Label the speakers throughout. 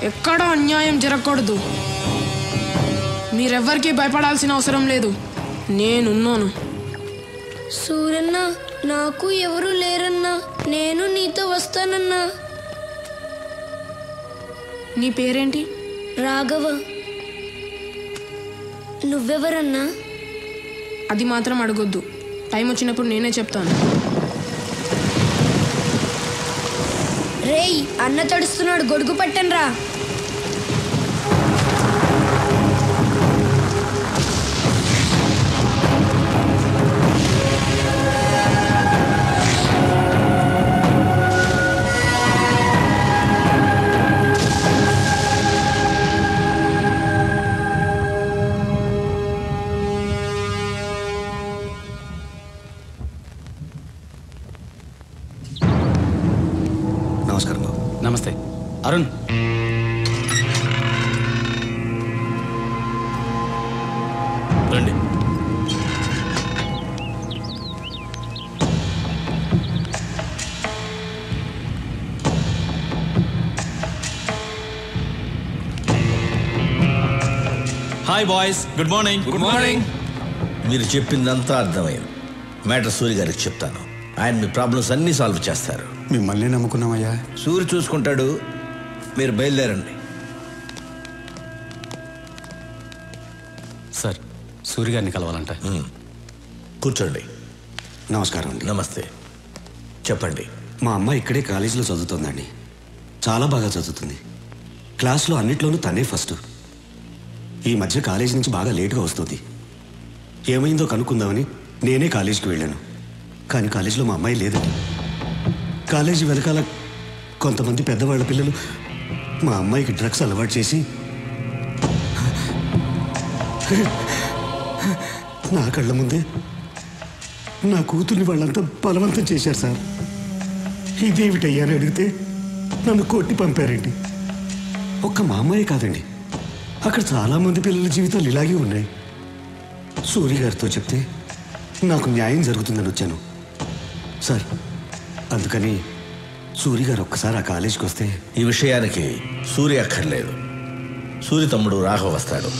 Speaker 1: ఎక్కడా అన్యాయం జరగకూడదు. మీరెవ్వరికీ భయపడాల్సిన అవసరం లేదు, నేనున్నాను.
Speaker 2: సూర్యన్న, నాకు ఎవరు లేరన్నా, నేను నీతో వస్తానన్నా.
Speaker 1: నీ పేరేంటి?
Speaker 2: రాఘవ. నువ్వెవరన్నా?
Speaker 1: అది మాత్రం అడగొద్దు, టైం వచ్చినప్పుడు నేనే చెప్తాను.
Speaker 2: రేయ్, అన్న తడుస్తున్నాడు, గొడుగు పట్టండ్రా.
Speaker 3: నమస్కారం బాబు.
Speaker 4: నమస్తే అరుణ్. రండి. Hi boys, good morning.
Speaker 5: Good morning.
Speaker 6: మీరు చెప్పిందంతా అర్థమైంది. మ్యాటర్ సూరి గారికి చెప్తాను, ఆయన మీ ప్రాబ్లమ్స్ అన్నీ సాల్వ్ చేస్తారు.
Speaker 3: మిమ్మల్ని నమ్ముకున్నామయ్యా.
Speaker 6: సూరి చూసుకుంటాడు, మీరు బయలుదేరండి.
Speaker 4: సార్, సూర్య గారిని కలవాలంట.
Speaker 6: కూర్చోండి.
Speaker 3: నమస్కారం అండి.
Speaker 6: నమస్తే, చెప్పండి.
Speaker 3: మా అమ్మాయి ఇక్కడే కాలేజీలో చదువుతుందండి. చాలా బాగా చదువుతుంది. క్లాస్లో అన్నిట్లోనూ తనే ఫస్ట్. ఈ మధ్య కాలేజీ నుంచి బాగా లేటుగా వస్తుంది. ఏమైందో కనుక్కుందామని నేనే కాలేజీకి వెళ్ళాను. కానీ కాలేజీలో మా అమ్మాయి లేదండి. కాలేజీ వెనకాల కొంతమంది పెద్దవాళ్ళ పిల్లలు మా అమ్మాయికి డ్రగ్స్ అలవాటు చేసి నా కళ్ళ ముందే నా కూతుర్ని వాళ్ళంతా బలవంతం చేశారు సార్. ఇదేమిటయ్యాని అడిగితే నన్ను కొట్టి పంపారండి. ఒక్క మా అమ్మాయి కాదండి, అక్కడ చాలామంది పిల్లల జీవితాలు ఇలాగే ఉన్నాయి. సూర్య గారితో చెప్తే నాకు న్యాయం జరుగుతుందని వచ్చాను సార్. అందుకని సూర్య గారు ఒక్కసారి ఆ కాలేజీకి వస్తే.
Speaker 6: ఈ విషయానికి సూర్య అక్కర్లేదు, సూర్య తమ్ముడు రాఘవ వస్తాడు.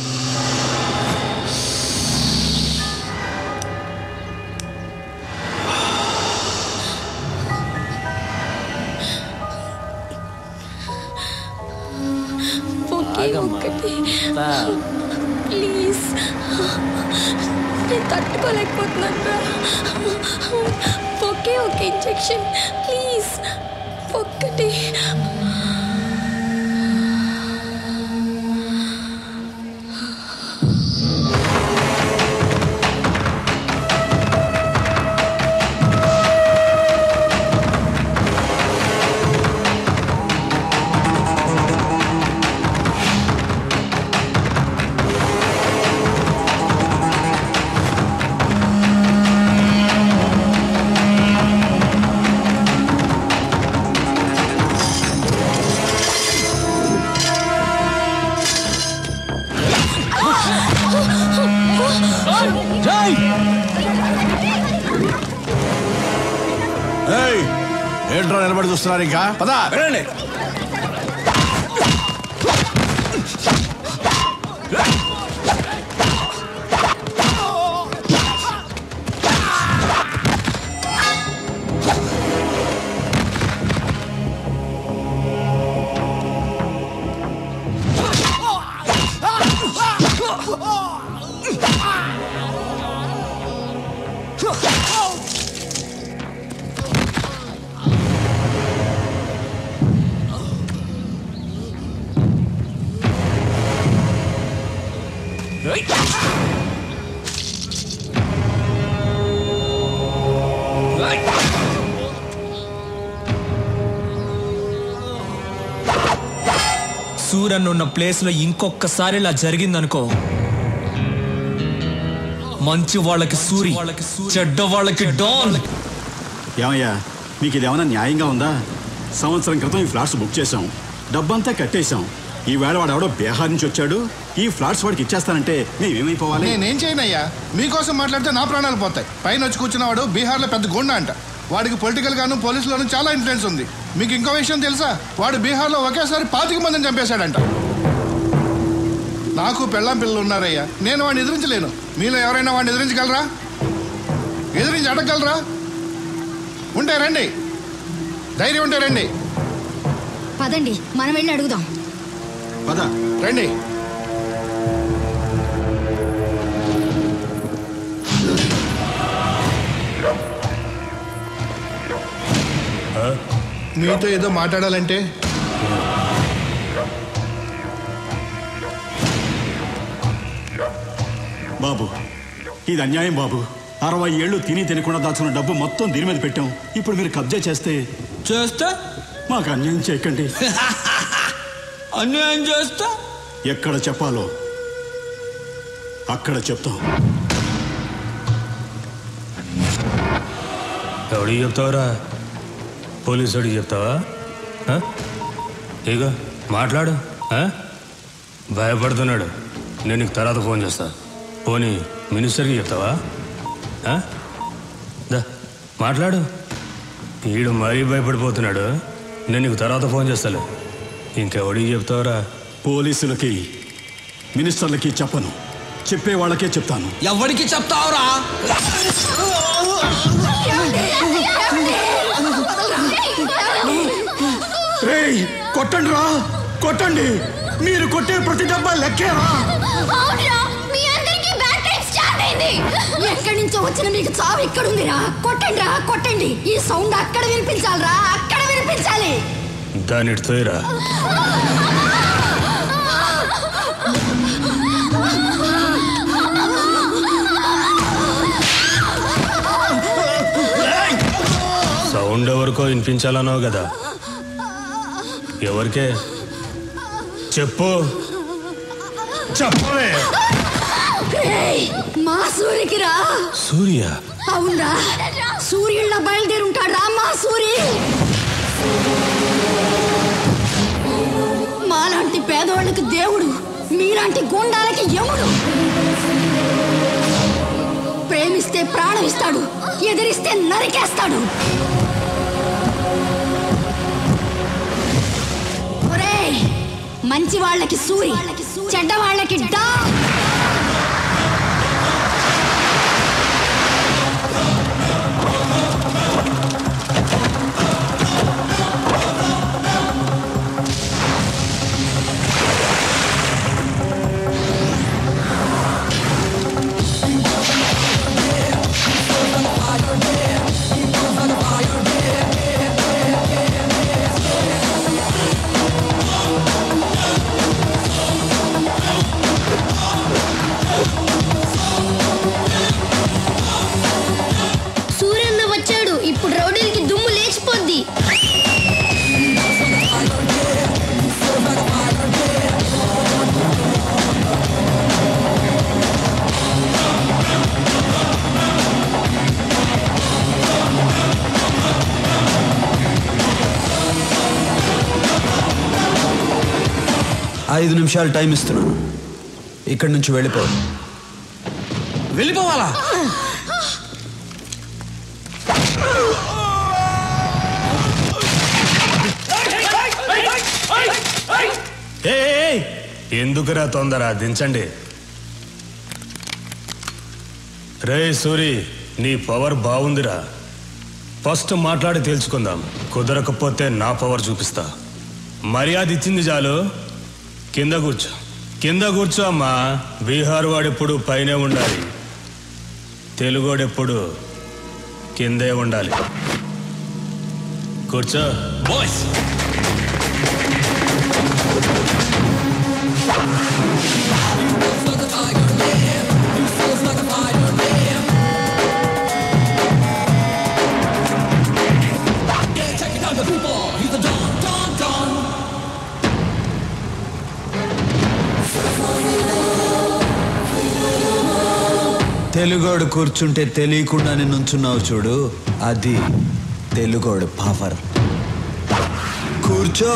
Speaker 2: ప్లీజ్, నేను తట్టుకోలేకపోతున్నా. ఒకే ఒక ఇంజెక్షన్ ప్లీజ్, ఒక్కటి.
Speaker 6: ఏంట్రా నిలబడి చూస్తున్నారు? ఇంకా పదా వెళ్ళండి.
Speaker 5: సూరన్ ఉన్న ప్లేస్ లో ఇంకొకసారి ఇలా జరిగిందనుకో, మంచి వాళ్ళకి సూరి, చెడ్డ వాళ్ళకి డాన్.
Speaker 7: ఏమయ్యా, మీకు ఇదేమన్నా న్యాయంగా ఉందా? సంవత్సరం క్రితం ఈ ఫ్లాట్స్ బుక్ చేశాం, డబ్బంతా కట్టేశాం. ఈ వేళ వాడు ఎవడో బీహార్ నుంచి వచ్చాడు, ఈ ఫ్లాట్స్ వాడికి ఇచ్చేస్తానంటే మేమేమైపోవాలి?
Speaker 8: నేనేం చేయనయ్యా, మీకోసం మాట్లాడితే నా ప్రాణాలు పోతాయి. పైన వచ్చి కూర్చున్నవాడు బీహార్లో పెద్ద గుండా అంట. వాడికి పొలిటికల్ గాను పోలీసులోనూ చాలా ఇన్ఫ్లుయెన్స్ ఉంది. మీకు ఇంకో విషయం తెలుసా? వాడు బీహార్లో ఒకేసారి 25 మందిని చంపేశాడంట. నాకు పెళ్ళాం పిల్లలు ఉన్నారయ్యా. నేను వాడిని ఎదిరించలేను. మీలో ఎవరైనా వాడిని ఎదిరించగలరా? ఎదిరించి అడగగలరా? ఉంటే రండి, ధైర్యం ఉంటే రండి.
Speaker 2: పదండి, మనం వెళ్ళి అడుగుదాం.
Speaker 7: పద
Speaker 8: రండి. మీతో ఏదో మాట్లాడాలంటే.
Speaker 7: బాబు, ఇది అన్యాయం బాబు. 60 ఏళ్ళు తినకుండా దాచుకున్న డబ్బు మొత్తం దీని మీద పెట్టాం. ఇప్పుడు మీరు కబ్జా చేస్తే మాకు అన్యాయం చేయకండి.
Speaker 5: అన్యాయం చేస్తా
Speaker 7: ఎక్కడ చెప్పాలో అక్కడ చెప్తాం.
Speaker 9: ఎవడికి చెప్తావురా? పోలీసు వాడికి చెప్తావా? ఇక మాట్లాడు. భయపడుతున్నాడు. నేను నీకు తర్వాత ఫోన్ చేస్తా. పోనీ మినిస్టర్కి చెప్తావా? మాట్లాడు. ఈడు మరీ భయపడిపోతున్నాడు. నేను నీకు తర్వాత ఫోన్ చేస్తాలే. ఇంకెవడికి చెప్తావురా?
Speaker 7: పోలీసులకి, మినిస్టర్లకి చెప్పను. చెప్పే వాళ్ళకే చెప్తాను.
Speaker 5: ఎవరికి చెప్తావురా?
Speaker 3: కొట్టండి రా, కొట్టండి. మీరు కొట్టే ప్రతి డబ్బా లెక్కేరా.
Speaker 2: ఎక్కడి నుంచో వచ్చిన మీకు చావు ఇక్కడుందిరా. కొట్టండి రా, కొట్టండి. ఈ సౌండ్ అక్కడ వినిపించాలిరా, అక్కడ వినిపించాలి.
Speaker 9: దాని తోయరా. సౌండ్ ఎవరికో వినిపించాలన్నావు కదా, ఎవరికే చెప్పు. చెప్పవే.
Speaker 2: మా సూర్యకి రా.
Speaker 9: సూర్య?
Speaker 2: అవునరా, సూర్యుళ్ళ బయలుదేరి ఉంటాడు రా మా సూర్య. మాలాంటి పేదవాళ్ళకి దేవుడు, మీలాంటి గోండాలకి యముడు. ప్రేమిస్తే ప్రాణం ఇస్తాడు, ఎదిరిస్తే నరికేస్తాడు. ఒరేయ్, మంచి వాళ్ళకి సూరి, చెడ్డ వాళ్ళకి డా. ఇప్పుడు రౌడీలకి దుమ్ము లేచిపోద్ది.
Speaker 10: ఐదు నిమిషాలు టైం ఇస్తున్నాను. ఇక్కడి నుంచి వెళ్ళిపో.
Speaker 5: వెళ్ళిపోవాలా?
Speaker 9: ఎందుకురా తొందర? దించండి. రే సూరి, నీ పవర్ బాగుందిరా. ఫస్ట్ మాట్లాడి తేల్చుకుందాం. కుదరకపోతే నా పవర్ చూపిస్తా. మర్యాద ఇచ్చింది చాలు. కింద కూర్చో, కింద కూర్చో అమ్మా. బీహార్ వాడెప్పుడు పైనే ఉండాలి, తెలుగోడెప్పుడు కిందే ఉండాలి. కూర్చో.
Speaker 5: బాయ్స్,
Speaker 10: తెలుగోడు కూర్చుంటే తెలియకుండానే నుంచున్నావు చూడు, అది తెలుగోడు పవర్. కూర్చో.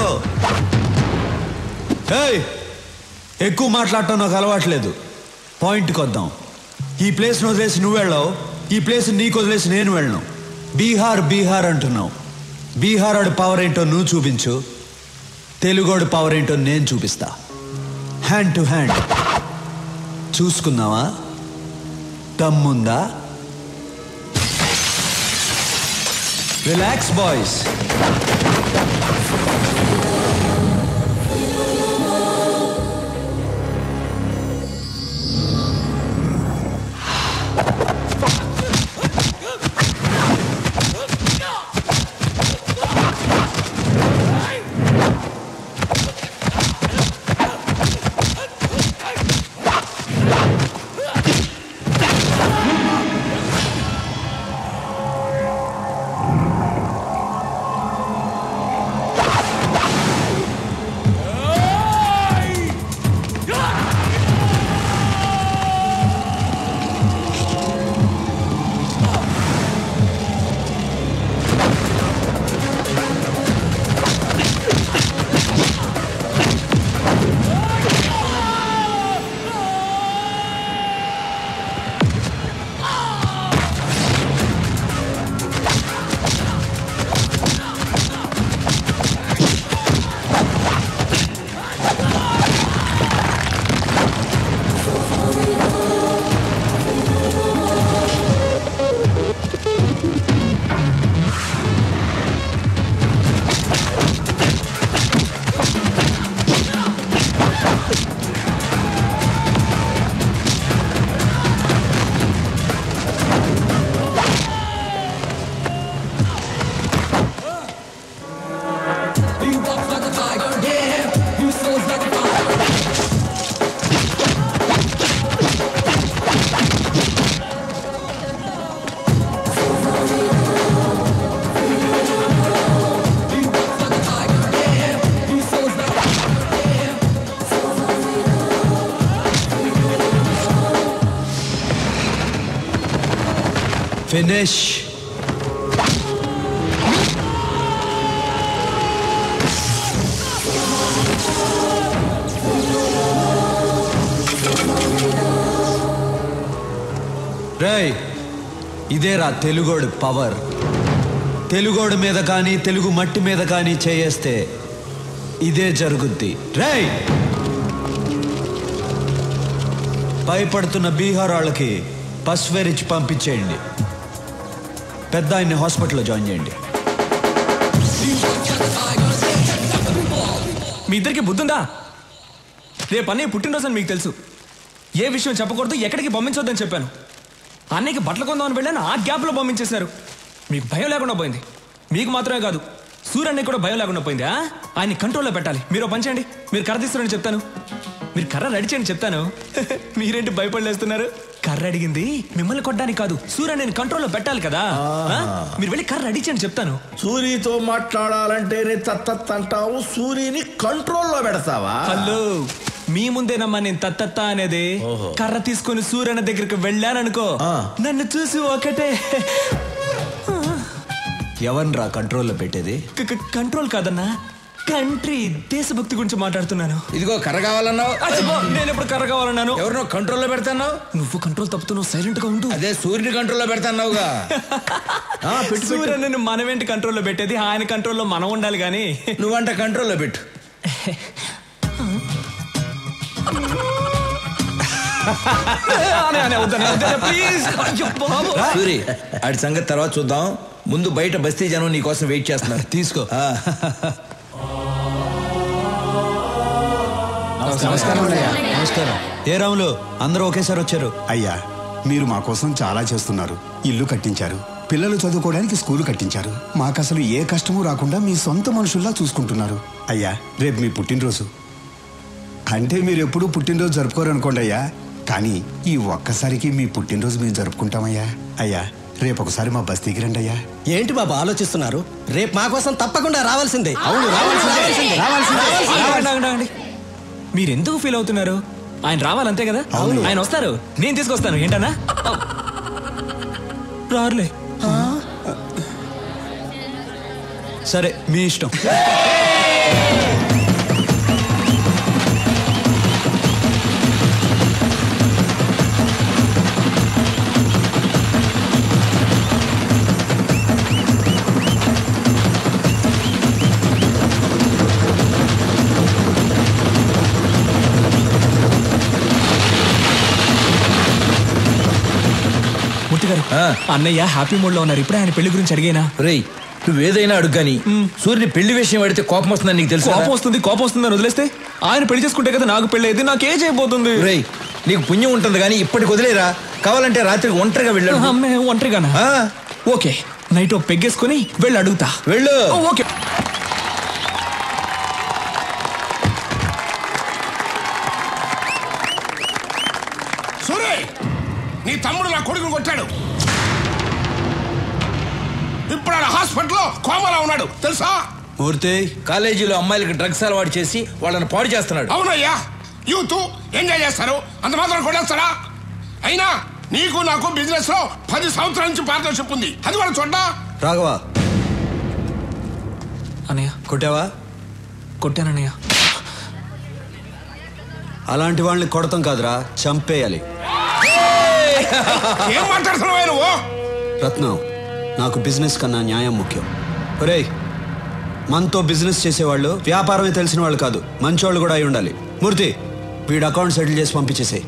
Speaker 10: ఏయ్, ఎక్కువ మాట్లాడటం నాకు అలవాట్లేదు. పాయింట్కి వద్దాం. ఈ ప్లేస్ని వదిలేసి నువ్వు వెళ్ళావు, ఈ ప్లేస్ నీకు వదిలేసి నేను వెళ్ళను. బీహార్ బీహార్ అంటున్నావు. బీహారోడి పవర్ ఏంటో నువ్వు చూపించు, తెలుగోడి పవర్ ఏంటో నేను చూపిస్తా. హ్యాండ్ టు హ్యాండ్ చూసుకుందామా? దమ్ముందా? Relax boys. Finish. రేయ్, ఇదేరా తెలుగోడు పవర్. తెలుగోడు మీద కానీ తెలుగు మట్టి మీద కానీ చేయేస్తే ఇదే జరుగుద్ది. రేయ్, భయపడుతున్న బీహార్ వాళ్ళకి పసువేరిచ్చి పంపించేయండి. పెద్ద ఆయన్ని హాస్పిటల్లో జాయిన్ చేయండి.
Speaker 5: మీ ఇద్దరికి బుద్ధుందా? రేపు అన్నయ్య పుట్టినరోజు అని మీకు తెలుసు. ఏ విషయం చెప్పకూడదు, ఎక్కడికి పంపించొద్దని చెప్పాను. అన్నయ్యకి బట్టలు కొందామని వెళ్ళాను, ఆ గ్యాప్లో పంపించేశారు. మీకు భయం లేకుండా పోయింది. మీకు మాత్రమే కాదు, సూర్యన్నయ్య కూడా భయం లేకుండా పోయింది. ఆయన్ని కంట్రోల్లో పెట్టాలి. మీరు పని చేయండి, మీరు కర్ర తీస్తారని చెప్తాను. మీరు కర్ర రెడీ చేయండి చెప్తాను. మీరేంటి భయపడలేస్తున్నారు? కర్ర అడిగింది మిమ్మల్ని కొట్టడానికి కాదు, సూర్యని కంట్రోల్లో పెట్టాలి కదా. మీరు వెళ్ళి కర్ర రెడీ చేయండి చెప్తాను.
Speaker 6: సూర్యతో మాట్లాడాలంటేనే తత్తత్ అంటావు, సూర్యని కంట్రోల్లో పెడతావా?
Speaker 5: హలో, మీ ముందేనమ్మా నేను తత్తత్త అనేది. కర్ర తీసుకొని సూర్యన దగ్గరికి వెళ్ళాననుకో, నన్ను చూసి ఒకటే.
Speaker 10: ఎవరిరా కంట్రోల్లో పెట్టేది?
Speaker 5: కంట్రోల్ కాదన్నా, కంట్రీ, దేశభక్తి గురించి మాట్లాడుతున్నాను.
Speaker 6: ఇదిగో కర్ర కావాలన్నావు,
Speaker 5: నేను ఎప్పుడు కర్ర కావాలన్నాను?
Speaker 6: ఎవరినో కంట్రోల్లో పెడతాన్నావు.
Speaker 5: నువ్వు కంట్రోల్ తప్పుతున్నావు, సైలెంట్ గా ఉండు.
Speaker 6: అదే సూర్యుని కంట్రోల్లో పెడతాన్నావుగా.
Speaker 5: సూర్యుని మనమేంటి కంట్రోల్లో పెట్టేది, ఆయన కంట్రోల్లో మనం ఉండాలి గాని.
Speaker 6: నువ్వంట కంట్రోల్లో పెట్టు. సూరి, ఆడి సంగతి తర్వాత చూద్దాం. ముందు బయట బస్తీ జనం నీ కోసం వెయిట్ చేస్తున్నారు.
Speaker 10: తీసుకో. నమస్కారం. ఏ రాములు, అందరూ ఒకేసారి వచ్చారు?
Speaker 3: అయ్యా, మీరు మా కోసం చాలా చేస్తున్నారు. ఇల్లు కట్టించారు, పిల్లలు చదువుకోవడానికి స్కూలు కట్టించారు. మాకు అసలు ఏ కష్టమూ రాకుండా మీ సొంత మనుషుల్లా చూసుకుంటున్నారు. అయ్యా, రేపు మీ పుట్టినరోజు. అంటే మీరు ఎప్పుడూ పుట్టినరోజు జరుపుకోరు అనుకోండి అయ్యా, కానీ ఈ ఒక్కసారికి మీ పుట్టినరోజు మేము జరుపుకుంటామయ్యా. అయ్యా, రేపు ఒకసారి మా బస్తీకి రండి అయ్యా.
Speaker 11: ఏంటి బాబు ఆలోచిస్తున్నారు? రేపు మా కోసం తప్పకుండా రావాల్సిందే.
Speaker 5: అవును, రావాల్సిందే. మీరెందుకు ఫీల్ అవుతున్నారు? ఆయన రావాలంతే కదా. ఆయన వస్తారు, నేను తీసుకొస్తాను. ఏంటన్నా రారులే.
Speaker 10: సరే, మీ ఇష్టం.
Speaker 5: అన్నయ్య హ్యాపీ మూడ్ లో ఉన్నారు. ఇప్పుడే ఆయన పెళ్లి గురించి అడిగేనా?
Speaker 6: రేయ్ నువ్వేదైనా అడుగు కానీ సూర్యుని పెళ్లి విషయం అడిగితే కోపం వస్తుందని నీకు తెలుసు.
Speaker 5: కోపం వస్తుందని వదిలేస్తే ఆయన పెళ్లి చేసుకుంటే కదా నాకు పెళ్లి అయితే నాకేం చేయబోతుంది?
Speaker 6: రేయ్ నీకు పుణ్యం ఉంటుంది కానీ ఇప్పటికి వదిలేరా. కావాలంటే రాత్రికి ఒంటరిగా వెళ్ళాడు.
Speaker 5: ఒంటరిగానా? ఓకే, నైట్ ఒక పెగ్గేసుకుని వెళ్ళి అడుగుతా.
Speaker 6: వెళ్ళు.
Speaker 5: ఓకే.
Speaker 8: సూరే, నీ తమ్ముడు నా కొడుకుని కొట్టాడు. ఇప్పుడు ఆయన హాస్పిటల్లో కోమాలో ఉన్నాడు తెలుసా?
Speaker 6: మూర్తి కాలేజీలో అమ్మాయిలకి డ్రగ్స్ అలవాటు చేసి వాళ్ళని పాడు చేస్తున్నాడు.
Speaker 8: అవునయ్యా, యూత్ ఎంజాయ్ చేస్తారు, అంత మాత్రం కొట్టేస్తారా? అయినా నీకు నాకు బిజినెస్ లో 10 సంవత్సరాల నుంచి పార్ట్నర్షిప్ ఉంది, అది కూడా చూడ్డా.
Speaker 10: రాఘవా,
Speaker 5: అన్నయ్య
Speaker 10: కొట్టావా?
Speaker 5: కొట్టానన్నయ్య.
Speaker 10: అలాంటి వాళ్ళని కొడతాం కాదురా, చంపేయాలి.
Speaker 8: ఏం మాట్లాడుతున్నావా నువ్వు?
Speaker 10: రత్నం, నాకు బిజినెస్ కన్నా న్యాయం ముఖ్యం. ఒరేయ్, మనతో బిజినెస్ చేసేవాళ్ళు వ్యాపారమే తెలిసిన వాళ్ళు కాదు, మంచోళ్ళు కూడా అయి ఉండాలి. మూర్తి, వీడు అకౌంట్ సెటిల్ చేసి పంపించేసే.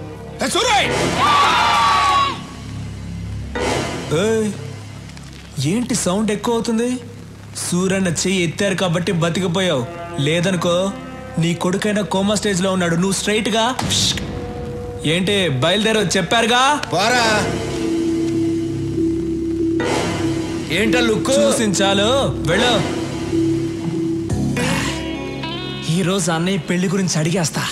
Speaker 5: ఏంటి సౌండ్ ఎక్కువ అవుతుంది? సూరన్న చెయ్యి ఎత్తారు కాబట్టి బతికిపోయావు, లేదనుకో నీ కొడుకైనా కోమా స్టేజ్ లో ఉన్నాడు. నువ్వు స్ట్రైట్ గా ఏంటి బయలుదేరో చెప్పారుగా.
Speaker 6: ఏంటా లుక్?
Speaker 5: చూసించాలు, వెళ్ళు. ఈరోజు అన్నయ్య పెళ్లి గురించి అడిగేస్తా.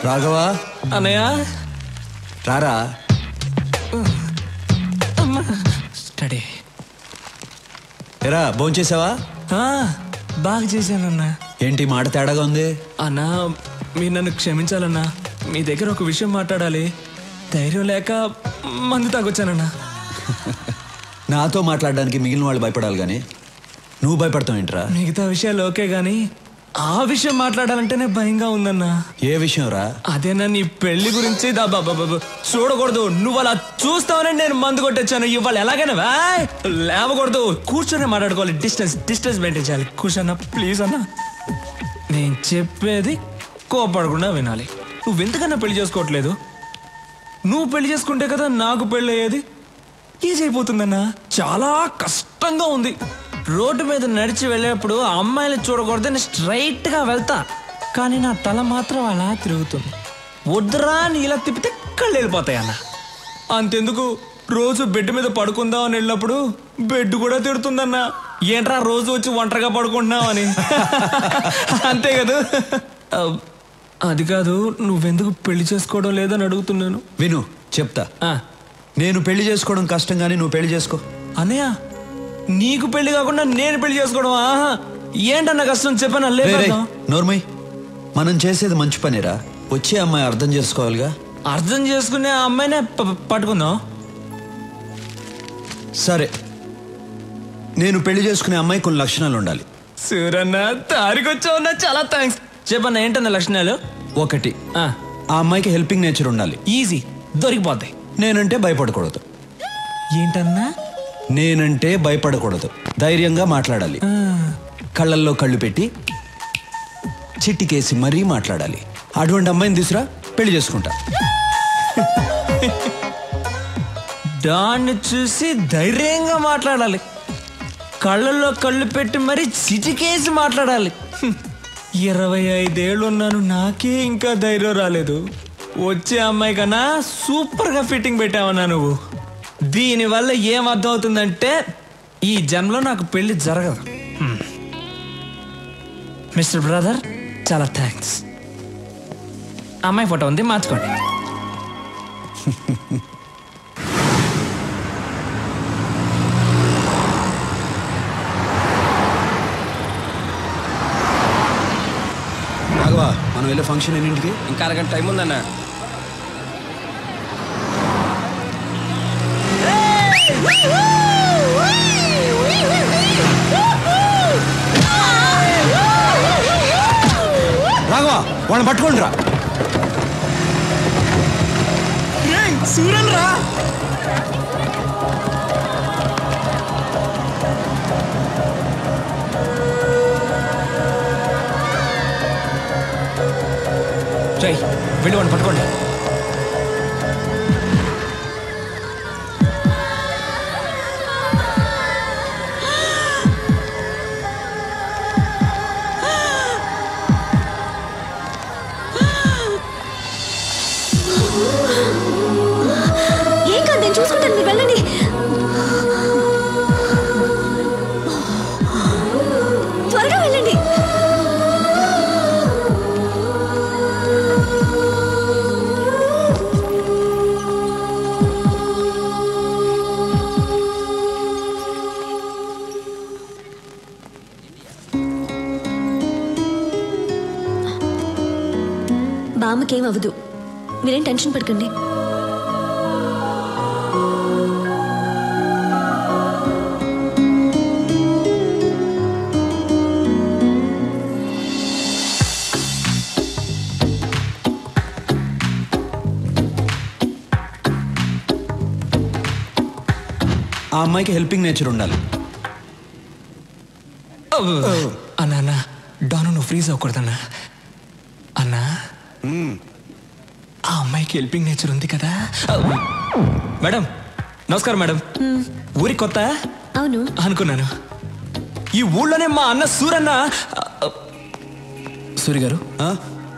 Speaker 10: రాఘవా,
Speaker 5: అన్నయ్య
Speaker 10: రారా.
Speaker 5: స్టడీ.
Speaker 10: ఎరా, భోంచేసావా?
Speaker 5: బాగా చేశానన్నా.
Speaker 10: ఏంటి మాట తేడాగా ఉంది?
Speaker 5: అన్నా, మీరు నన్ను క్షమించాలన్నా. మీ దగ్గర ఒక విషయం మాట్లాడాలి. ధైర్యం లేక మందు తాగొచ్చానన్నా.
Speaker 10: నాతో మాట్లాడడానికి మిగిలిన వాళ్ళు భయపడాలి కానీ నువ్వు భయపడతావు ఏంట్రా?
Speaker 5: మిగతా విషయాలు ఓకే గానీ ఆ విషయం మాట్లాడాలంటేనే భయంగా ఉందన్నా.
Speaker 10: ఏ విషయం రా?
Speaker 5: అదేనా నీ పెళ్లి గురించి. చూడకూడదు, నువ్వు అలా చూస్తావని నేను మందు కొట్టొచ్చాను. ఇవాళ ఎలాగైనా లేవకూడదు, కూర్చొని మాట్లాడుకోవాలి. డిస్టెన్స్ మెయింటైన్ చేయాలి. కూర్చోన్నా ప్లీజ్ అన్నా. నేను చెప్పేది కోపడకుండా వినాలి. నువ్వెందుకన్నా పెళ్లి చేసుకోవట్లేదు? నువ్వు పెళ్లి చేసుకుంటే కదా నాకు పెళ్లి అయ్యేది. ఈజీ అయిపోతుందన్నా. చాలా కష్టంగా ఉంది. రోడ్డు మీద నడిచి వెళ్ళేప్పుడు అమ్మాయిలు చూడకూడదని స్ట్రైట్ గా వెళ్తా, కానీ నా తల మాత్రం అలా తిరుగుతుంది. వద్దురా అని ఇలా తిప్పితే కళ్ళు వెళ్ళిపోతాయి అన్న. అంతెందుకు, రోజు బెడ్ మీద పడుకుందాం అని వెళ్ళినప్పుడు బెడ్ కూడా తిడుతుందన్నా. ఏంట్రా రోజు వచ్చి ఒంటరిగా పడుకుంటున్నావు అని. అంతే కదా. అది కాదు, నువ్వెందుకు పెళ్లి చేసుకోవడం లేదని అడుగుతున్నాను.
Speaker 10: విను, చెప్తా. నేను పెళ్లి చేసుకోవడం కష్టం కానీ నువ్వు పెళ్లి చేసుకో.
Speaker 5: అన్నయ్య, నీకు పెళ్లి కాకుండా నేను పెళ్లి చేసుకోవడం? ఆహా, ఏంటన్నా కష్టం చెప్పనా? లేదా
Speaker 10: నోర్మయ్, మనం చేసేది మంచి పనిరా. వచ్చే అమ్మాయి అర్థం చేసుకోవాలిగా.
Speaker 5: అర్థం చేసుకునే అమ్మాయినే పట్టుకుందాం.
Speaker 10: సరే, నేను పెళ్లి చేసుకునే అమ్మాయి కొన్ని లక్షణాలు ఉండాలి.
Speaker 5: సూరన్న, తారికొచ్చావున్నా, చాలా థ్యాంక్స్. చెప్పన్నా ఏంటన్న లక్షణాలు?
Speaker 10: ఒకటి, ఆ అమ్మాయికి హెల్పింగ్ నేచర్ ఉండాలి.
Speaker 5: ఈజీ, దొరికిపోతాయి.
Speaker 10: నేనంటే భయపడకూడదు.
Speaker 5: ఏంటన్నా?
Speaker 10: నేనంటే భయపడకూడదు, ధైర్యంగా మాట్లాడాలి. కళ్ళల్లో కళ్ళు పెట్టి చిట్టికేసి మరీ మాట్లాడాలి. అటువంటి అమ్మాయిని తీసురా, పెళ్లి చేసుకుంటా.
Speaker 5: దాన్ని చూసి ధైర్యంగా మాట్లాడాలి, కళ్ళల్లో కళ్ళు పెట్టి మరీ చిటికేసి మాట్లాడాలి. 25 ఏళ్ళు ఉన్నాను, నాకే ఇంకా ధైర్యం రాలేదు. వచ్చే అమ్మాయి కన్నా సూపర్ గా ఫిట్టింగ్ పెట్టావన్నా నువ్వు. దీనివల్ల ఏం అర్థం అవుతుందంటే ఈ జన్మలో నాకు పెళ్లి జరగదు. మిస్టర్ బ్రదర్, చాలా థ్యాంక్స్. అమ్మాయి ఫోటో ఉంది, మార్చుకోండి.
Speaker 10: రాఘవా, మనం వెళ్ళే ఫంక్షన్ ఎన్నింటికి?
Speaker 11: ఇంకా అరగంట టైం ఉందన్నా.
Speaker 10: రాఘవా, వాళ్ళని పట్టుకోండి రా.
Speaker 5: సూరన్ రా. వెళ్ళి వాడిని పట్టుకోండి.
Speaker 2: ఏం కాదు, నేను చూసుకుంటాను, మీరు వెళ్ళండి. త్వరగా వెళ్ళండి. బామ్మకేం అవ్వదు, మీరేం టెన్షన్ పడకండి.
Speaker 10: ఆ అమ్మాయికి హెల్పింగ్ నేచర్ ఉండాలి.
Speaker 5: అన్నా డాను నువ్వు ఫ్రీజ్ అవ్వకూడదన్నా. అన్నా ఆ అమ్మాయికి హెల్పింగ్ నేచర్ ఉంది కదా. మేడం నమస్కారం మేడం. ఊరి కొత్త
Speaker 2: అవును
Speaker 5: అనుకున్నాను. ఈ ఊళ్ళోనే మా అన్న సూరన్న.
Speaker 11: సూరి గారు,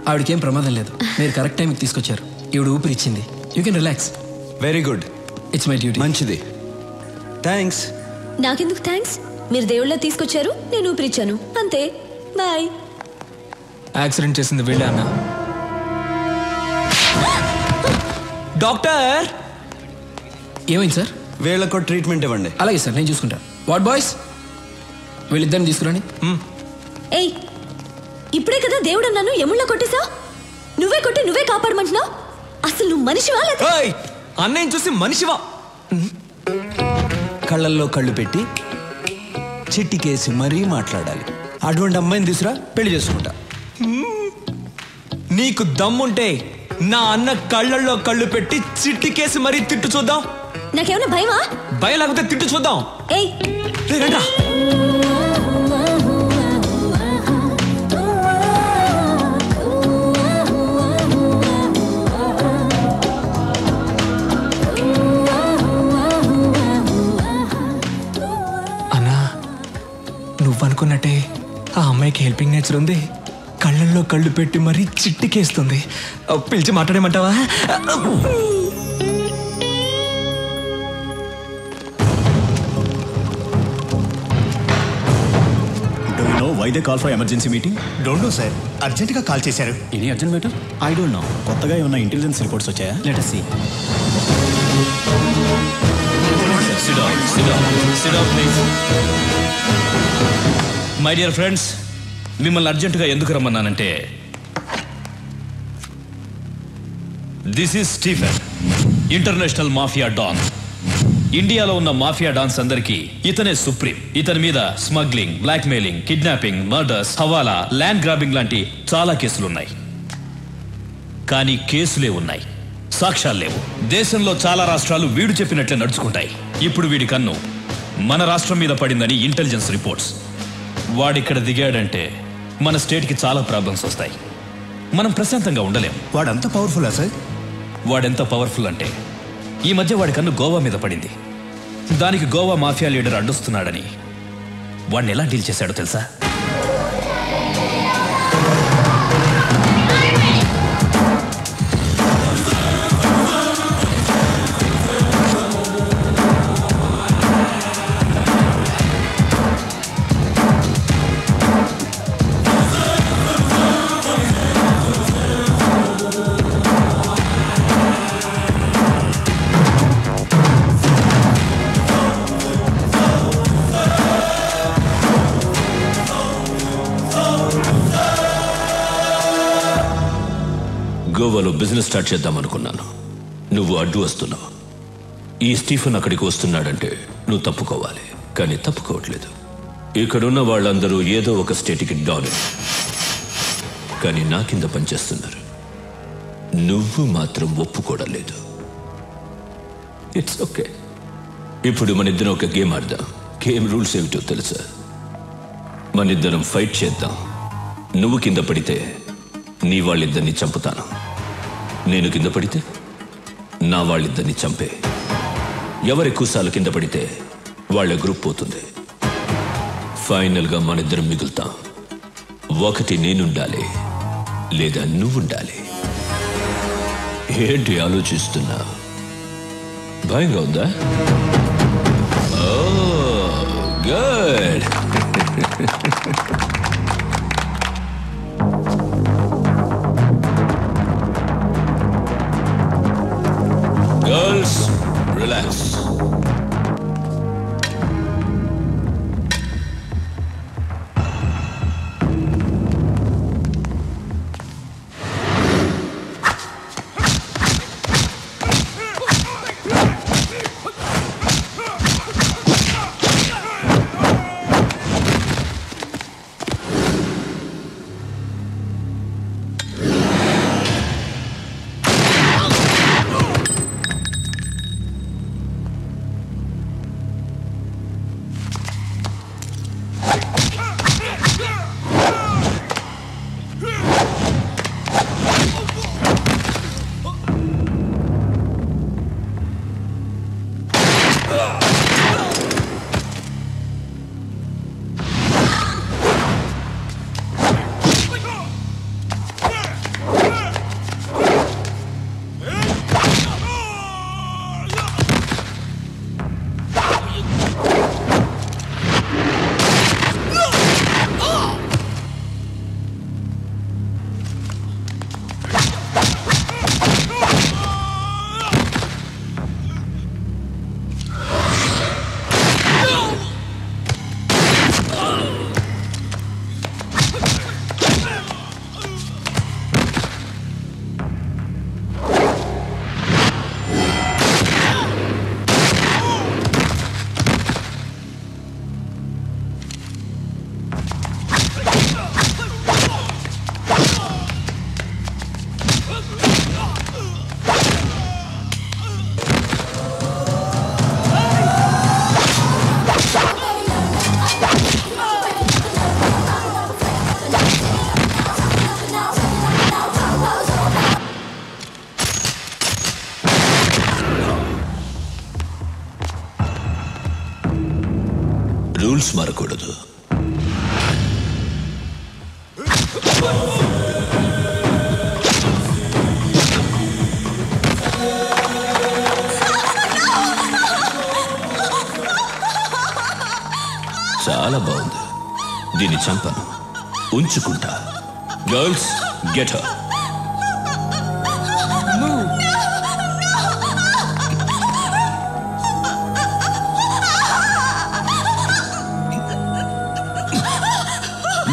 Speaker 11: ఆవిడకేం ప్రమాదం లేదు. మీరు కరెక్ట్ టైంకి తీసుకొచ్చారు. ఈవిడ ఊపిరి ఇచ్చింది. You can relax.
Speaker 10: Very good.
Speaker 11: It's my duty.
Speaker 10: మంచిది. థ్యాంక్స్.
Speaker 2: నాకెందుకు థ్యాంక్స్? మీరు దేవుళ్ళ తీసుకొచ్చారు, నేను ఊపిరిచ్చాను, అంతే. బాయ్.
Speaker 5: యాక్సిడెంట్ చేసింది వీళ్ళే అన్న. డాక్టర్
Speaker 11: ఏమైంది సార్?
Speaker 10: వీళ్ళకు ట్రీట్మెంట్ ఇవ్వండి.
Speaker 11: అలాగే సార్, నేను చూసుకుంటా. వాట్ బాయ్స్, వీళ్ళిద్దరిని తీసుకురండి.
Speaker 2: ఏయ్, ఇప్పుడే కదా దేవుడు అన్నాను, ఎముళ్ళ కొట్టేసా? నువ్వే కొట్టి నువ్వే కాపాడమంటున్నావు. అసలు నువ్వు మనిషివా?
Speaker 5: అన్నయ్య చూసి మనిషివా?
Speaker 10: కళ్ళల్లో కళ్ళు పెట్టి చిట్టికేసి మరీ మాట్లాడాలి. అటువంటి అమ్మాయిని తీసురా, పెళ్లి చేసుకుంటా.
Speaker 5: నీకు దమ్ముంటే నా అన్న కళ్ళల్లో కళ్ళు పెట్టి చిట్టికేసి మరీ తిట్టు చూద్దాం.
Speaker 2: నాకేమైనా భయమా?
Speaker 5: భయం లేకపోతే తిట్టు చూద్దాం.
Speaker 2: ఏయ్
Speaker 5: రండ్రా. అన్నా నువ్వనుకున్నట్టే ఆ అమ్మాయికి హెల్పింగ్ నేచర్ ఉంది. కళ్ళల్లో కళ్ళు పెట్టి మరీ చిట్టికేస్తుంది. పిలిచి మాట్లాడేమంటావా?
Speaker 7: Why they call for emergency meeting?
Speaker 12: Don't know, sir. అర్జెంటుగా కాల్ చేశారు.
Speaker 7: Any urgent matter? I don't know. కొత్తగా ఏమైనా ఇంటెలిజెన్స్ రిపోర్ట్స్ వచ్చాయా? Let us see.
Speaker 4: Sit down, please. My dear friends, మిమ్మల్ని అర్జెంటుగా ఎందుకు రమ్మన్నానంటే, this is Stephen, international mafia don. ఇండియాలో ఉన్న మాఫియా డాన్స్ అందరికీ ఇతనే సుప్రీం. ఇతని మీద smuggling, blackmailing, kidnapping, murders, hawala, land grabbing లాంటి చాలా కేసులున్నాయి. కానీ కేసులే ఉన్నాయి, సాక్ష్యాలు లేవు. దేశంలో చాలా రాష్ట్రాలు వీడు చెప్పినట్లే నడుచుకుంటాయి. ఇప్పుడు వీడి కన్ను మన రాష్ట్రం మీద పడిందని ఇంటెలిజెన్స్ రిపోర్ట్స్. వాడిక్కడ దిగాడంటే మన స్టేట్కి చాలా ప్రాబ్లమ్స్ వస్తాయి. మనం ప్రశాంతంగా ఉండలేం.
Speaker 12: వాడంత పవర్ఫుల్లా సార్?
Speaker 4: వాడెంత పవర్ఫుల్ అంటే, ఈ మధ్య వాడి కన్ను గోవా మీద పడింది. దానికి గోవా మాఫియా లీడర్ అడ్డొస్తున్నాడని వాడిని ఎలా డీల్ చేశాడో తెలుసా? గోవాలో బిజినెస్ స్టార్ట్ చేద్దాం అనుకున్నాను. నువ్వు అడ్డు వస్తున్నావు. ఈ స్టీఫెన్ అక్కడికి వస్తున్నాడంటే నువ్వు తప్పుకోవాలి. కానీ తప్పుకోవట్లేదు. ఇక్కడున్న వాళ్ళందరూ ఏదో ఒక స్టేట్కి డాన్, కానీ నా కింద పనిచేస్తున్నారు. నువ్వు మాత్రం ఒప్పుకోవడం లేదు. It's okay. ఇప్పుడు మన ఇద్దరం ఒక గేమ్ ఆడదాం. గేమ్ రూల్స్ ఏమిటో తెలుసా? మనిద్దరం ఫైట్ చేద్దాం. నువ్వు కింద పడితే నీ వాళ్ళిద్దరిని చంపుతాను.
Speaker 13: నేను కింద పడితే నా వాళ్ళిద్దరిని చంపే. ఎవరి కుసాలు కింద పడితే వాళ్ళ గ్రూప్ పోతుంది. ఫైనల్గా మనిద్దరం మిగులుతాం. ఒకటి నేనుండాలి, లేదా నువ్వుండాలి. ఏంటి ఆలోచిస్తున్నా? భయంగా ఉందా? గుడ్. Girls, relax. రూల్స్ మారకూడదు. చాలా బాగుంది. దీన్ని చంపను, ఉంచుకుంటా. Girls, get her.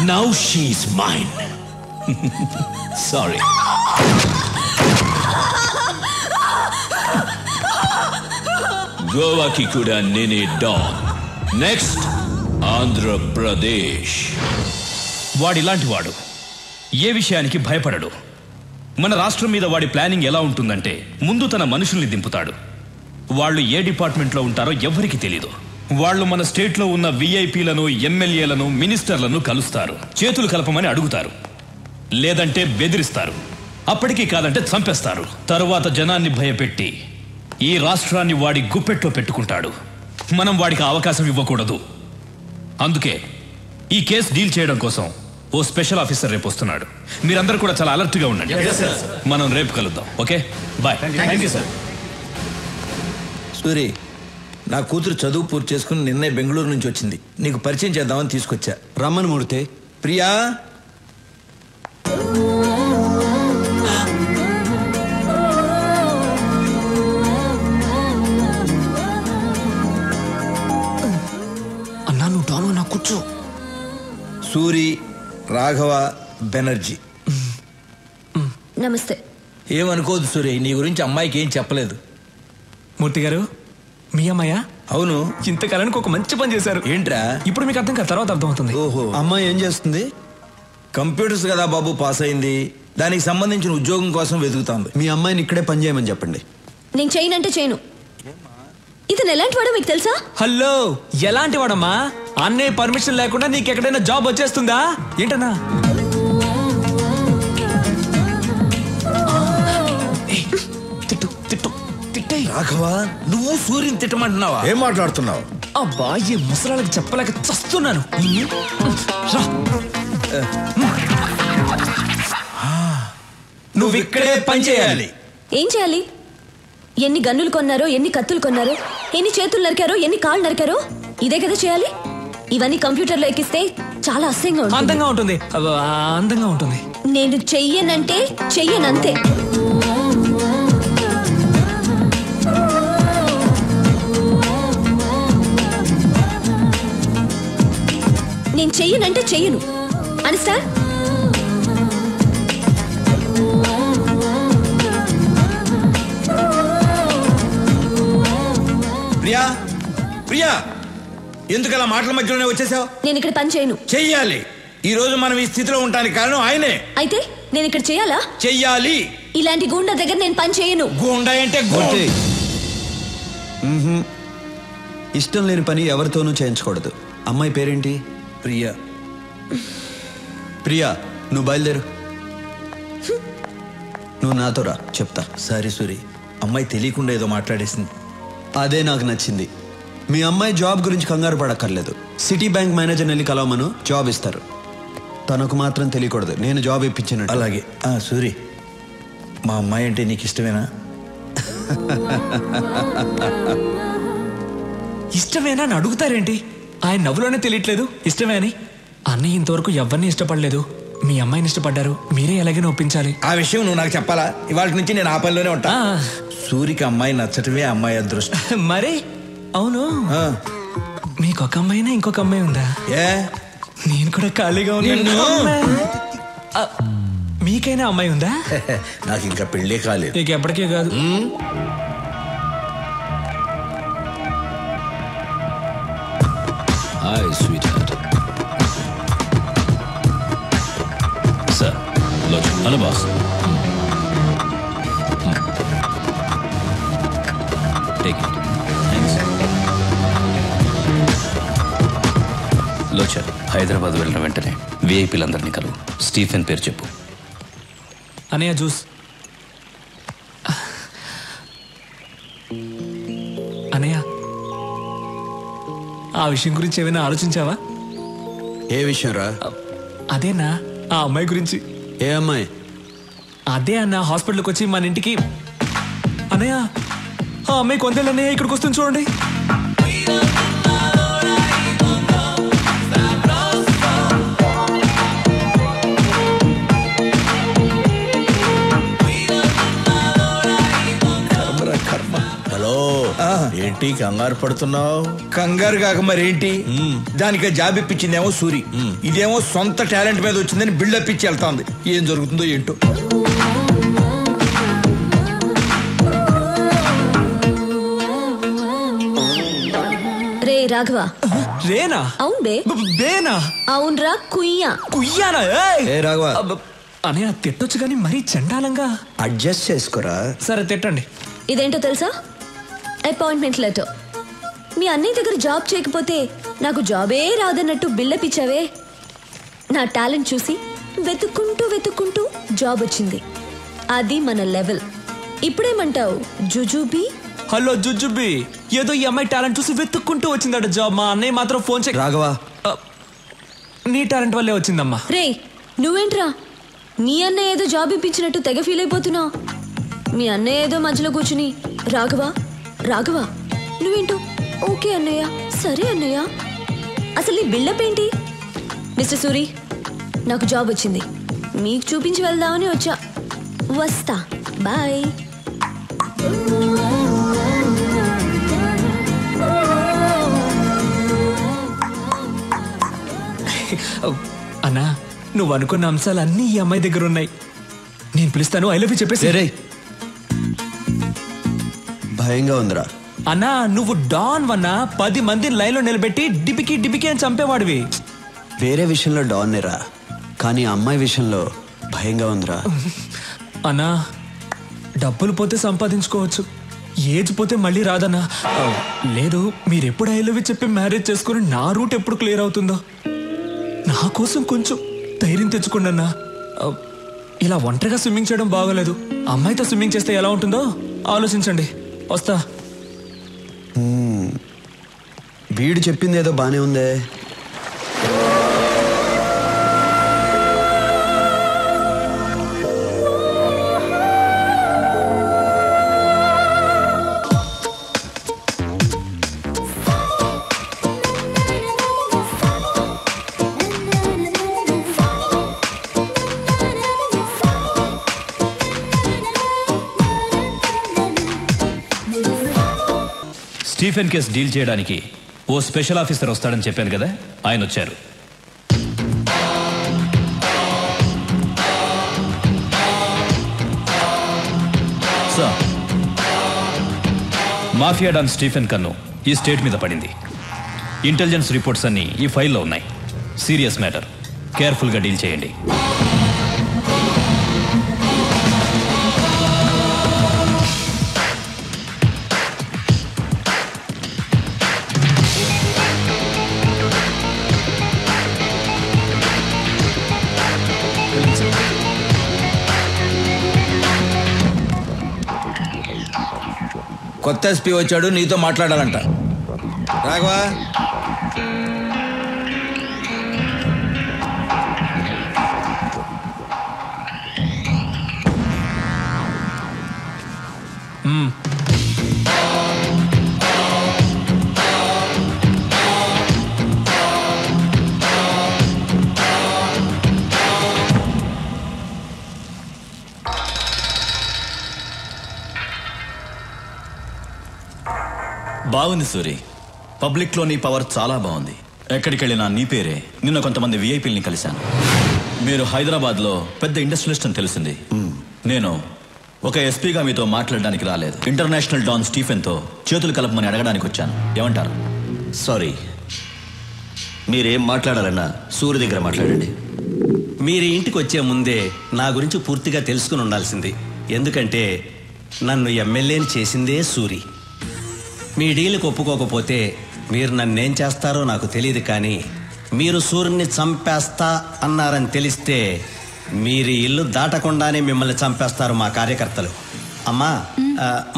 Speaker 13: Now she's mine. Sorry. గోవాకి కూడా నేనే డాన్. నెక్స్ట్ ఆంధ్రప్రదేశ్.
Speaker 4: వాడిలాంటి వాడు ఏ విషయానికి భయపడడు. మన రాష్ట్రం మీద వాడి ప్లానింగ్ ఎలా ఉంటుందంటే, ముందు తన మనుషుల్ని దింపుతాడు. వాళ్ళు ఏ డిపార్ట్మెంట్లో ఉంటారో ఎవ్వరికి తెలీదు. వాళ్ళు మన స్టేట్లో ఉన్న విఐపీలను, ఎమ్మెల్యేలను, మినిస్టర్లను కలుస్తారు. చేతులు కలపమని అడుగుతారు, లేదంటే బెదిరిస్తారు. అప్పటికీ కాదంటే చంపేస్తారు. తరువాత జనాన్ని భయపెట్టి ఈ రాష్ట్రాన్ని వాడి గుప్పెట్లో పెట్టుకుంటాడు. మనం వాడికి అవకాశం ఇవ్వకూడదు. అందుకే ఈ కేసు డీల్ చేయడం కోసం ఓ స్పెషల్ ఆఫీసర్ రేపు వస్తున్నాడు. మీరందరూ కూడా చాలా అలర్ట్గా ఉండండి. మనం రేపు కలుద్దాం. Okay, bye.
Speaker 6: సూరి, నా కూతురు చదువు పూర్తి చేసుకుని నిన్నే బెంగళూరు నుంచి వచ్చింది. నీకు పరిచయం చేద్దామని తీసుకొచ్చా.
Speaker 10: రమ్మని మూర్తి.
Speaker 6: ప్రియా,
Speaker 5: అన్నా నువ్వు డాను, నా కూర్చో.
Speaker 6: సూరి, రాఘవ బెనర్జీ.
Speaker 2: నమస్తే.
Speaker 6: ఏమనుకోదు సూరి, నీ గురించి అమ్మాయికి ఏం చెప్పలేదు.
Speaker 5: మూర్తి గారు, మీ అమ్మాయా?
Speaker 6: అవును.
Speaker 5: ఇంతకాలానికి ఒక మంచి పని చేశారు.
Speaker 6: ఏంట్రా?
Speaker 5: ఇప్పుడు మీకు అర్థం కాదు, తర్వాత అర్థం అవుతుంది.
Speaker 6: ఓహో,
Speaker 10: అమ్మాయి ఏం చేస్తుంది?
Speaker 6: కంప్యూటర్స్ కదా బాబు, పాస్ అయింది. దానికి సంబంధించిన ఉద్యోగం కోసం వెతుకుతాంది.
Speaker 10: మీ అమ్మాయిని ఇక్కడే పని చేయమని చెప్పండి.
Speaker 2: నేను చేయనంటే చేయను. ఇతను ఎలాంటి వాడో మీకు తెలుసా?
Speaker 5: హలో, ఎలాంటి వాడమ్మా? అన్నయ్య పర్మిషన్ లేకుండా నీకు ఎక్కడైనా జాబ్ వచ్చేస్తుందా ఏంటన్నా?
Speaker 6: రాఘవ, నువ్వు సూర్యుని తిట్టమంటున్నావా? ఏం మాట్లాడుతున్నావు?
Speaker 5: అబ్బా, ఈ ముసలాళ్ళకి చెప్పలేక చస్తున్నాను.
Speaker 6: నువ్వు ఇక్కడే పని చేయాలి.
Speaker 2: ఏం చేయాలి? ఎన్ని గన్నులు కొన్నారో, ఎన్ని కత్తులు కొన్నారో, ఎన్ని చేతులు నరికారో, ఎన్ని కాళ్ళు నరికారో, ఇదే కదా చేయాలి. ఇవన్నీ కంప్యూటర్లో ఎక్కిస్తే చాలా అసహ్యంగా ఉంటుంది.
Speaker 5: అందంగా ఉంటుంది, అందంగా ఉంటుంది.
Speaker 2: నేను చెయ్యనంటే చెయ్యనంతే. నేను చెయ్యనంటే చెయ్యను. అండర్స్టాండ్?
Speaker 6: ప్రియా, ప్రియా, ఎందుకలా మాటల మధ్యలోనే వచ్చేసావు?
Speaker 2: నేను ఇక్కడ పని చేయను.
Speaker 6: చెయ్యాలి. ఈ రోజు మనం ఈ స్థితిలో ఉండడానికి కారణం ఆయనే.
Speaker 2: అయితే నేను ఇక్కడ చేయాలా?
Speaker 6: చెయ్యాలి.
Speaker 2: ఇలాంటి గూండా దగ్గర నేను పని చేయను.
Speaker 6: గూండా అంటే
Speaker 10: ఇష్టం లేని పని ఎవరితోనూ చేయించకూడదు. అమ్మాయి పేరేంటి?
Speaker 6: ప్రియా.
Speaker 10: ప్రియా, నువ్వు బయలుదేరు. నువ్వు నాతో రా, చెప్తా.
Speaker 6: సారీ సూరి, అమ్మాయి తెలియకుండా ఏదో మాట్లాడేసింది.
Speaker 10: అదే నాకు నచ్చింది. మీ అమ్మాయి జాబ్ గురించి కంగారు పడక్కర్లేదు. సిటీ బ్యాంక్ మేనేజర్ని వెళ్ళి కలవమను, జాబ్ ఇస్తారు. తనకు మాత్రం తెలియకూడదు నేను జాబ్ ఇప్పించినట్టు.
Speaker 6: అలాగే. సూరి, మా అమ్మాయి అంటే నీకు ఇష్టమేనా?
Speaker 5: ఇష్టమేనా అని అడుగుతారేంటి? ఆయన నవ్వులోనే తెలియట్లేదు ఇష్టమే అని. అన్నయ్య ఇంతవరకు ఎవరిని ఇష్టపడలేదు. మీ అమ్మాయిని ఇష్టపడ్డారు, మీరే ఎలాగైనా ఒప్పించాలి.
Speaker 6: ఆ విషయం నువ్వు నాకు చెప్పాలా? ఇవాళ నుంచి నేను ఆ పనిలోనే ఉంటా. సూరికి అమ్మాయి నచ్చటమే అమ్మాయి అదృష్టం.
Speaker 5: మరి అవును, మీకు ఒక అమ్మాయినా ఇంకొక అమ్మాయి ఉందా? నేను కూడా ఖాళీగా ఉన్నాను. మీకైనా అమ్మాయి ఉందా?
Speaker 6: నాకు ఇంకా పెళ్ళే కాలేదు.
Speaker 5: నీకు ఎప్పటికే కాదు.
Speaker 13: Hi sweetheart. Sir, hello boss. Take it. Thanks. లోచర్, హైదరాబాద్ వెళ్ళిన వెంటనే విఐపీలందరినీ కలువు. స్టీఫెన్ పేరు చెప్పు.
Speaker 5: అనయ్య జ్యూస్. అనయ్య, ఆ విషయం గురించి ఏమైనా ఆలోచించావా?
Speaker 10: ఏ విషయం రా?
Speaker 5: అదేనా, ఆ అమ్మాయి గురించి.
Speaker 10: ఏ అమ్మాయి?
Speaker 5: అదే అన్న, హాస్పిటల్కి వచ్చి మన ఇంటికి. అన్నయ్య, ఆ అమ్మాయి కొందేళ్ళు అన్నయ్య ఇక్కడికి వస్తుంది చూడండి.
Speaker 6: హలో, ఏంటి కంగారు పడుతున్నావు? కంగారు కాక మరేంటి? దానికి జాబ్ ఇప్పించిందేమో సూరి, ఇదేమో సొంత టాలెంట్ మీద వచ్చిందని బిల్డప్ ఇచ్చి వెళ్తాంది. ఏం జరుగుతుందో ఏంటో.
Speaker 2: రే రాఘవ.
Speaker 5: రేనా?
Speaker 2: అవును బే.
Speaker 5: బేనా?
Speaker 2: అవునరా, కుయ్యా.
Speaker 5: కుయ్యానా?
Speaker 10: ఏ రాఘవ,
Speaker 5: అనయ్య తిట్టొచ్చు కానీ మరీ చండాలంగా.
Speaker 10: అడ్జస్ట్ చేసుకోరా.
Speaker 5: సరే తిట్టండి.
Speaker 2: ఇదేంటో తెలుసా? Appointment letter. మీ అన్నయ్య దగ్గర జాబ్ చేయకపోతే నాకు జాబే రాదన్నట్టు బిల్డప్ ఇచ్చావే. నా టాలెంట్ చూసి వెతుక్కుంటూ వెతుక్కుంటూ జాబ్ వచ్చింది. అది మన లెవెల్. ఇప్పుడేమంటావు జుజుబీ?
Speaker 5: హలో జుజుబీ, ఏదో ఈ అమ్మాయి టాలెంట్ చూసి వెతుక్కుంటూ వచ్చిందట జాబ్. మా అన్నయ్య మాత్రం ఫోన్ చేయి.
Speaker 10: రాఘవ,
Speaker 5: నీ టాలెంట్ వల్లే వచ్చిందమ్మా.
Speaker 2: రే నువ్వేంట్రా, నీ అన్నయ్య ఏదో జాబ్ ఇప్పించినట్టు తెగ ఫీల్ అయిపోతున్నావు. మీ అన్నయ్య ఏదో మధ్యలో కూర్చుని రాఘవ రాఘవ నువ్వేంటో ఓకే అన్నయ్య, సరే అన్నయ్య. అసలు నీ బిల్డప్ ఏంటి? మిస్టర్ సూరి, నాకు జాబ్ వచ్చింది, మీకు చూపించి వెళ్దామని వచ్చా. వస్తా, బాయ్.
Speaker 5: అన్నా, నువ్వు అనుకున్న అంశాలన్నీ ఈ అమ్మాయి దగ్గర ఉన్నాయి. నేను పిలుస్తాను, ఐ లవ్ యూ చెప్పేసి.
Speaker 10: భయంగా ఉందిరా.
Speaker 5: అన్నా, నువ్వు డాన్ వన్నా 10 మందిని లైన్లో నిలబెట్టి డిపికి డిపికి అని చంపేవాడివి.
Speaker 10: వేరే విషయంలో డాన్నేరా, కానీ అమ్మాయి విషయంలో భయంగా ఉందిరా.
Speaker 5: అన్నా, డబ్బులు పోతే సంపాదించుకోవచ్చు, ఏజ్ పోతే మళ్ళీ రాదన్నా. లేదు, మీరెప్పుడు ఐ లవ్ యూ చెప్పి మ్యారేజ్ చేసుకుని నా రూట్ ఎప్పుడు క్లియర్ అవుతుందో. నా కోసం కొంచెం ధైర్యం తెచ్చుకోండి అన్నా. ఇలా ఒంటరిగా స్విమ్మింగ్ చేయడం బాగోలేదు. అమ్మాయితో స్విమ్మింగ్ చేస్తే ఎలా ఉంటుందో ఆలోచించండి. వస్తా.
Speaker 10: వీడు చెప్పింది ఏదో బానే ఉందే.
Speaker 4: స్టీఫెన్ కేసు డీల్ చేయడానికి ఓ స్పెషల్ ఆఫీసర్ వస్తాడని చెప్పాను కదా, ఆయన వచ్చారు. సార్, మాఫియా డాన్ స్టీఫెన్ కన్ను ఈ స్టేట్ మీద పడింది. ఇంటెలిజెన్స్ రిపోర్ట్స్ అన్నీ ఈ ఫైల్లో ఉన్నాయి. సీరియస్ మ్యాటర్, కేర్ఫుల్గా డీల్ చేయండి.
Speaker 6: కొత్త ఎస్పీ వచ్చాడు, నీతో మాట్లాడాలంట. రాఘవా,
Speaker 13: బాగుంది సూరి. పబ్లిక్లో నీ పవర్ చాలా బాగుంది. ఎక్కడికి వెళ్ళినా నీ పేరే. నిన్న కొంతమంది విఐపీలని కలిశాను. మీరు హైదరాబాద్లో పెద్ద ఇండస్ట్రియలిస్ట్ అని తెలిసింది. నేను ఒక ఎస్పీగా మీతో మాట్లాడడానికి రాలేదు. ఇంటర్నేషనల్ డాన్ స్టీఫెన్తో చేతులు కలపమని అడగడానికి వచ్చాను. ఏమంటారు?
Speaker 14: సారీ, మీరేం మాట్లాడాలన్నా సూర్య దగ్గర మాట్లాడండి. మీరు ఇంటికి వచ్చే ముందే నా గురించి పూర్తిగా తెలుసుకుని ఉండాల్సింది. ఎందుకంటే నన్ను ఎమ్మెల్యేని చేసిందే సూరి. మీ డీల్కి ఒప్పుకోకపోతే మీరు నన్నేం చేస్తారో నాకు తెలియదు, కానీ మీరు సూర్యుని చంపేస్తా అన్నారని తెలిస్తే మీరు ఇల్లు దాటకుండానే మిమ్మల్ని చంపేస్తారు మా కార్యకర్తలు. అమ్మా,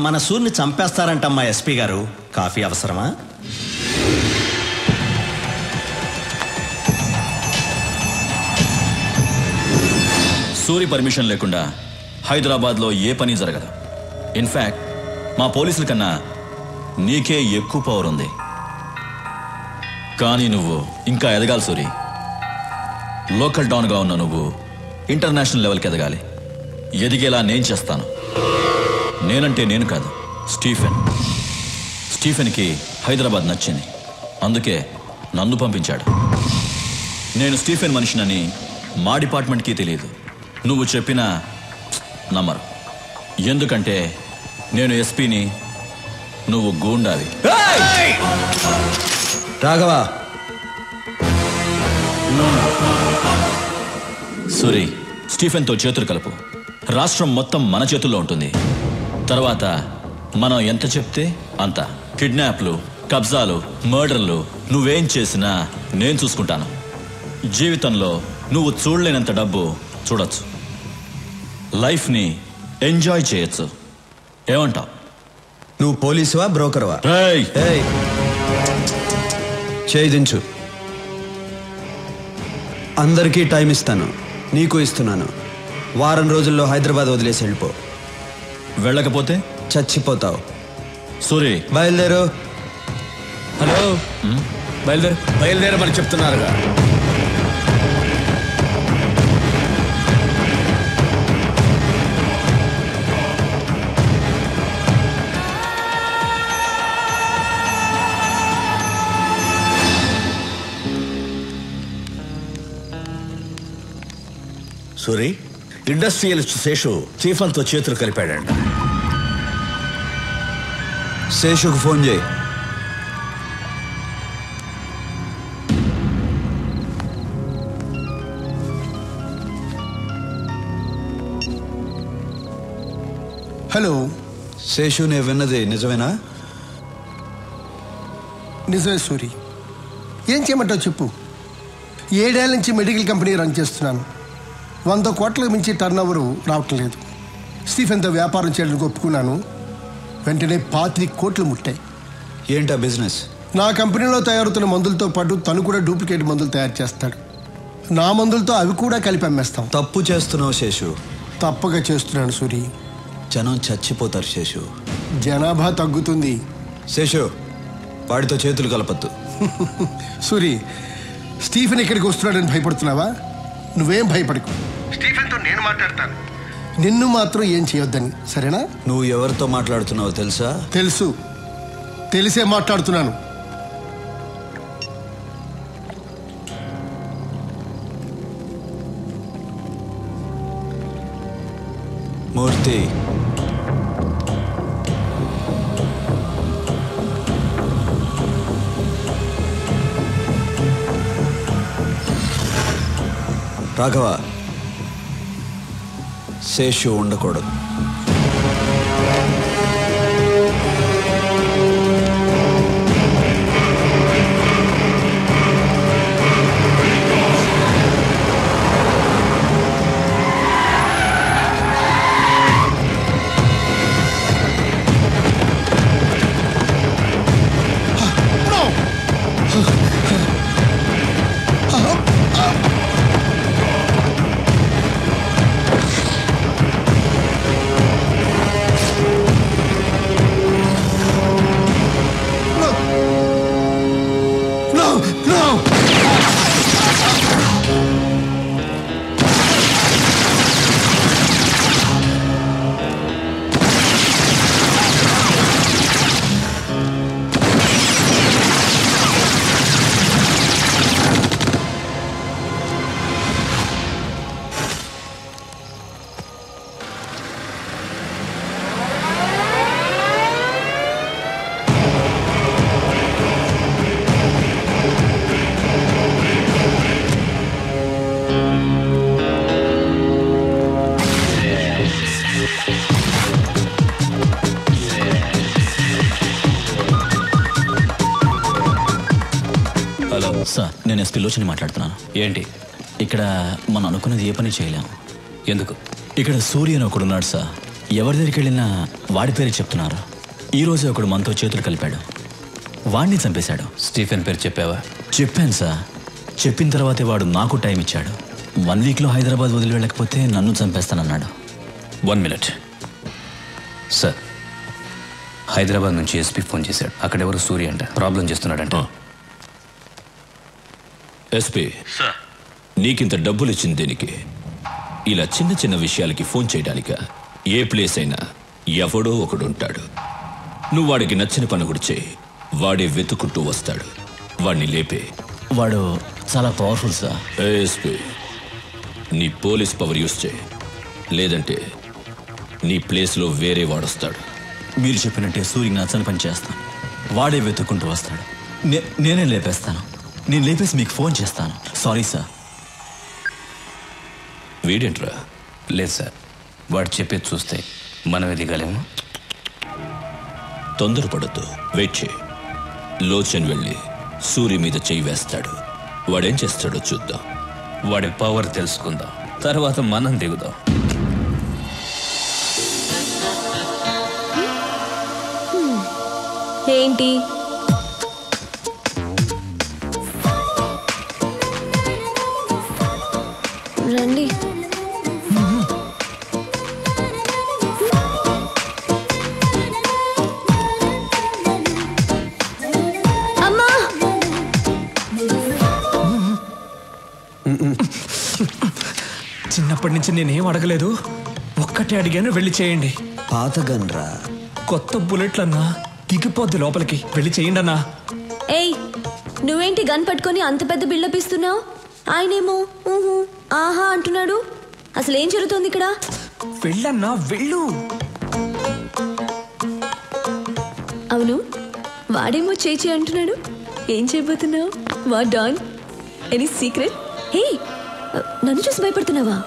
Speaker 14: మన సూర్యుని చంపేస్తారంటమ్మా ఎస్పీ గారు. కాఫీ అవసరమా?
Speaker 13: సూరి పర్మిషన్ లేకుండా హైదరాబాద్లో ఏ పని జరగదు. ఇన్ఫ్యాక్ట్ మా పోలీసుల కన్నా నీకే ఎక్కువ పవర్ ఉంది. కానీ నువ్వు ఇంకా ఎదగాలి సూరి. లోకల్ డాన్గా ఉన్న నువ్వు ఇంటర్నేషనల్ లెవెల్కి ఎదగాలి. ఎదిగేలా నేను చేస్తాను. నేనంటే నేను కాదు, స్టీఫెన్కి హైదరాబాద్ నచ్చింది. అందుకే నన్ను పంపించాడు. నేను స్టీఫెన్ మనిషినని మా డిపార్ట్మెంట్కి తెలియదు. నువ్వు చెప్పినా నమ్మరు. ఎందుకంటే నేను ఎస్పీని, నువ్వు గూండావి.
Speaker 10: రాఘవా,
Speaker 13: సూరి, స్టీఫెన్తో చేతులు కలుపు. రాష్ట్రం మొత్తం మన చేతుల్లో ఉంటుంది. తర్వాత మనం ఎంత చెప్తే అంత. కిడ్నాప్లు, కబ్జాలు, మర్డర్లు నువ్వేం చేసినా నేను చూసుకుంటాను. జీవితంలో నువ్వు చూడలేనంత డబ్బు చూడొచ్చు. లైఫ్ని ఎంజాయ్ చేయొచ్చు. ఏమంటావు?
Speaker 10: నువ్వు పోలీసువా, బ్రోకర్వా? చేయి దించు. అందరికీ టైం ఇస్తాను, నీకు ఇస్తున్నాను. వారం రోజుల్లో హైదరాబాద్ వదిలేసి వెళ్ళిపో.
Speaker 13: వెళ్ళకపోతే
Speaker 10: చచ్చిపోతావు.
Speaker 13: సూరి,
Speaker 10: బయలుదేరు.
Speaker 5: హలో,
Speaker 6: బయలుదేరమని చెప్తున్నారుగా. సూరి, ఇండస్ట్రియలిస్ట్ శేషు స్టీఫెన్తో చేతులు కలిపాడంట.
Speaker 10: శేషుకు ఫోన్ చేయి.
Speaker 15: హలో
Speaker 10: శేషు, నేను విన్నది నిజమేనా?
Speaker 15: నిజమే సూరి. ఏం చేయమంటావు చెప్పు. 7 ఏళ్ల నుంచి మెడికల్ కంపెనీ రన్ చేస్తున్నాను. 100 కోట్లకు మించి టర్న్ ఓవర్ రావటం లేదు. స్టీఫెన్తో వ్యాపారం చేయడానికి ఒప్పుకున్నాను. వెంటనే 25 కోట్లు ముట్టాయి.
Speaker 10: ఏంటా బిజినెస్?
Speaker 15: నా కంపెనీలో తయారవుతున్న మందులతో పాటు తను కూడా డూప్లికేట్ మందులు తయారు చేస్తాడు. నా మందులతో అవి కూడా కలిపి అమ్మేస్తాం.
Speaker 10: తప్పు చేస్తున్నావు శేషు.
Speaker 15: తప్పక చేస్తున్నాను సూరి.
Speaker 10: జనం చచ్చిపోతారు శేషు.
Speaker 15: జనాభా తగ్గుతుంది.
Speaker 10: శేషు, వాడితో చేతులు కలపద్దు.
Speaker 15: సూరి, స్టీఫెన్ ఇక్కడికి వస్తున్నాడని భయపడుతున్నావా? నువ్వేం భయపడకు. స్టీఫెన్తో నేను మాట్లాడతాను. నిన్ను మాత్రం ఏం చేయొద్దని, సరేనా?
Speaker 10: నువ్వు ఎవరితో మాట్లాడుతున్నావో తెలుసా?
Speaker 15: తెలుసు, తెలిసే మాట్లాడుతున్నాను.
Speaker 10: మూర్తి, రాఘవ, శేషు ఉండకూడదు.
Speaker 13: సార్, నేను ఎస్పీ లోచని మాట్లాడుతున్నాను.
Speaker 4: ఏంటి?
Speaker 13: ఇక్కడ మనం అనుకున్నది ఏ పని చేయలేం.
Speaker 4: ఎందుకు?
Speaker 13: ఇక్కడ సూర్య అని ఒకడున్నాడు సార్. ఎవరి దగ్గరికి వెళ్ళినా వాడి పేరు చెప్తున్నారు. ఈ రోజే ఒకడు మనతో చేతులు కలిపాడు, వాడిని చంపేశాడు.
Speaker 4: స్టీఫెన్ పేరు చెప్పావా?
Speaker 13: చెప్పాను సార్. చెప్పిన తర్వాతే వాడు నాకు టైం ఇచ్చాడు. 1 వీక్లో హైదరాబాద్ వదిలి వెళ్ళకపోతే నన్ను చంపేస్తానన్నాడు.
Speaker 4: 1 మినిట్ సార్. హైదరాబాద్ నుంచి ఎస్పీ ఫోన్ చేశాడు. అక్కడెవరు సూర్య అంట ప్రాబ్లం చేస్తున్నాడంట.
Speaker 16: ఎస్పీ సార్, నీకింత డబ్బులు ఇచ్చింది దేనికి? ఇలా చిన్న చిన్న విషయాలకి ఫోన్ చేయడానిక? ఏ ప్లేస్ అయినా ఎవడో ఒకడు ఉంటాడు. నువ్వు వాడికి నచ్చిన పని కూడా చేయి, వాడే వెతుకుంటూ వస్తాడు. వాడిని లేపే.
Speaker 13: వాడు చాలా పవర్ఫుల్ సార్.
Speaker 16: ఎస్పీ, నీ పోలీస్ పవర్ యూస్ చేయి, లేదంటే నీ ప్లేస్లో వేరే వాడొస్తాడు.
Speaker 13: మీరు చెప్పినట్టే సూర్యకి నచ్చని పని చేస్తాను. వాడే వెతుక్కుంటూ వస్తాడు. నేనే లేపేస్తాను. నేను లేపేసి మీకు ఫోన్ చేస్తాను. Sorry sir.
Speaker 16: వీడేంట్రా?
Speaker 4: లేదు సార్, వాడు చెప్పేది చూస్తే మనం ఎదిగలేము.
Speaker 16: తొందరపడద్దు, వెయిట్ చేయి. లోచన్ వెళ్ళి సూర్య మీద చెయ్యి వేస్తాడు. వాడేం చేస్తాడో చూద్దాం.
Speaker 4: వాడి పవర్ తెలుసుకుందాం, తర్వాత మనం దిగుదాం.
Speaker 2: ఏంటి? రండి. అమ్మా!
Speaker 5: చిన్నప్పటి నుంచి నేనేం అడగలేదు, ఒక్కటే అడిగాను, వెళ్ళి చేయండి.
Speaker 10: పాత గన్రా.
Speaker 5: కొత్త బుల్లెట్లన్నా దిగిపోద్ది లోపలికి, వెళ్ళి చేయండి అన్నా.
Speaker 2: ఏయ్, నువ్వేంటి గన్ పట్టుకొని అంత పెద్ద బిల్డప్ ఇస్తున్నావు? ఆయనేమో ఊహు ఆహా అంటున్నాడు. అసలు ఏం జరుగుతుంది ఇక్కడ?
Speaker 5: వెళ్ళన్నా, వెళ్ళు.
Speaker 2: అవును, వాడేమో చేచి అంటున్నాడు. ఏం చేయబోతున్నావు? వా డాన్, ఎనీ సీక్రెట్? హే, నన్ను చూసి భయపడుతున్నావా?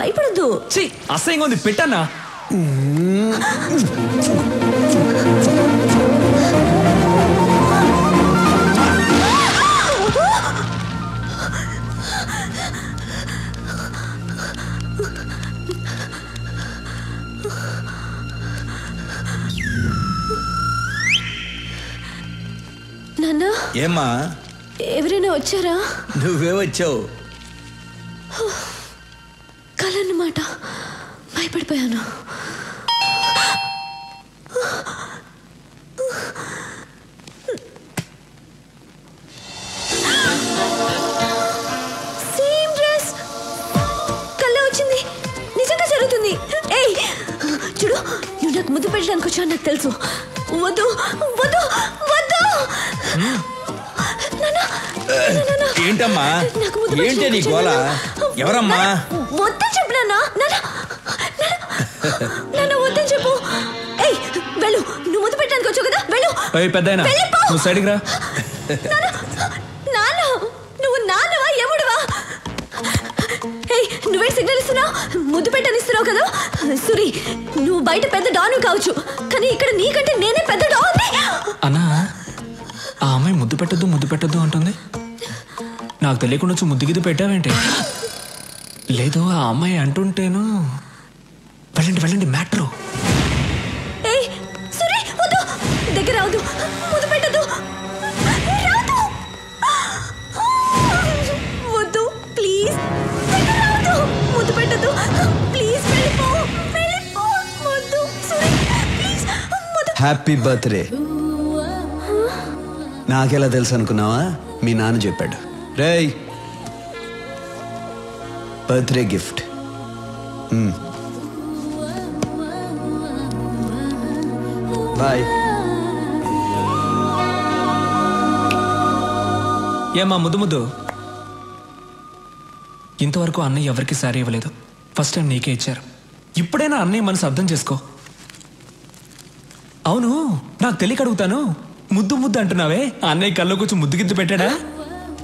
Speaker 2: భయపడద్దు.
Speaker 5: అసహ్యంగా ఉంది, పెట్టన్నా.
Speaker 6: ఏమ్మా
Speaker 2: ఎవరైనా వచ్చారా?
Speaker 6: నువ్వే వచ్చావు.
Speaker 2: కలన్నమాట. భయపడిపోయాను. Same dress. కళ్ళ వచ్చింది. నిజంగా జరుగుతుంది. ఏయ్ చూడు, నువ్వు నాకు ముద్దు పెట్టడానికి వచ్చావు నాకు తెలుసు. వద్దు వద్దు వద్దు.
Speaker 6: ఏంటమ్మా? ఏంటి నీ గోల? ఎవరమ్మా?
Speaker 2: వద్దని చెప్పు నాన్న. నాన్న వద్దని చెప్పు. ఏయ్ వెళ్ళు, నువ్వు ముద్దు పెట్టడానికి వచ్చావు కదా, వెళ్ళు.
Speaker 5: పెద్దయినా నువ్వు సైడ్కి రా.
Speaker 2: నాన్న నువ్వు నాన్నవా ఎముడువా? ఏయ్ నువ్వే సిగ్నల్ ఇస్తున్నావు, ముద్దు పెట్టనిస్తున్నావు కదా. సురి, నువ్వు బయట పెద్ద డాను కావచ్చు, కానీ ఇక్కడ నీకంటే నేనే పెద్ద డాన్.
Speaker 5: అన్నా, ఆ అమ్మాయి ముద్దు పెట్టద్దు అంటుంది. నాకు తెలియకుండా వచ్చి ముద్దు గిద్దు పెట్టావేంటి? లేదు, ఆ అమ్మాయి అంటుంటేను. వెళ్ళండి మ్యాటరు.
Speaker 2: ఏయ్ సురి వద్దు, దగ్గర రావద్దు, ముద్దు పెట్టద్దు, వద్దు ప్లీజ్, దగ్గర రావద్దు, ముద్దు పెట్టద్దు ప్లీజ్, వెళ్ళిపో వద్దు సురి ప్లీజ్.
Speaker 10: Happy birthday. నాకెలా తెలుసు అనుకున్నావా? మీ నాన్న చెప్పాడు. రేయ్, బర్త్డే గిఫ్ట్. బాయ్.
Speaker 5: ఏమా ముద్దు? ఇంతవరకు అన్నయ్య ఎవరికి సారీ ఇవ్వలేదు. ఫస్ట్ టైం నీకే ఇచ్చారు. ఇప్పుడైనా అన్నయ్య మనసు అర్థం చేసుకో. అవును, నాకు తెలియక అడుగుతాను, ముద్దు అంటున్నావే, అన్నయ్య కల్లో కొంచెం ముద్దు గిద్దు పెట్టాడా?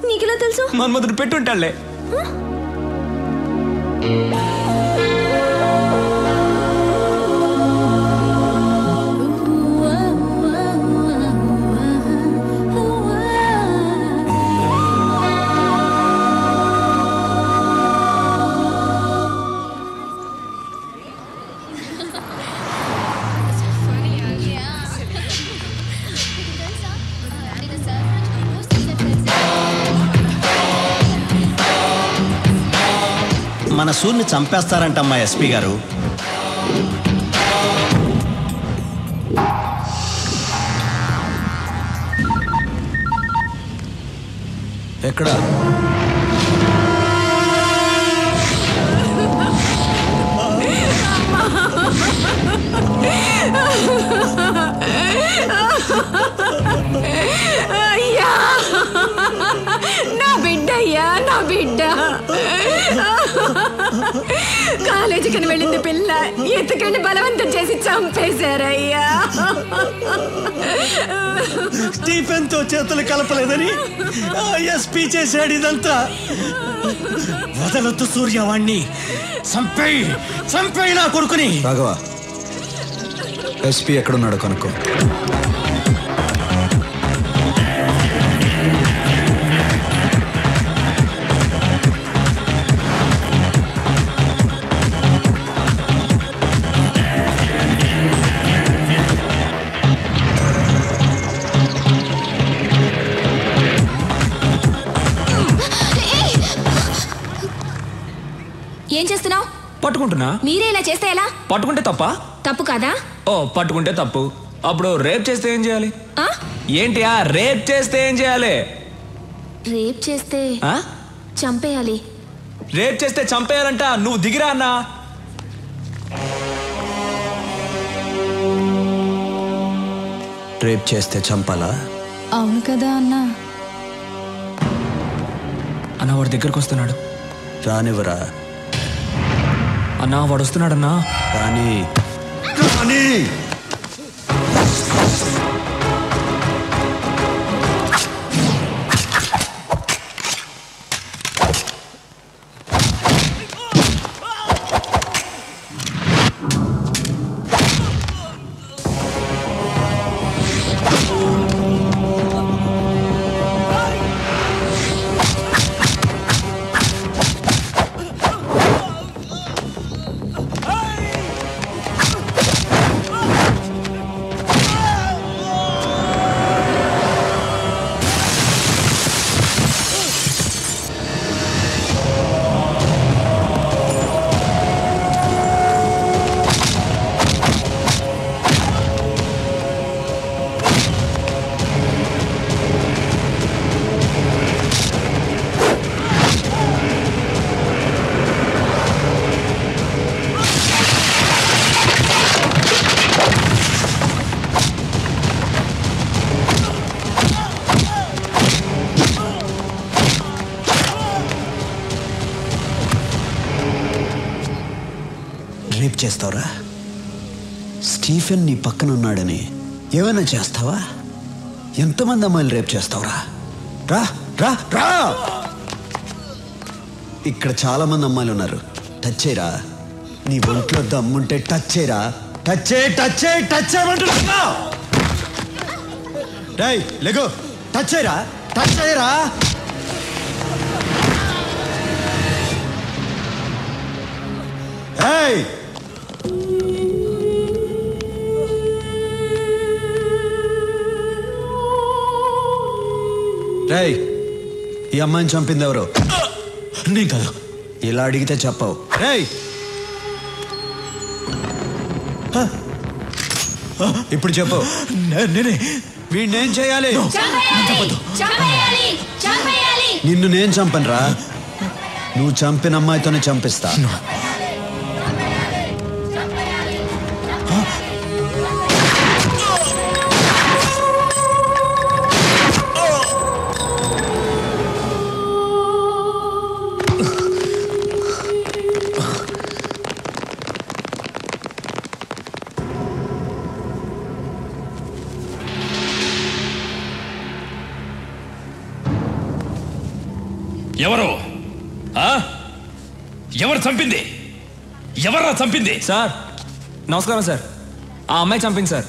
Speaker 2: నీకెలా తెలుసు?
Speaker 5: మన్మధుడు పెట్టుంటాళ్లే.
Speaker 14: మన సూర్ని చంపేస్తారంటమ్మా ఎస్పీ గారు.
Speaker 10: ఎక్కడ?
Speaker 17: అయ్యా, నా బిడ్డ అయ్యా, నా బిడ్డ. కాలేజీకి వెళ్ళింది పిల్ల, ఎత్తుకండి బలవంతం చేసి చంపేశారయ్యా.
Speaker 14: స్టీఫెన్ తో చేతులు కలపలేదని ఎస్పీ చేశాడు ఇదంతా. వదలొద్దు సూర్యవాణ్ణి, చంపేయి నా కొడుకుని.
Speaker 10: రాఘవ, ఎస్పీ ఎక్కడున్నాడో కనుక్కో.
Speaker 1: ఏం చేస్తున్నావు?
Speaker 5: పట్టుకుంటున్నా.
Speaker 1: మీరే ఇలా చేస్తే ఎలా?
Speaker 5: పట్టుకుంటే తప్ప?
Speaker 1: తప్పు కాదా?
Speaker 5: ఓ, పట్టుకుంటే తప్పు. అప్పుడు రేప్ చేస్తే ఏం చేయాలి? ఏంటి రేప్ చేస్తే ఏం చేయాలి?
Speaker 1: రేప్ చేస్తే చంపేయాలి.
Speaker 5: రేప్ చేస్తే చంపేయాలంట. నువ్వు దిగిరా అన్నా.
Speaker 10: రేప్ చేస్తే చంపాలా?
Speaker 18: అవును కదా అన్నా.
Speaker 5: అన్న వాడి దగ్గరకు వస్తున్నాడు.
Speaker 10: రానివరా?
Speaker 5: అన్నా వాడు వస్తున్నాడన్నా.
Speaker 10: రాని. రేప్ చేస్తావురా? స్టీఫెన్ నీ పక్కన ఉన్నాడని ఏమైనా చేస్తావా? ఎంతమంది అమ్మాయిలు రేప్ చేస్తావురా? రా రా రా! ఇక్కడ చాలా మంది అమ్మాయిలు ఉన్నారు. టచ్ చేయరా. నీ ఒంట్లో దమ్ముంటే టచ్ చేయరా. టచ్ చేయి, టచ్ చేయి, టచ్ చేయమంటున్నా. డై లెగో, టచ్ చేయరా, టచ్ చేయరా. ఏయ్ రేయ్, ఈ అమ్మాయిని చంపింది ఎవరు?
Speaker 13: నీ కాదు.
Speaker 10: ఇలా అడిగితే చెప్పవు. రేయ్, ఇప్పుడు చెప్పు.
Speaker 13: నేనే.
Speaker 10: వీడినేం చేయాలి? నిన్ను నేను చంపనురా. నువ్వు చంపిన అమ్మాయితోనే చంపిస్తా.
Speaker 4: ఎవరు? ఎవరు చంపింది? ఎవర్రా చంపింది?
Speaker 5: సార్ నమస్కారం సార్. ఆ అమ్మాయి చంపింది సార్.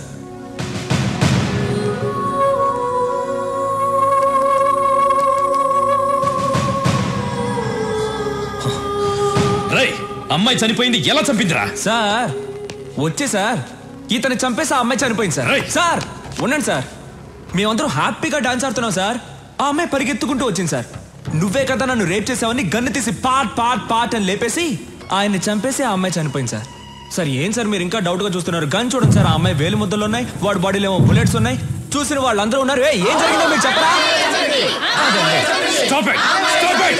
Speaker 4: రై, అమ్మాయి చనిపోయింది. ఎలా చంపిందిరా?
Speaker 5: సార్ వచ్చే సార్, ఇతను చంపేసి ఆ అమ్మాయి చనిపోయింది సార్. సార్ ఉండండి సార్, మేమందరం హ్యాపీగా డాన్స్ ఆడుతున్నాం సార్. ఆ అమ్మాయి పరిగెత్తుకుంటూ వచ్చింది సార్. నువ్వే కదా నన్ను రేప్ చేసావని గన్ను తీసి పాట్ పాట్ పాట్ అని లేపేసి ఆయన్ని చంపేసి ఆ అమ్మాయి చనిపోయింది సార్. సార్ ఏం సార్ మీరు ఇంకా డౌట్ గా చూస్తున్నారు? గన్ చూడండి సార్, ఆ అమ్మాయి వేలు ముద్దలు ఉన్నాయి, వాడి బాడీలో ఏమో బుల్లెట్స్ ఉన్నాయి. చూసిన వాళ్ళందరూ ఉన్నారు. ఏం జరిగిందో మీరు చెప్పరా?
Speaker 4: Stop it! Stop it!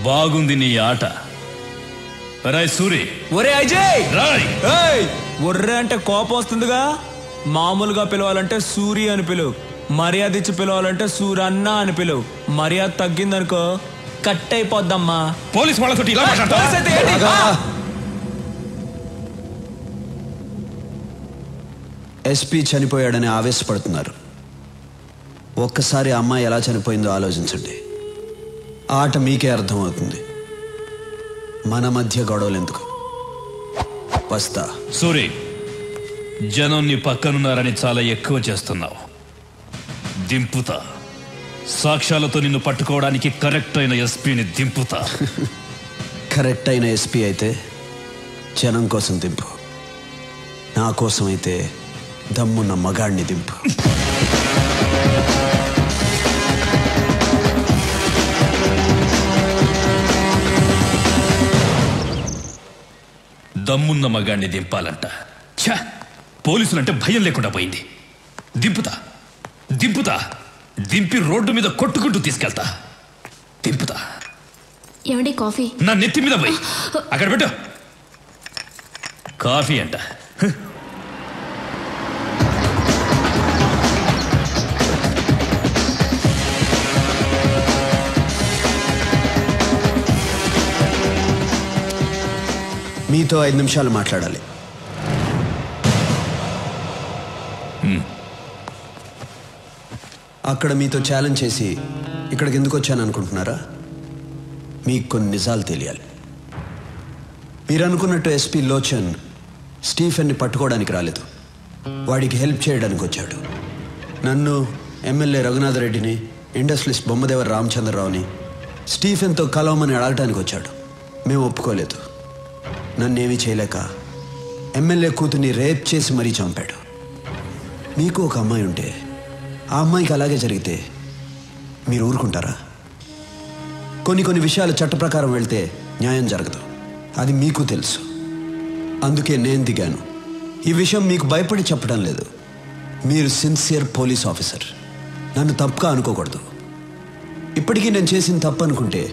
Speaker 4: బాగుంది నీ ఆట. రాయ్ సూరి.
Speaker 5: ఒరే అజయ్,
Speaker 4: రాయ్.
Speaker 5: ఒర్రే అంటే కోపం వస్తుందిగా. మామూలుగా పిలవాలంటే సూరి అని పిలువు, మర్యాద ఇచ్చి పిలవాలంటే సూరన్న అని పిలువు. మర్యాద తగ్గిందనుకో కట్ అయిపోద్దమ్మా.
Speaker 4: పోలీస్ వాళ్ళతో ఇలా మాట్లాడతావా?
Speaker 10: ఎస్పీ చనిపోయాడని ఆవేశపడుతున్నారు. ఒక్కసారి అమ్మాయి ఎలా చనిపోయిందో ఆలోచించండి. ఆట మీకే అర్థమవుతుంది. మన మధ్య గొడవలు ఎందుకు? వస్తా.
Speaker 4: సూరి, జనం నీ పక్కనున్నారని చాలా ఎక్కువ చేస్తున్నావు. దింపుతా. సాక్ష్యాలతో నిన్ను పట్టుకోవడానికి కరెక్ట్ అయిన ఎస్పీని దింపుతా.
Speaker 10: కరెక్ట్ అయిన ఎస్పీ అయితే జనం కోసం దింపు. నా కోసం అయితే దమ్మున్న మగాడిని దింపు.
Speaker 4: దమ్మున్న మగాడిని దింపాలంట. ఛా, పోలీసులంటే భయం లేకుండా పోయింది. దింపుతా, దింపుతా, దింపి రోడ్డు మీద కొట్టుకుంటూ తీసుకెళ్తా. దింపుతా.
Speaker 2: ఏమండి కాఫీ?
Speaker 4: నా నెత్తి మీద పోయి అక్కడ పెట్టు. కాఫీ అంట.
Speaker 10: మీతో 5 నిమిషాలు మాట్లాడాలి. అక్కడ మీతో ఛాలెంజ్ చేసి ఇక్కడికి ఎందుకు వచ్చాను అనుకుంటున్నారా? మీకు కొన్ని నిజాలు తెలియాలి. మీరు అనుకున్నట్టు ఎస్పీ లోచన్ స్టీఫెన్ని పట్టుకోవడానికి రాలేదు, వాడికి హెల్ప్ చేయడానికి వచ్చాడు. నన్ను, ఎమ్మెల్యే రఘునాథరెడ్డిని, ఇండస్ట్రియలిస్ట్ బొమ్మదేవర రామచంద్రరావుని స్టీఫెన్తో కలవమని అడగటానికి వచ్చాడు. మేము ఒప్పుకోలేదు. నన్నేమీ చేయలేక ఎమ్మెల్యే కూతుర్ని రేప్ చేసి మరీ చంపాడు. మీకు ఒక అమ్మాయి ఉంటే ఆ అమ్మాయికి అలాగే జరిగితే మీరు ఊరుకుంటారా? కొన్ని విషయాలు చట్ట ప్రకారం వెళ్తే న్యాయం జరగదు, అది మీకు తెలుసు. అందుకే నేను దిగాను. ఈ విషయం మీకు భయపడి చెప్పడం లేదు. మీరు సిన్సియర్ పోలీస్ ఆఫీసర్, నన్ను తప్పుగా అనుకోకూడదు. ఇప్పటికీ నేను చేసిన తప్పు అనుకుంటే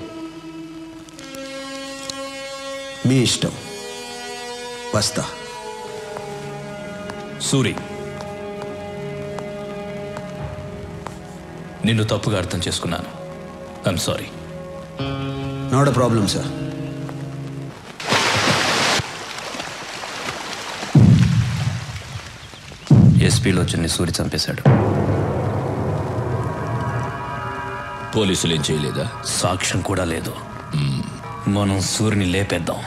Speaker 10: మీ ఇష్టం. వస్తా.
Speaker 4: సూరి, నిన్ను తప్పుగా అర్థం చేసుకున్నాను. I'm sorry.
Speaker 10: Not a problem sir.
Speaker 11: ఎస్పీలో చిన్ని సూరి చంపేశాడు.
Speaker 16: పోలీసులు ఏం చేయలేదా?
Speaker 4: సాక్ష్యం కూడా లేదు. మనం సూరిని లేపేద్దాం.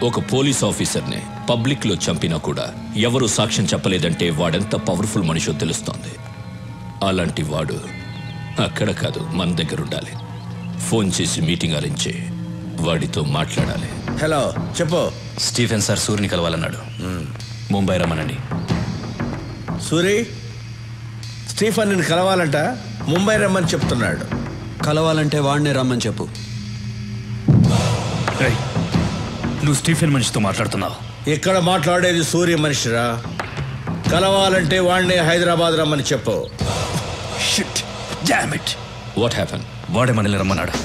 Speaker 16: ఒక పోలీస్ ఆఫీసర్ని పబ్లిక్ లో చంపినా కూడా ఎవరు సాక్ష్యం చెప్పలేదంటే వాడెంత పవర్ఫుల్ మనిషో తెలుస్తోంది. అలాంటి వాడు అక్కడ కాదు, మన దగ్గర ఉండాలి. ఫోన్ చేసి మీటింగ్ అరేంజ్ చేయి, వాడితో మాట్లాడాలి.
Speaker 6: హలో, చెప్పు.
Speaker 4: స్టీఫెన్ సార్ సూరిని కలవాలన్నాడు. ముంబై రమ్మనండి.
Speaker 6: సూరి, స్టీఫెన్ నిన్ను కలవాలంట, ముంబై రమ్మని చెప్తున్నాడు.
Speaker 10: కలవాలంటే వాడినే రమ్మని చెప్పు.
Speaker 4: నువ్వు స్టీఫెన్ మనిషితో మాట్లాడుతున్నావు.
Speaker 6: ఇక్కడ మాట్లాడేది సూర్య మనిషిరా. కలవాలంటే వాడినే హైదరాబాద్ రమ్మని చెప్పు.
Speaker 4: Shit, damn it.
Speaker 16: What happen?
Speaker 4: వాడే మనల్ని రమ్మన్నాడు.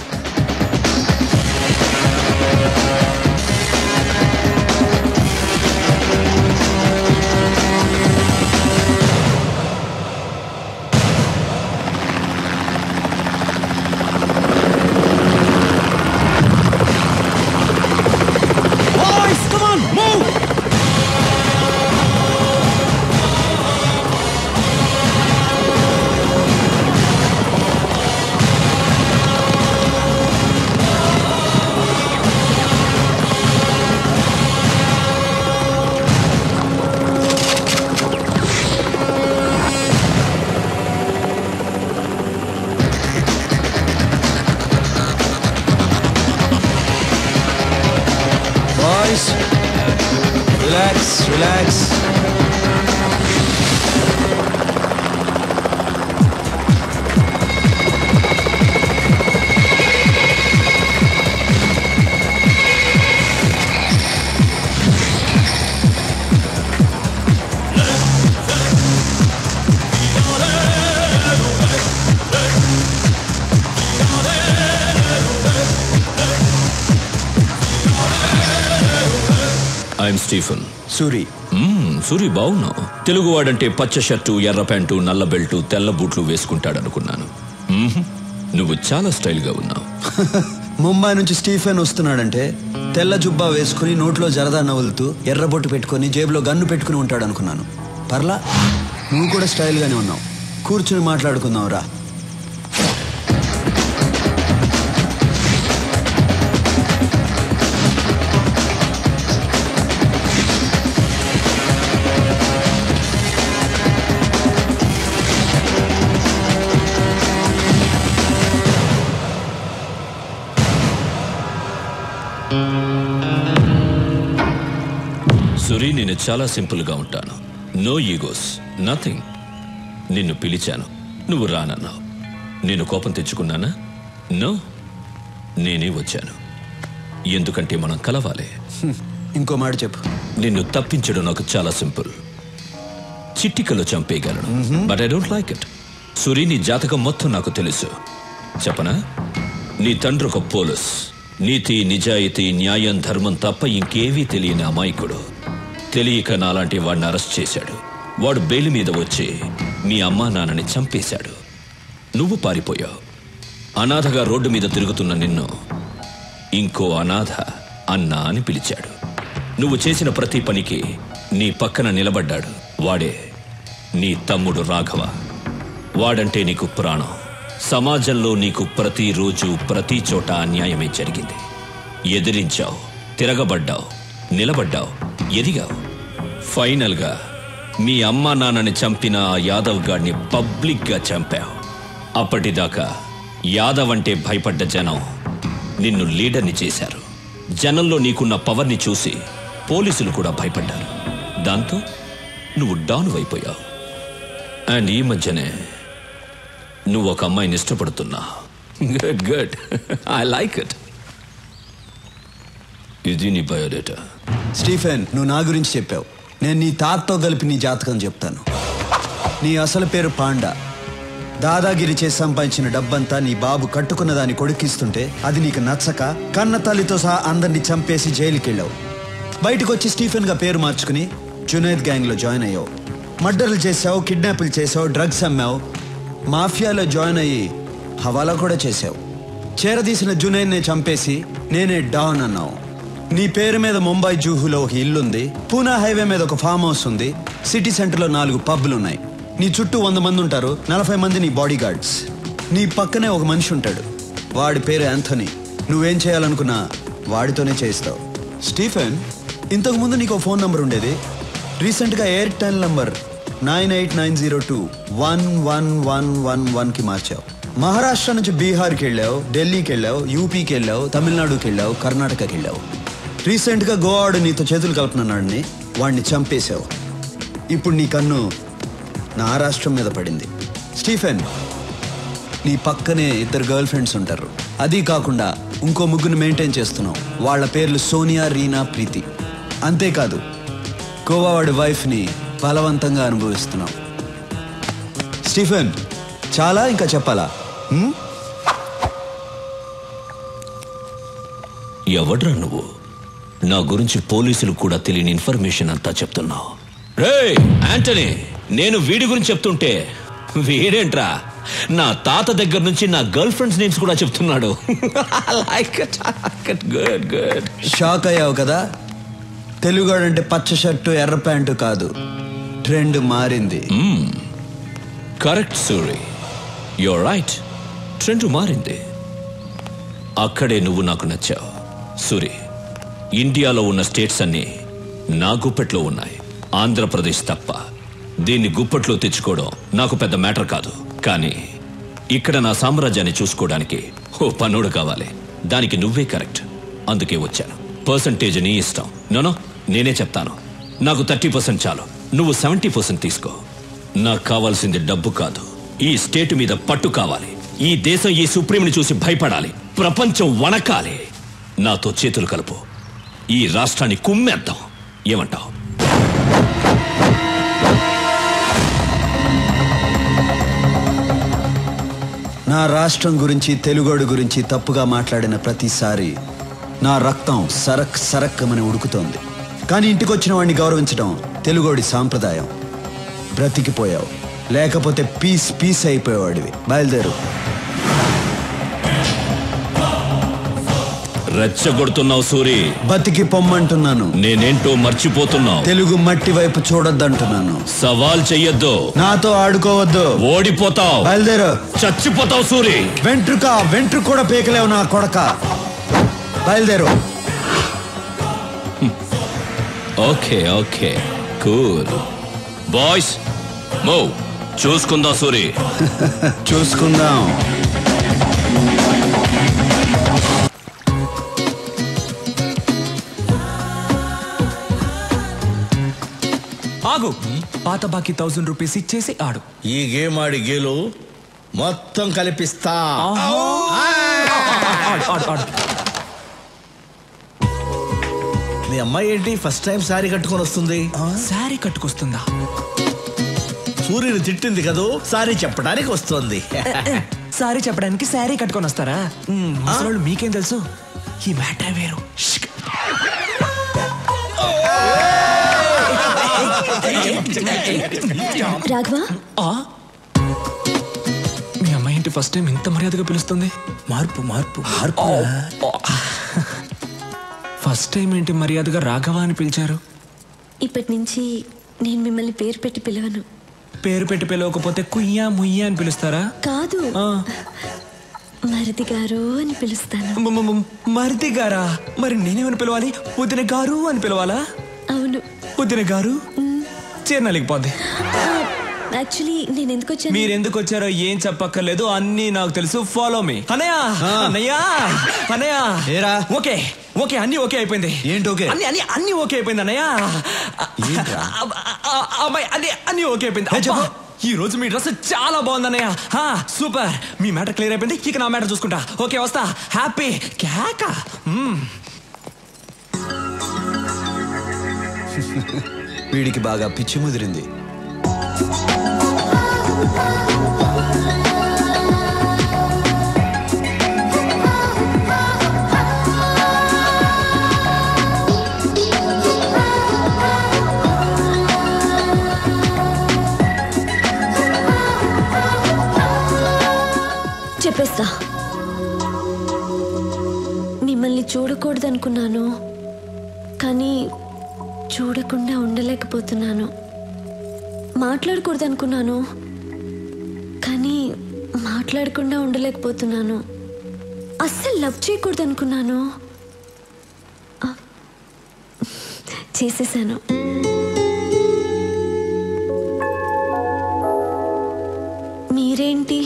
Speaker 10: Relax.
Speaker 16: I'm Stephen.
Speaker 10: Suri.
Speaker 16: Suri, బాగున్నావు. తెలుగువాడంటే పచ్చ షర్టు, ఎర్ర ప్యాంటు, నల్ల బెల్టు, తెల్ల బూట్లు వేసుకుంటాడనుకున్నాను. నువ్వు చాలా స్టైల్గా ఉన్నావు.
Speaker 10: ముంబై నుంచి స్టీఫెన్ వస్తున్నాడంటే తెల్ల జుబ్బా వేసుకుని నోట్లో జరదా నవ్వులుతూ ఎర్రబొట్టు పెట్టుకుని జేబులో గన్ను పెట్టుకుని ఉంటాడు అనుకున్నాను. పర్లా, నువ్వు కూడా స్టైల్గానే ఉన్నావు. కూర్చుని మాట్లాడుకుందాం రా.
Speaker 16: సూరి, నేను చాలా సింపుల్గా ఉంటాను. No egos, nothing. నిన్ను పిలిచాను, నువ్వు రానన్నావు. నేను కోపం తెచ్చుకున్నానా? నో, నేనే వచ్చాను. ఎందుకంటే మనం కలవాలి.
Speaker 10: ఇంకో మాట చెప్పు.
Speaker 16: నిన్ను తప్పించడం నాకు చాలా సింపుల్. చిట్టికలో చంపేయగలను, but I don't like it. Suri, నీ జాతకం మొత్తం నాకు తెలుసు. చెప్పనా? నీ తండ్రి ఒక పోలీస్. నీతి, నిజాయితీ, న్యాయం, ధర్మం తప్ప ఇంకేవీ తెలియని అమాయకుడు. తెలియక నాలాంటి వాడిని అరెస్ట్ చేశాడు. వాడు బెయిల్ మీద వచ్చి మీ అమ్మా నాన్నని చంపేశాడు. నువ్వు పారిపోయావు. అనాథగా రోడ్డు మీద తిరుగుతున్న నిన్ను ఇంకో అనాథ అన్నా అని పిలిచాడు. నువ్వు చేసిన ప్రతి పనికి నీ పక్కన నిలబడ్డాడు. వాడే నీ తమ్ముడు రాఘవ. వాడంటే నీకు ప్రాణం. సమాజంలో నీకు ప్రతిరోజు ప్రతి చోట అన్యాయమే జరిగింది. ఎదిరించావు, తిరగబడ్డావు, నిలబడ్డావు, ఎదిగావు. ఫైనల్గా మీ అమ్మా నాన్నని చంపిన ఆ యాదవ్ గాడిని పబ్లిక్గా చంపావు. అప్పటిదాకా యాదవ్ అంటే భయపడ్డ జనం నిన్ను లీడర్ని చేశారు. జనంలో నీకున్న పవర్ని చూసి పోలీసులు కూడా భయపడ్డారు. దాంతో నువ్వు డౌన్ అయిపోయావు. అండ్ ఈ మధ్యనే నువ్వు ఒక అమ్మాయిని ఇష్టపడుతున్నా. Good good, I like it. ఇది నీ బయోడేటా.
Speaker 10: స్టీఫెన్, నువ్వు నా గురించి చెప్పావు. నేను నీ తాతతో కలిపి నీ జాతకం చెప్తాను. నీ అసలు పేరు పాండా. దాదాగిరి చేసి సంపాదించిన డబ్బంతా నీ బాబు కట్టుకున్న దాన్ని కొడుకిస్తుంటే అది నీకు నచ్చక కన్న తల్లితో సహా అందరినీ చంపేసి జైలుకి వెళ్ళావు. బయటకు వచ్చి స్టీఫెన్గా పేరు మార్చుకుని జునైద్ గ్యాంగ్లో జాయిన్ అయ్యావు. మర్డర్లు చేసావు, కిడ్నాపులు చేసావు, డ్రగ్స్ అమ్మావు. మాఫియాలో జాయిన్ అయ్యి హవాలా కూడా చేశావు. చేరదీసిన జునైన్నే చంపేసి నేనే డాన్ అన్నావు. నీ పేరు మీద ముంబై జూహులో ఒక ఇల్లుంది, పూనా హైవే మీద ఒక ఫామ్ హౌస్ ఉంది, సిటీ సెంటర్లో 4 పబ్లున్నాయి. నీ చుట్టూ 100 మంది ఉంటారు, 40 మంది నీ బాడీ గార్డ్స్. నీ పక్కనే ఒక మనిషి ఉంటాడు, వాడి పేరు యాంథనీ. నువ్వేం చేయాలనుకున్నా వాడితోనే చేయిస్తావు. స్టీఫెన్, ఇంతకుముందు నీకు ఫోన్ నంబర్ ఉండేది, రీసెంట్గా ఎయిర్టెల్ నంబర్ 9890211111కి మార్చావు. మహారాష్ట్ర నుంచి బీహార్కి వెళ్ళావు, ఢిల్లీకి వెళ్ళావు, యూపీకి వెళ్ళావు, తమిళనాడుకి వెళ్ళావు, కర్ణాటకకి వెళ్ళావు. రీసెంట్గా గోవాడు నీతో చేతులు కలుపుతున్నాడిని, వాడిని చంపేశావు. ఇప్పుడు నీ కన్ను నా రాష్ట్రం మీద పడింది. స్టీఫెన్, నీ పక్కనే 2 గర్ల్ ఫ్రెండ్స్ ఉంటారు. అది కాకుండా ఇంకో 3 మెయింటైన్ చేస్తున్నావు. వాళ్ళ పేర్లు సోనియా, రీనా, ప్రీతి. అంతేకాదు గోవా వాడి వైఫ్ని బలవంతంగా అనుభవిస్తున్నావు. స్టీఫెన్, చాలా ఇంకా చెప్పాలా?
Speaker 16: ఎవడ్రా నువ్వు? నా గురించి పోలీసులు కూడా తెలియని ఇన్ఫర్మేషన్ అంతా చెప్తున్నావు. రేయ్ యాంటనీ, నేను వీడి గురించి చెప్తుంటే వీడేంట్రా నా తాత దగ్గర నుంచి నా గర్ల్ ఫ్రెండ్స్ నేమ్స్ కూడా చెప్తున్నాడు.
Speaker 10: షాక్ అయ్యావు కదా? తెలుగాడంటే పచ్చ షర్టు ఎర్ర ప్యాంటు కాదు, ట్రెండ్ మారింది.
Speaker 16: Correct Suri, you're right, trend మారింది. అక్కడే నువ్వు నాకు నచ్చావు. సూరి, ఇండియాలో ఉన్న స్టేట్స్ అన్నీ నా గుప్పెట్లో ఉన్నాయి, ఆంధ్రప్రదేశ్ తప్ప. దీన్ని గుప్పట్లో తెచ్చుకోవడం నాకు పెద్ద మ్యాటర్ కాదు. కానీ ఇక్కడ నా సామ్రాజ్యాన్ని చూసుకోవడానికి ఓ పన్నుడు కావాలి. దానికి నువ్వే కరెక్ట్, అందుకే వచ్చాను. పర్సంటేజ్ నీ ఇష్టం. నోనో, నేనే చెప్తాను. నాకు 30% చాలు, నువ్వు 70% తీసుకో. నాకు కావాల్సింది డబ్బు కాదు, ఈ స్టేట్ మీద పట్టు కావాలి. ఈ దేశం ఈ సుప్రీంని చూసి భయపడాలి, ప్రపంచం వణకాలి. నాతో చేతులు కలుపు, ఈ రాష్ట్రాన్ని కుమ్మేద్దాం. ఏమంటావు?
Speaker 10: నా రాష్ట్రం గురించి, తెలుగోడు గురించి తప్పుగా మాట్లాడిన ప్రతిసారి నా రక్తం సరక్ సరక్కమని ఉడుకుతోంది. కానీ ఇంటికొచ్చిన వాడిని గౌరవించడం తెలుగోడి సాంప్రదాయం. బ్రతికిపోయావు, లేకపోతే పీస్ పీస్ అయిపోయేవాడివి. బయలుదేరు.
Speaker 16: రెచ్చగొడుతున్నావు సూరి.
Speaker 10: బతికి పొమ్మంటున్నాను.
Speaker 16: నేనేంటో మర్చిపోతున్నావు.
Speaker 10: తెలుగు మట్టి వైపు చూడొద్దంటున్నాను.
Speaker 16: సవాల్ చెయ్యొద్దు,
Speaker 10: నాతో ఆడుకోవద్దు,
Speaker 16: ఓడిపోతావు.
Speaker 10: బయలుదేరు.
Speaker 16: చచ్చిపోతావు సూరి.
Speaker 10: వెంట్రుక కూడా పీకలేవు నా కొడక. బయలుదేరు.
Speaker 16: Okay okay, cool boys, move. చూసుకుందాం సూరి.
Speaker 10: చూసుకుందాం.
Speaker 5: ఆగు, పాత బాకీ 1000 రూపీస్ ఇచ్చేసి ఆడు.
Speaker 6: ఈ గేమ్ ఆడి గేలు మొత్తం కలిపిస్తా. మీ అమ్మాయి ఏంటి ఫస్ట్ టైం శారీ కట్టుకొని వస్తుంది?
Speaker 5: శారీ కట్టుకొస్తుందా?
Speaker 6: సూర్యుని తిట్టింది కదూ, సారీ చెప్పడానికి వస్తుంది.
Speaker 5: సారీ చెప్పడానికి శారీ కట్టుకొని వస్తారా? ముసలోళ్ళు మీకేం తెలుసు, ఈ మ్యాటర్ వేరు.
Speaker 2: రాఘవా,
Speaker 5: మీ అమ్మాయి ఏంటి ఫస్ట్ టైం ఇంత మర్యాదగా పిలుస్తుంది?
Speaker 6: మార్పు మార్పు మార్పు.
Speaker 5: ఫస్ట్ టైం ఏంటి మర్యాదగా రాఘవా అని పిలిచారు?
Speaker 2: ఇప్పటి నుంచి నేను మిమ్మల్ని పేరు పెట్టి పిలవను.
Speaker 5: పేరు పెట్టి పిలవకపోతే కుయ్యా ముయ్యా అని పిలుస్తారా?
Speaker 2: కాదు, మరిది గారు అని పిలుస్తాను.
Speaker 5: మరిది గారా? మరి నేనేమని పిలవాలి? వదిన గారు అని పిలవాలా?
Speaker 2: అవును.
Speaker 5: వదిన గారు చేరనలేకపోద్ది.
Speaker 2: యాక్చువల్లీ నేను ఎందుకు వచ్చాను?
Speaker 5: మీరు ఎందుకు వచ్చారో ఏం చెప్పక్కర్లేదు, అన్నీ నాకు తెలుసు. Follow me. అన్నయ్య అన్నయ్య అన్నయ్య. ఓకే ఓకే, అన్ని ఓకే అయిపోయింది.
Speaker 10: ఏంటి ఓకే?
Speaker 5: అన్ని ఓకే అయిపోయింది అన్నయ్య. అమ్మాయి అన్ని ఓకే అయిపోయింది. ఈ రోజు మీ డ్రెస్ చాలా బాగుంది అన్నయ్య. సూపర్. మీ మ్యాటర్ క్లియర్ అయిపోయింది, ఇక నా మ్యాటర్ చూసుకుంటా. ఓకే వస్తా. హ్యాపీ కేక.
Speaker 10: వీడికి బాగా పిచ్చి ముదిరింది.
Speaker 2: చెప్పేస్తా. వస్తా. మిమ్మల్ని చూడకూడదనుకున్నాను, కానీ చూడకుండా ఉండలేకపోతున్నాను. మాట్లాడకూడదనుకున్నాను, కానీ మాట్లాడకుండా ఉండలేకపోతున్నాను. అస్సలు లవ్ చేయకూడదనుకున్నాను, చేసేసాను. మీరేంటి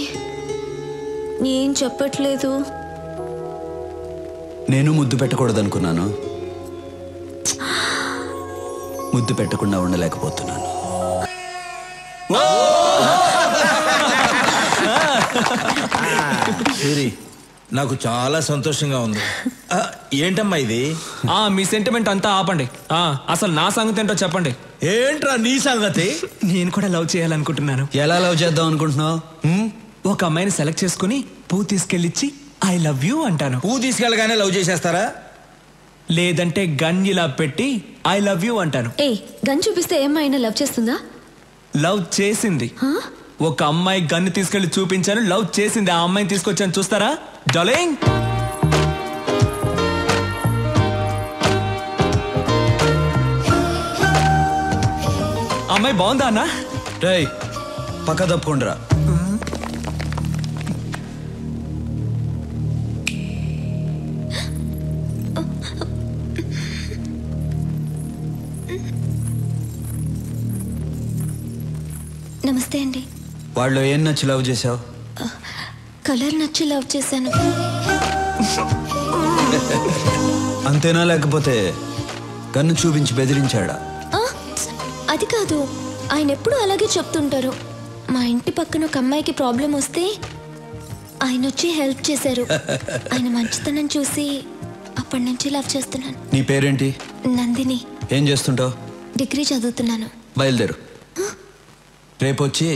Speaker 2: ఏం చెప్పట్లేదు?
Speaker 10: నేను ముద్దు పెట్టకూడదనుకున్నాను, ముద్దు పెట్టకుండా ఉండలేకపోతున్నాను.
Speaker 6: సూరి, నాకు చాలా సంతోషంగా ఉంది. ఏంటమ్మా ఇది?
Speaker 5: మీ సెంటిమెంట్ అంతా ఆపండి. అసలు నా సంగతి ఏంటో చెప్పండి.
Speaker 6: ఏంట్రా నీ సంగతి?
Speaker 5: నేను కూడా లవ్ చేయాలనుకుంటున్నాను.
Speaker 10: ఎలా లవ్ చేద్దాం అనుకుంటున్నావు?
Speaker 5: ఒక అమ్మాయిని సెలెక్ట్ చేసుకుని పువ్వు తీసుకెళ్ళిచ్చి ఐ లవ్ యూ అంటాను.
Speaker 6: పువ్వు తీసుకెళ్ళగానే లవ్ చేసేస్తారా?
Speaker 5: లేదంటే గన్ ఇలా పెట్టి ఐ లవ్ యూ అంటాను.
Speaker 2: గన్ చూపిస్తే ఏమైనా లవ్ చేస్తుందా?
Speaker 5: లవ్ చేసింది. ఒక అమ్మాయి గన్ను తీసుకెళ్లి చూపించాను, లవ్ చేసింది. ఆ అమ్మాయిని తీసుకొచ్చాను, చూస్తారా డార్లింగ్? అమ్మాయి బాగుందా అన్నా?
Speaker 10: రేయ్ పక్క తప్పుకుండ్రా.
Speaker 2: నమస్తే అండి.
Speaker 10: వాళ్ళు ఏం నచ్చి లవ్ చేసావు?
Speaker 2: కలర్ నచ్చి లవ్ చేశాను.
Speaker 10: అంతేనా, లేకపోతే గన్ను చూపించి బెదిరించాడా?
Speaker 2: అది కాదు, ఆయన ఎప్పుడు అలాగే చెప్తుంటారు. మా ఇంటి పక్కన ఒక అమ్మాయికి ప్రాబ్లం వస్తే ఆయన వచ్చి హెల్ప్ చేశారు. ఆయన మంచితనం చూసి అప్పటి నుంచి లవ్ చేస్తున్నాను.
Speaker 10: నీ పేరేంటి?
Speaker 2: నందిని.
Speaker 10: ఏం చేస్తుంటావు?
Speaker 2: డిగ్రీ చదువుతున్నాను.
Speaker 10: బయలుదేరు, రేపు వచ్చి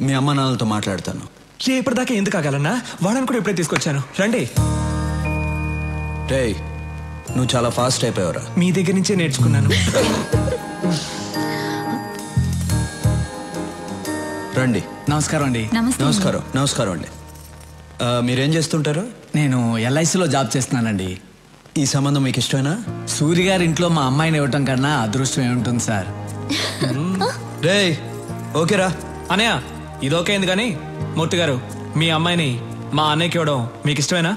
Speaker 10: మీ అమ్మ నాన్నలతో మాట్లాడతాను.
Speaker 5: రేపటిదాకా ఎందుకు ఆగాలన్నా? వాళ్ళని కూడా ఇప్పుడే తీసుకొచ్చాను, రండి.
Speaker 10: రేయ్ నువ్వు చాలా ఫాస్ట్ అయిపోయావురా.
Speaker 5: మీ దగ్గర నుంచే నేర్చుకున్నాను.
Speaker 10: రండి.
Speaker 11: నమస్కారం అండి.
Speaker 10: నమస్కారం. నమస్కారం అండి. మీరేం చేస్తుంటారు?
Speaker 11: నేను ఎల్ఐసిలో జాబ్ చేస్తున్నానండి.
Speaker 10: ఈ సంబంధం మీకు ఇష్టమేనా?
Speaker 11: సూర్య గారి ఇంట్లో మా అమ్మాయిని ఇవ్వటం కన్నా అదృష్టం ఏముంటుంది సార్.
Speaker 10: రేయ్ ఓకేరా
Speaker 5: అనయ్య, ఇది ఓకే అయింది. కానీ మూర్తి గారు, మీ అమ్మాయిని మా అన్నయ్యకి ఇవ్వడం మీకు ఇష్టమేనా?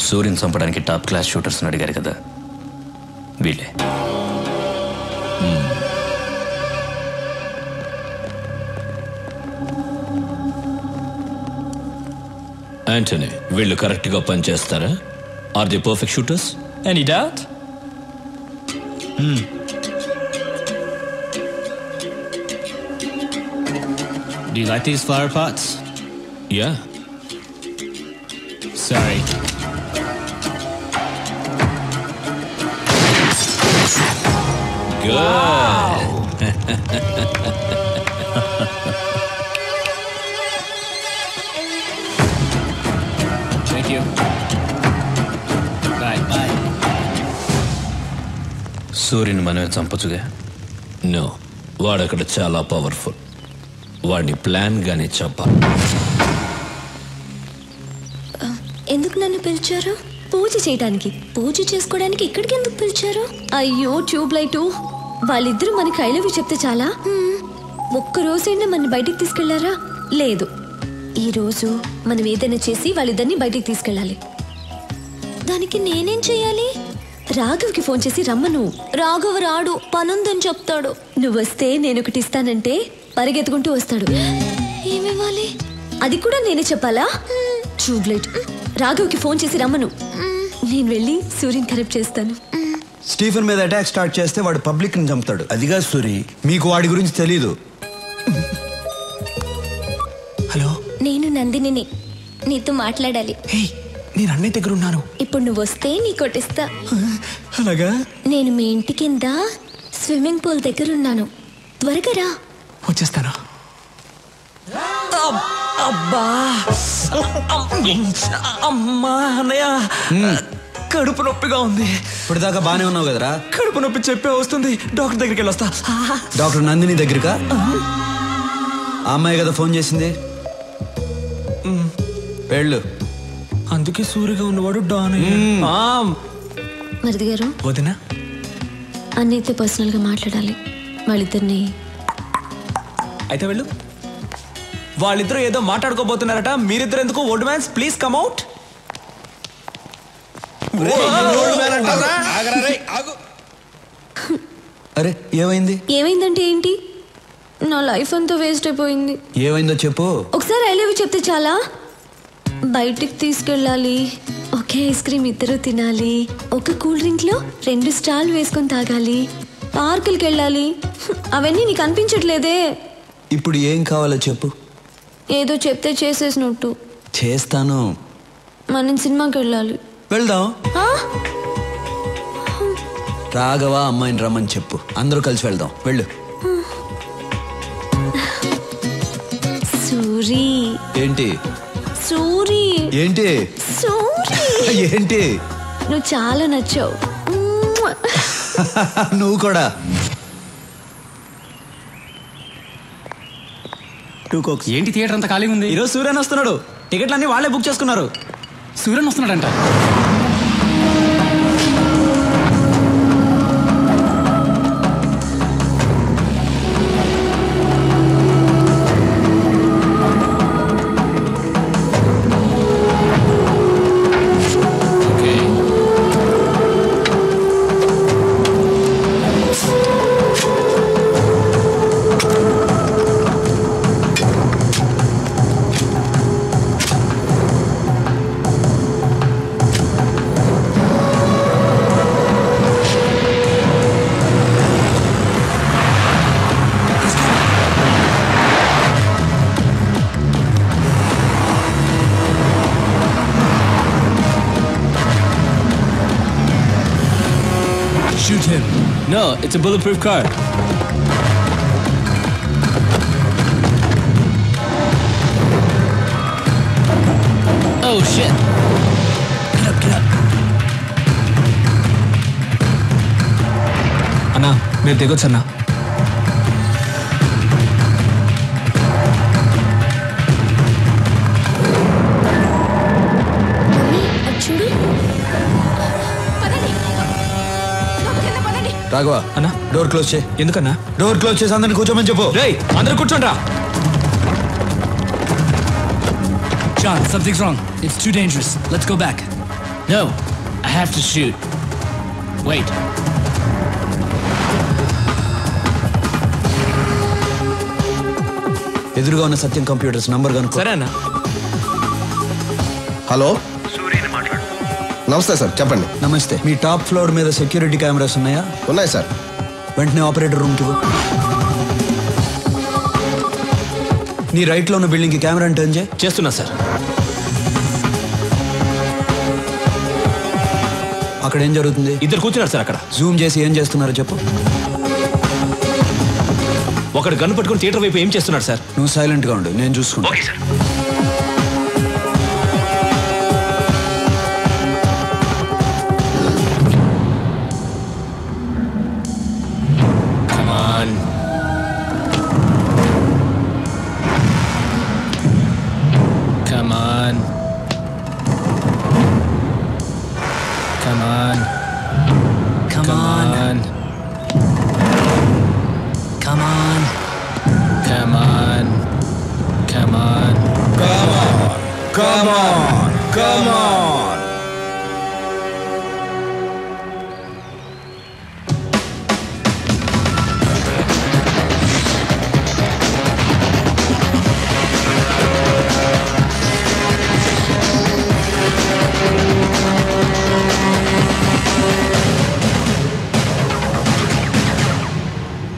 Speaker 13: సూర్యుని చంపడానికి టాప్ క్లాస్ షూటర్స్ అడిగారు కదా, వీళ్ళే.
Speaker 16: యాంటనీ, వీళ్ళు కరెక్ట్ గా పనిచేస్తారా? Are the perfect shooters?
Speaker 5: Any doubt?
Speaker 11: Do you like these flower pots?
Speaker 16: Yeah.
Speaker 11: Sorry. Thank you. Bye. Bye.
Speaker 4: సూర్యుని మనమే చంపచ్చుగా?
Speaker 16: నో, వాడక్కడ చాలా పవర్ఫుల్. వాడిని ప్లాన్ గానే చంపాలి.
Speaker 2: ఎందుకు నన్ను పిలిచారు? పూజ చేయడానికి. పూజ చేసుకోవడానికి ఇక్కడికి ఎందుకు పిలిచారు? అయ్యో ట్యూబ్ లైటు, వాళ్ళిద్దరూ మనకి ఐ లవ్ యూ చెప్తే చాలా? ఒక్కరోజైనా మన బయటికి తీసుకెళ్లారా? లేదు. ఈ రోజు మనం ఏదైనా చేసి వాళ్ళిద్దరిని బయటికి తీసుకెళ్ళాలి. దానికి నేనేం చెయ్యాలి? రాఘవ్కి ఫోన్ చేసి రమ్మను. రాఘవ్ రాడు, పనుందని చెప్తాడు. నువ్వు వస్తే నేను ఒకటి ఇస్తానంటే పరిగెత్తుకుంటూ వస్తాడు. ఏమివ్వాలి? అది కూడా నేనే చెప్పాలా? Tube light. రాఘవ్కి ఫోన్ చేసి రమ్మను. నేను వెళ్ళి సూర్యుని కరెక్ట్ చేస్తాను.
Speaker 10: స్టీఫెన్ మీద అటాక్ స్టార్ట్ చేస్తే వాడు పబ్లిక్ ని చంపుతాడు.
Speaker 6: అదిగా సూరి,
Speaker 10: మీకు వాడి గురించి తెలీదు.
Speaker 5: హలో,
Speaker 2: నేను నందినిని, నీతో మాట్లాడాలి.
Speaker 5: నేను అన్నయ్య దగ్గర ఉన్నాను.
Speaker 2: ఇప్పుడు నువ్వు వస్తే నీ కొట్టిస్తా.
Speaker 5: అలాగా?
Speaker 2: నేను మీ ఇంటి కింద స్విమ్మింగ్ పూల్ దగ్గర ఉన్నాను. త్వరగా రా.
Speaker 5: వచ్చేస్తాను. అబ్బా అమ్మా అన్నయ్య, కడుపు నొప్పిగా ఉంది.
Speaker 10: ఇప్పుడు దాకా బానే ఉన్నావు కదరా?
Speaker 5: కడుపు నొప్పి చెప్పే వస్తుంది. డాక్టర్ దగ్గరికి వెళ్ళొస్తా.
Speaker 10: డాక్టర్ నందిని దగ్గరకా? ఆ అమ్మాయి కదా ఫోన్ చేసింది. వెళ్ళు.
Speaker 5: అందుకే సూరిగా ఉన్నవాడు డాన్.
Speaker 2: మరిది గారు,
Speaker 5: వదినా
Speaker 2: అన్నయ్యతో పర్సనల్గా మాట్లాడాలి. వాళ్ళిద్దరిని.
Speaker 5: అయితే వెళ్ళు. వాళ్ళిద్దరూ ఏదో మాట్లాడుకోబోతున్నారట. మీరిద్దరు ఎందుకు? Old man's please come out.
Speaker 10: అరే ఏమైంది?
Speaker 2: ఏమైందంటే ఏంటి? నా లైఫ్ అంతా వేస్ట్ అయిపోయింది.
Speaker 10: ఏమైందో చెప్పు.
Speaker 2: ఒకసారి ఐ లవ్ యూ చెప్తే చాలా. బయటికి తీసుకెళ్ళాలి, ఒకే ఐస్ క్రీమ్ ఇద్దరు తినాలి, ఒక కూల్ డ్రింక్ లో 2 స్టాల్ వేసుకొని తాగాలి, పార్కులకి వెళ్ళాలి. అవన్నీ నీకు అనిపించట్లేదే?
Speaker 10: ఇప్పుడు ఏం కావాలో చెప్పు.
Speaker 2: ఏదో చెప్తే చేసేసినట్టు.
Speaker 10: చేస్తాను.
Speaker 2: మనం సినిమాకి వెళ్ళాలి.
Speaker 10: వెళ్దాం. రాఘవ అమ్మాయిని రమ్మని చెప్పు, అందరూ కలిసి వెళ్దాం. వెళ్ళు.
Speaker 2: సూరి.
Speaker 10: ఏంటి?
Speaker 2: సూరి.
Speaker 10: ఏంటి?
Speaker 2: సూరి.
Speaker 10: ఏంటి?
Speaker 2: నువ్వు చాలా నచ్చావు.
Speaker 10: నువ్వు కూడా.
Speaker 11: ఏంటి థియేటర్ అంతా ఖాళీగా ఉంది?
Speaker 5: ఈరోజు సూర్యన్ వస్తున్నాడు. టికెట్లన్నీ వాళ్ళే బుక్ చేసుకున్నారు.
Speaker 11: Suryan వస్తున్నాడంట.
Speaker 16: Shoot him. No, it's a bulletproof car. Oh shit. Get up, get up.
Speaker 5: అన్నా మీరు దిగొచ్చు అన్నా.
Speaker 2: చూడు.
Speaker 10: రాఘవ
Speaker 5: అన్నా
Speaker 10: డోర్ క్లోజ్ చేయి.
Speaker 5: ఎందుకన్నా?
Speaker 10: డోర్ క్లోజ్ చేసి అందరిని కూర్చోమని చెప్పు.
Speaker 5: రేయ్ అందరూ కూర్చోండి రా.
Speaker 16: John, something's wrong. It's too dangerous. Let's go back. No, I have to shoot. Wait.
Speaker 10: ఎదురుగా ఉన్న సత్యం కంప్యూటర్స్ నంబర్ కనుక్కో.
Speaker 5: సరే అన్న.
Speaker 15: హలో, నమస్తే సార్, చెప్పండి.
Speaker 10: నమస్తే. మీ టాప్ ఫ్లోర్ మీద సెక్యూరిటీ కెమెరాస్ ఉన్నాయా?
Speaker 15: ఉన్నాయి సార్.
Speaker 10: వెంటనే ఆపరేటర్ రూమ్కి ఇవ్వు. నీ రైట్ లో ఉన్న బిల్డింగ్ కి కెమెరా టర్న్ చేయి.
Speaker 16: చేస్తున్నా సార్.
Speaker 10: అక్కడ ఏం జరుగుతుంది?
Speaker 16: ఇద్దరు కూర్చున్నారు సార్ అక్కడ.
Speaker 10: జూమ్ చేసి ఏం చేస్తున్నారో చెప్పు.
Speaker 16: ఒకడు గన్ను పట్టుకుని థియేటర్ వైపు ఏం చేస్తున్నాడు సార్?
Speaker 10: నువ్వు సైలెంట్ గా ఉండు, నేను చూసుకుంటా.
Speaker 16: Okay sir.
Speaker 6: Come on.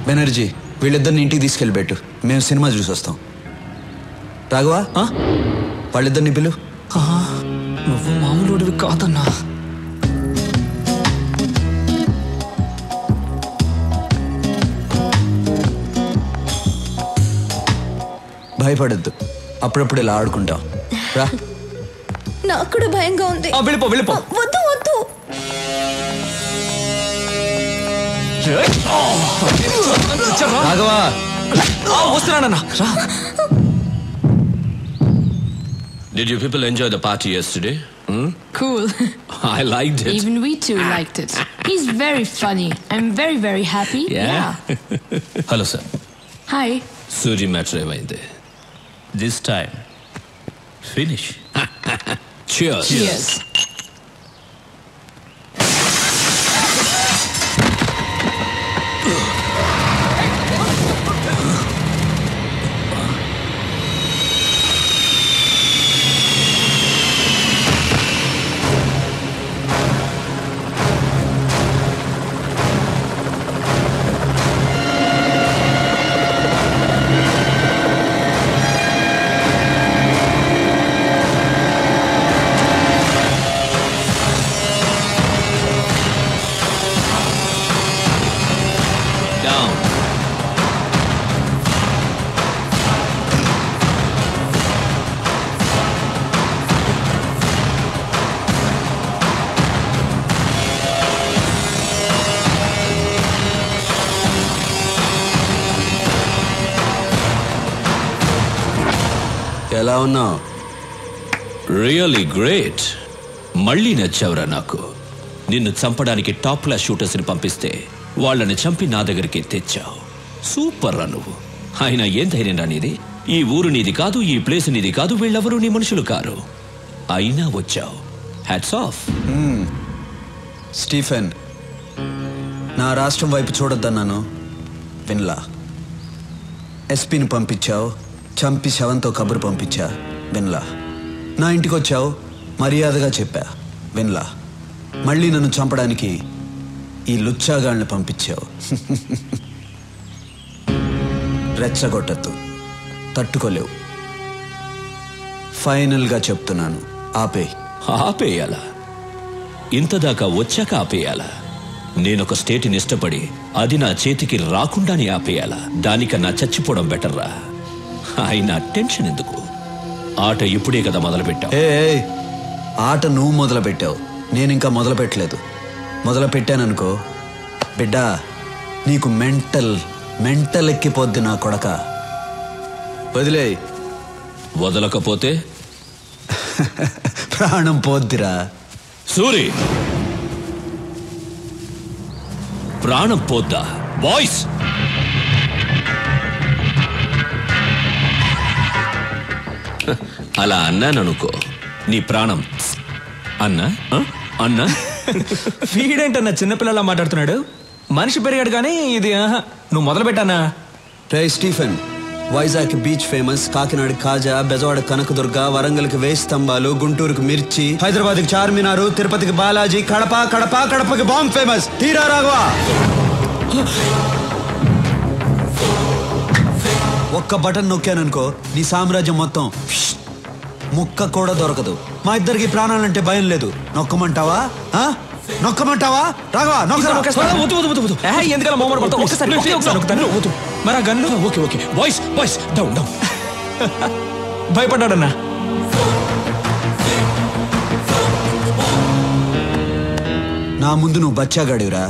Speaker 10: Banerjee, వీళ్ళిద్దరిని ఇంటికి తీసుకెళ్ళిపెట్టు, మేము సినిమా చూసి వస్తాం. రాఘవా, వాళ్ళిద్దరిని పిలు.
Speaker 5: నువ్వు మామూలుడివి కాదన్నా.
Speaker 10: భయపడద్దు, అప్పుడప్పుడు ఇలా ఆడుకుంటాం రా.
Speaker 2: నాకు కూడా భయంగా ఉంది.
Speaker 5: వెళ్ళిపో.
Speaker 2: వద్దు వద్దు.
Speaker 10: Raghava
Speaker 5: వస్తున్నానన్నా.
Speaker 16: Did you people enjoy the party yesterday?
Speaker 1: Cool.
Speaker 16: I liked it.
Speaker 1: Even we too liked it. He's very funny. I'm very, very happy.
Speaker 16: Yeah. Hello, sir.
Speaker 1: Hi.
Speaker 16: Suji matter ఏమైంది?
Speaker 4: This time, finish.
Speaker 16: Cheers.
Speaker 1: Cheers.
Speaker 10: ఎలా ఉన్నావు?
Speaker 16: Really great. మళ్ళీ నచ్చావురా నాకు. నిన్ను చంపడానికి top class షూటర్స్ని పంపిస్తే వాళ్ళని చంపి నా దగ్గరికి తెచ్చావు. సూపర్ రా నువ్వు. అయినా ఏం ధైర్యం రా నీది? ఈ ఊరు నీది కాదు, ఈ ప్లేస్ నీది కాదు, వీళ్ళెవరూ నీ మనుషులు కారు. అయినా వచ్చావు. Hats off.
Speaker 10: స్టీఫెన్, నా రాష్ట్రం వైపు చూడొద్దన్నాను, విన్లా. ఎస్పీని పంపించావు, చంపి శవంతో కబురు పంపించా, విన్లా. నా ఇంటికి వచ్చావు, మర్యాదగా చెప్పా, విన్లా. మళ్ళీ నన్ను చంపడానికి ఈ లుచ్చాగాళ్ళని పంపించావు. రెచ్చగొట్టద్దు, తట్టుకోలేవు. ఫైనల్గా చెప్తున్నాను,
Speaker 16: ఆపేయాలా? ఇంతదాకా వచ్చాక ఆపేయాలా? నేనొక స్టేట్ని ఇష్టపడి అది నా చేతికి రాకుండానే ఆపేయాలా? దానికన్నా చచ్చిపోవడం బెటర్రా. అయినా టెన్షన్ ఎందుకు? ఆట ఇప్పుడే కదా మొదలుపెట్టావు.
Speaker 10: ఆట నువ్వు మొదలు పెట్టావు, నేను ఇంకా మొదలు పెట్టలేదు. మొదలు పెట్టాననుకో బిడ్డా, నీకు మెంటల్ ఎక్కిపోద్ది నా కొడక. వదిలే.
Speaker 16: వదలకపోతే
Speaker 10: ప్రాణం పోద్దిరా.
Speaker 16: సూరి, ప్రాణం పోద్దా? బాయ్స్, అలా అన్నాననుకో నీ ప్రాణం అన్నా అన్నా.
Speaker 5: వీడేంటన్నా చిన్నపిల్లలా మాట్లాడుతున్నాడు? మనిషి పెరిగాడు కానీ ఇది నువ్వు మొదలు పెట్టానా?
Speaker 10: రే Stephen, Vizag beach famous, Kakinada Kaja, Bezawada Kanakadurga, వరంగల్కి వేయి స్తంభాలు, గుంటూరుకి మిర్చి, హైదరాబాద్కి చార్మినారు, తిరుపతికి బాలాజీ, కడపకి బాంబ్ ఫేమస్. తీరా రాఘవా. ఒక్క బటన్ నొక్కాననుకో నీ సామ్రాజ్యం మొత్తం ముక్క కూడా దొరకదు. మా ఇద్దరికి ప్రాణాలంటే భయం లేదు. నొక్కమంటావా? రాఘవా
Speaker 5: ఎందుకలా మోమర్ పడతావు? ఒక్కసారి మరి గన్ను.
Speaker 16: Okay boys down.
Speaker 5: భయపడ్డాడన్నా.
Speaker 10: నా ముందు నువ్వు బచ్చాగాడిరా.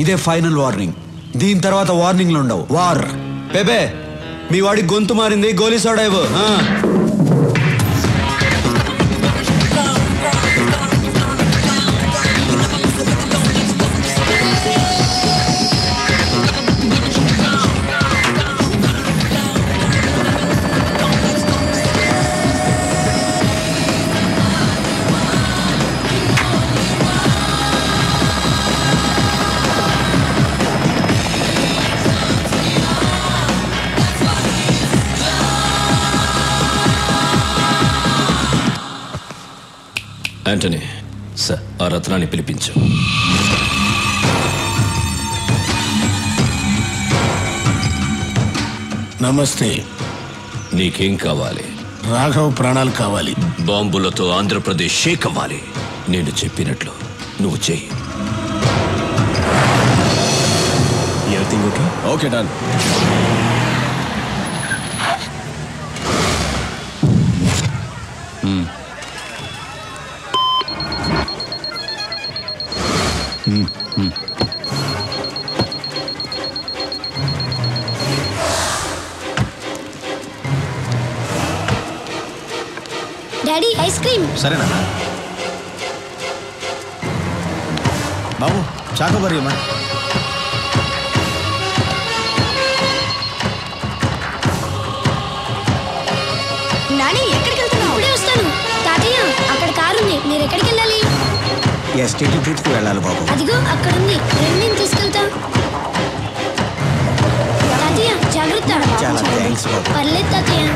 Speaker 10: ఇదే ఫైనల్ వార్నింగ్. దీని తర్వాత వార్నింగ్లు ఉండవు. వార్ బేబే, మీ వాడి గొంతు మారింది, గోలీ సోడా ఇవ్వు.
Speaker 16: యాంటనీ, సార్, ఆ రత్నాన్ని పిలిపించు.
Speaker 19: నమస్తే.
Speaker 16: నీకేం కావాలి?
Speaker 19: రాఘవ్ ప్రాణాలు కావాలి.
Speaker 16: బాంబులతో ఆంధ్రప్రదేశ్ షేక్ అవ్వాలి. నేను చెప్పినట్లు నువ్వు చెయ్యి.
Speaker 19: Everything okay?
Speaker 7: Okay done.
Speaker 20: Daddy ice cream.
Speaker 12: సరేనా బాబు? చాకోబారి అమ్మా.
Speaker 20: నాని ఎక్కడికి వెళ్తున్నావు? ఇప్పుడే వస్తాను. తాతయ్య అక్కడ కారు ఉంది, మీరు ఎక్కడికి వెళ్ళాలి?
Speaker 12: ఎస్టేట్ ట్రిప్కి వెళ్ళాలి బాబు.
Speaker 20: అదిగో అక్కడ ఉంది, రండి నేను తీసుకెళ్తా. తాతయ్య జాగ్రత్త.
Speaker 12: చాలా థ్యాంక్స్ బాబు.
Speaker 20: పర్లేదు తాతయ్య.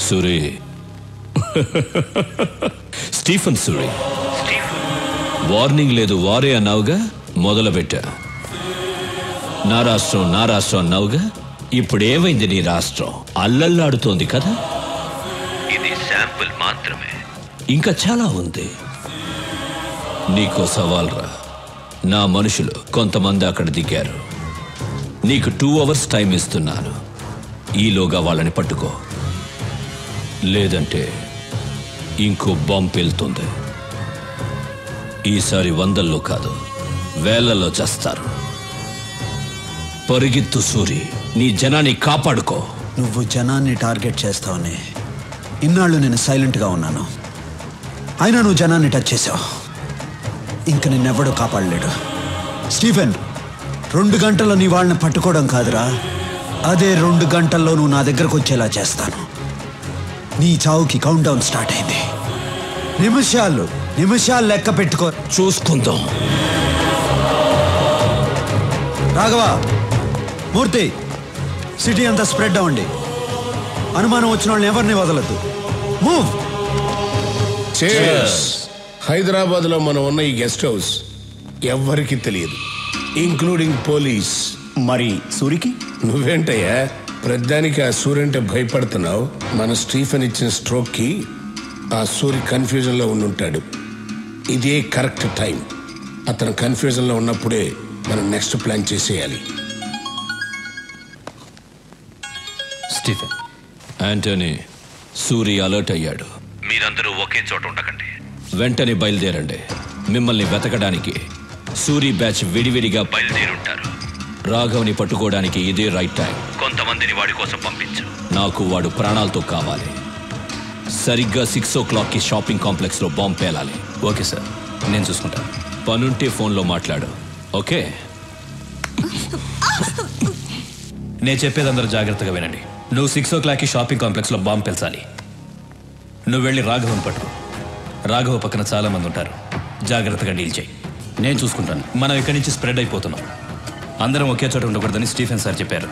Speaker 16: సూరి, స్టీఫెన్ సూరి. వార్నింగ్ లేదు వారే అన్నావుగా, మొదలుపెట్టా. నా రాష్ట్రం అన్నావుగా, ఇప్పుడు ఏమైంది నీ రాష్ట్రం? అల్లల్లాడుతోంది కదా. ఇది శాంపుల్ మాత్రమే, ఇంకా చాలా ఉంది. నీకో సవాల్ రా. నా మనుషులు కొంతమంది అక్కడ దిగారు. నీకు 2 hours టైం ఇస్తున్నాను. ఈలోగా వాళ్ళని పట్టుకో, లేదంటే ఇంకో బాంబు వెళ్తుంది. ఈసారి 100లో కాదు, 1000లో చేస్తారు. పరిగెత్తు సూరి, నీ జనాన్ని కాపాడుకో.
Speaker 10: నువ్వు జనాన్ని టార్గెట్ చేస్తావని ఇన్నాళ్ళు నేను సైలెంట్గా ఉన్నాను. అయినా నువ్వు జనాన్ని టచ్ చేసావు. ఇంక నిన్నెవ్వడూ కాపాడలేడు. స్టీఫెన్, 2 గంటల్లో నీ వాళ్ళని పట్టుకోవడం కాదురా, అదే 2 గంటల్లో నువ్వు నా దగ్గరకు వచ్చేలా చేస్తాను. నీ చావుకి కౌంట్ డౌన్ స్టార్ట్ అయింది. నిమిషాలు లెక్క పెట్టుకో.
Speaker 16: చూసుకుందాం.
Speaker 10: రాఘవ, మూర్తి, సిటీ అంతా స్ప్రెడ్ అవ్వండి. అనుమానం వచ్చిన వాళ్ళని ఎవరిని వదలద్దు. మూవ్.
Speaker 19: హైదరాబాద్ లో మనం ఉన్న ఈ గెస్ట్ హౌస్ ఎవ్వరికి తెలియదు, ఇంక్లూడింగ్ పోలీస్.
Speaker 12: మరి సూరికి?
Speaker 19: నువ్వేంటయ్యా ప్రధానికి ఆ సూర్య అంటే భయపడుతున్నావు? మన స్టీఫెన్ ఇచ్చిన స్ట్రోక్ కి ఆ సూర్య కన్ఫ్యూజన్ లో ఉండుంటాడు. ఇదే కరెక్ట్ టైం. అతను కన్ఫ్యూజన్ లో ఉన్నప్పుడే మనం నెక్స్ట్ ప్లాన్ చేసేయాలి.
Speaker 16: స్టీఫెన్, యాంటనీ, సూరి అలర్ట్ అయ్యాడు.
Speaker 4: మీరందరూ ఒకే చోట ఉండకండి.
Speaker 16: వెంటనే బయలుదేరండి. మిమ్మల్ని వెతకడానికి సూరి బ్యాచ్ విడివిడిగా బయలుదేరుంటారు. రాఘవ్ని పట్టుకోవడానికి ఇదే రైట్ టైం.
Speaker 4: కొంతమందిని వాడి కోసం పంపించు.
Speaker 16: నాకు వాడు ప్రాణాలతో కావాలి. సరిగ్గా 6 o'clockకి షాపింగ్ కాంప్లెక్స్ లో బాంబు పేలాలి.
Speaker 4: ఓకే సార్, నేను చూసుకుంటాను.
Speaker 16: పనుంటే ఫోన్లో మాట్లాడు. ఓకే?
Speaker 4: నేను చెప్పేది అందరూ జాగ్రత్తగా వినండి. నువ్వు 6 o'clockకి షాపింగ్ కాంప్లెక్స్ లో బాంబు పెంచాలి. నువ్వు వెళ్ళి రాఘవని పట్టుకో. రాఘవ పక్కన చాలా మంది ఉంటారు. జాగ్రత్తగా డీల్ చేయి.
Speaker 13: నేను చూసుకుంటాను.
Speaker 4: మనం ఇక్కడి నుంచి స్ప్రెడ్ అయిపోతున్నాం. అందరం ఒకే చోట ఉండకూడదని స్టీఫెన్ సార్ చెప్పారు.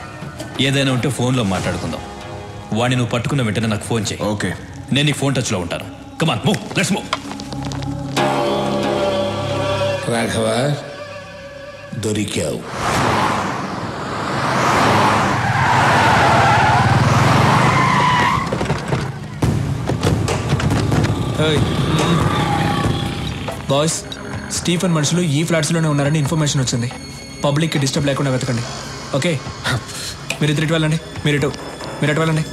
Speaker 4: ఏదైనా ఉంటే ఫోన్లో మాట్లాడుకుందాం. వాడిని నువ్వు పట్టుకున్న వెంటనే నాకు ఫోన్ చేయి.
Speaker 13: ఓకే.
Speaker 4: నేను నీకు ఫోన్ టచ్లో ఉంటాను. Come on move, let's move.
Speaker 19: Raghava, దొరికావు.
Speaker 5: బాయ్స్, స్టీఫెన్ మనుషులు ఈ ఫ్లాట్స్లోనే ఉన్నారని ఇన్ఫర్మేషన్ వచ్చింది. పబ్లిక్కి డిస్టర్బ్ లేకుండా వెతకండి. ఓకే, మీరు ఇటు వెళ్ళండి. మీరు ఎటు వెళ్ళండి.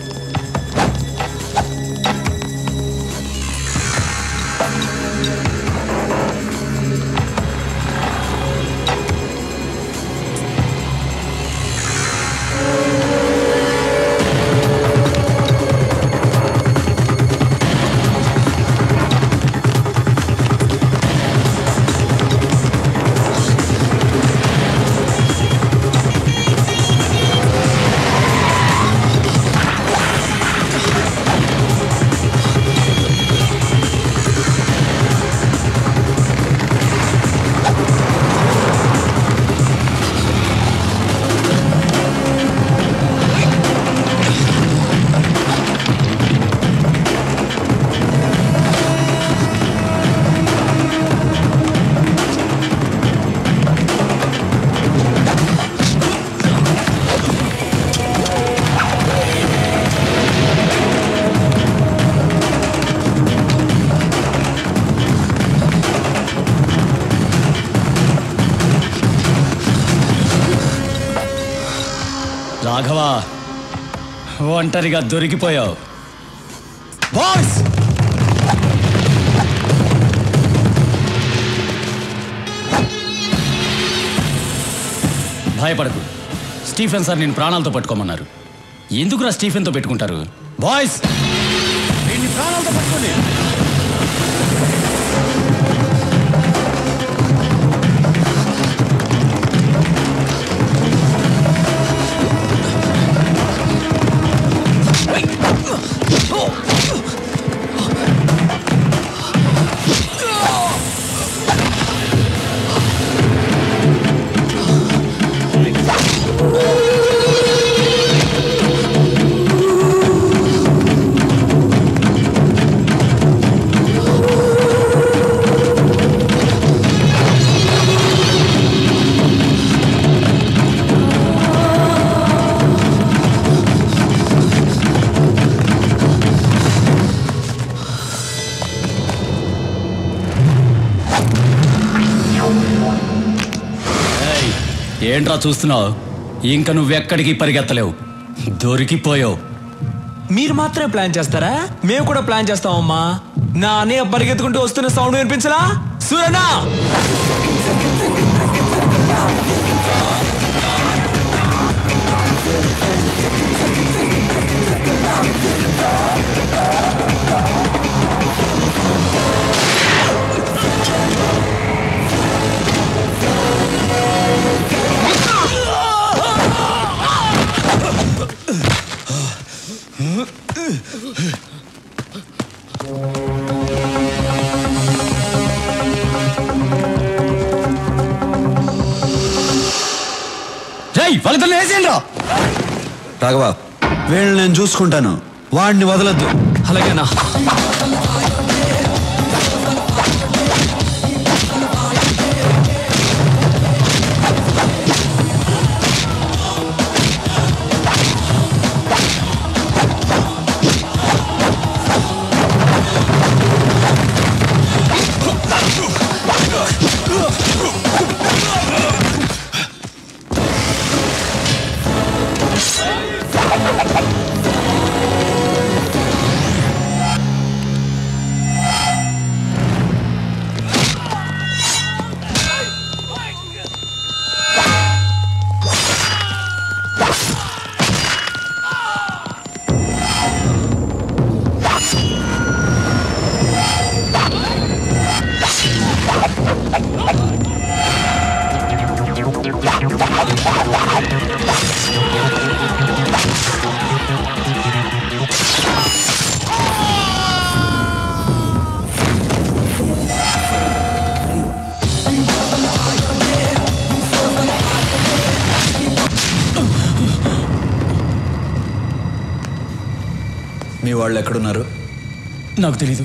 Speaker 13: రాఘవా, ఒంటరిగా దొరికిపోయావు. బాయ్స్, భయపడకు. స్టీఫెన్ సార్ నేను ప్రాణాలతో పట్టుకోమన్నారు. ఎందుకురా స్టీఫెన్తో పెట్టుకుంటారు? బాయ్స్, వీడిని ప్రాణాలతో పట్టుకోండి. ఏంట్రా చూస్తున్నావు? ఇంకా నువ్వెక్కడికి పరిగెత్తలేవు, దొరికిపోయావు.
Speaker 5: మీరు మాత్రమే ప్లాన్ చేస్తారా? మేము కూడా ప్లాన్ చేస్తామమ్మా. నా అన్నయ్య పరిగెత్తుకుంటూ వస్తున్న సౌండ్ వినిపించలా? సూరనా,
Speaker 10: రాఘవ, వీళ్ళని నేను చూసుకుంటాను, వాడిని వదలొద్దు.
Speaker 5: అలాగేనా?
Speaker 10: మీ వాళ్ళు ఎక్కడున్నారు?
Speaker 21: నాకు తెలీదు.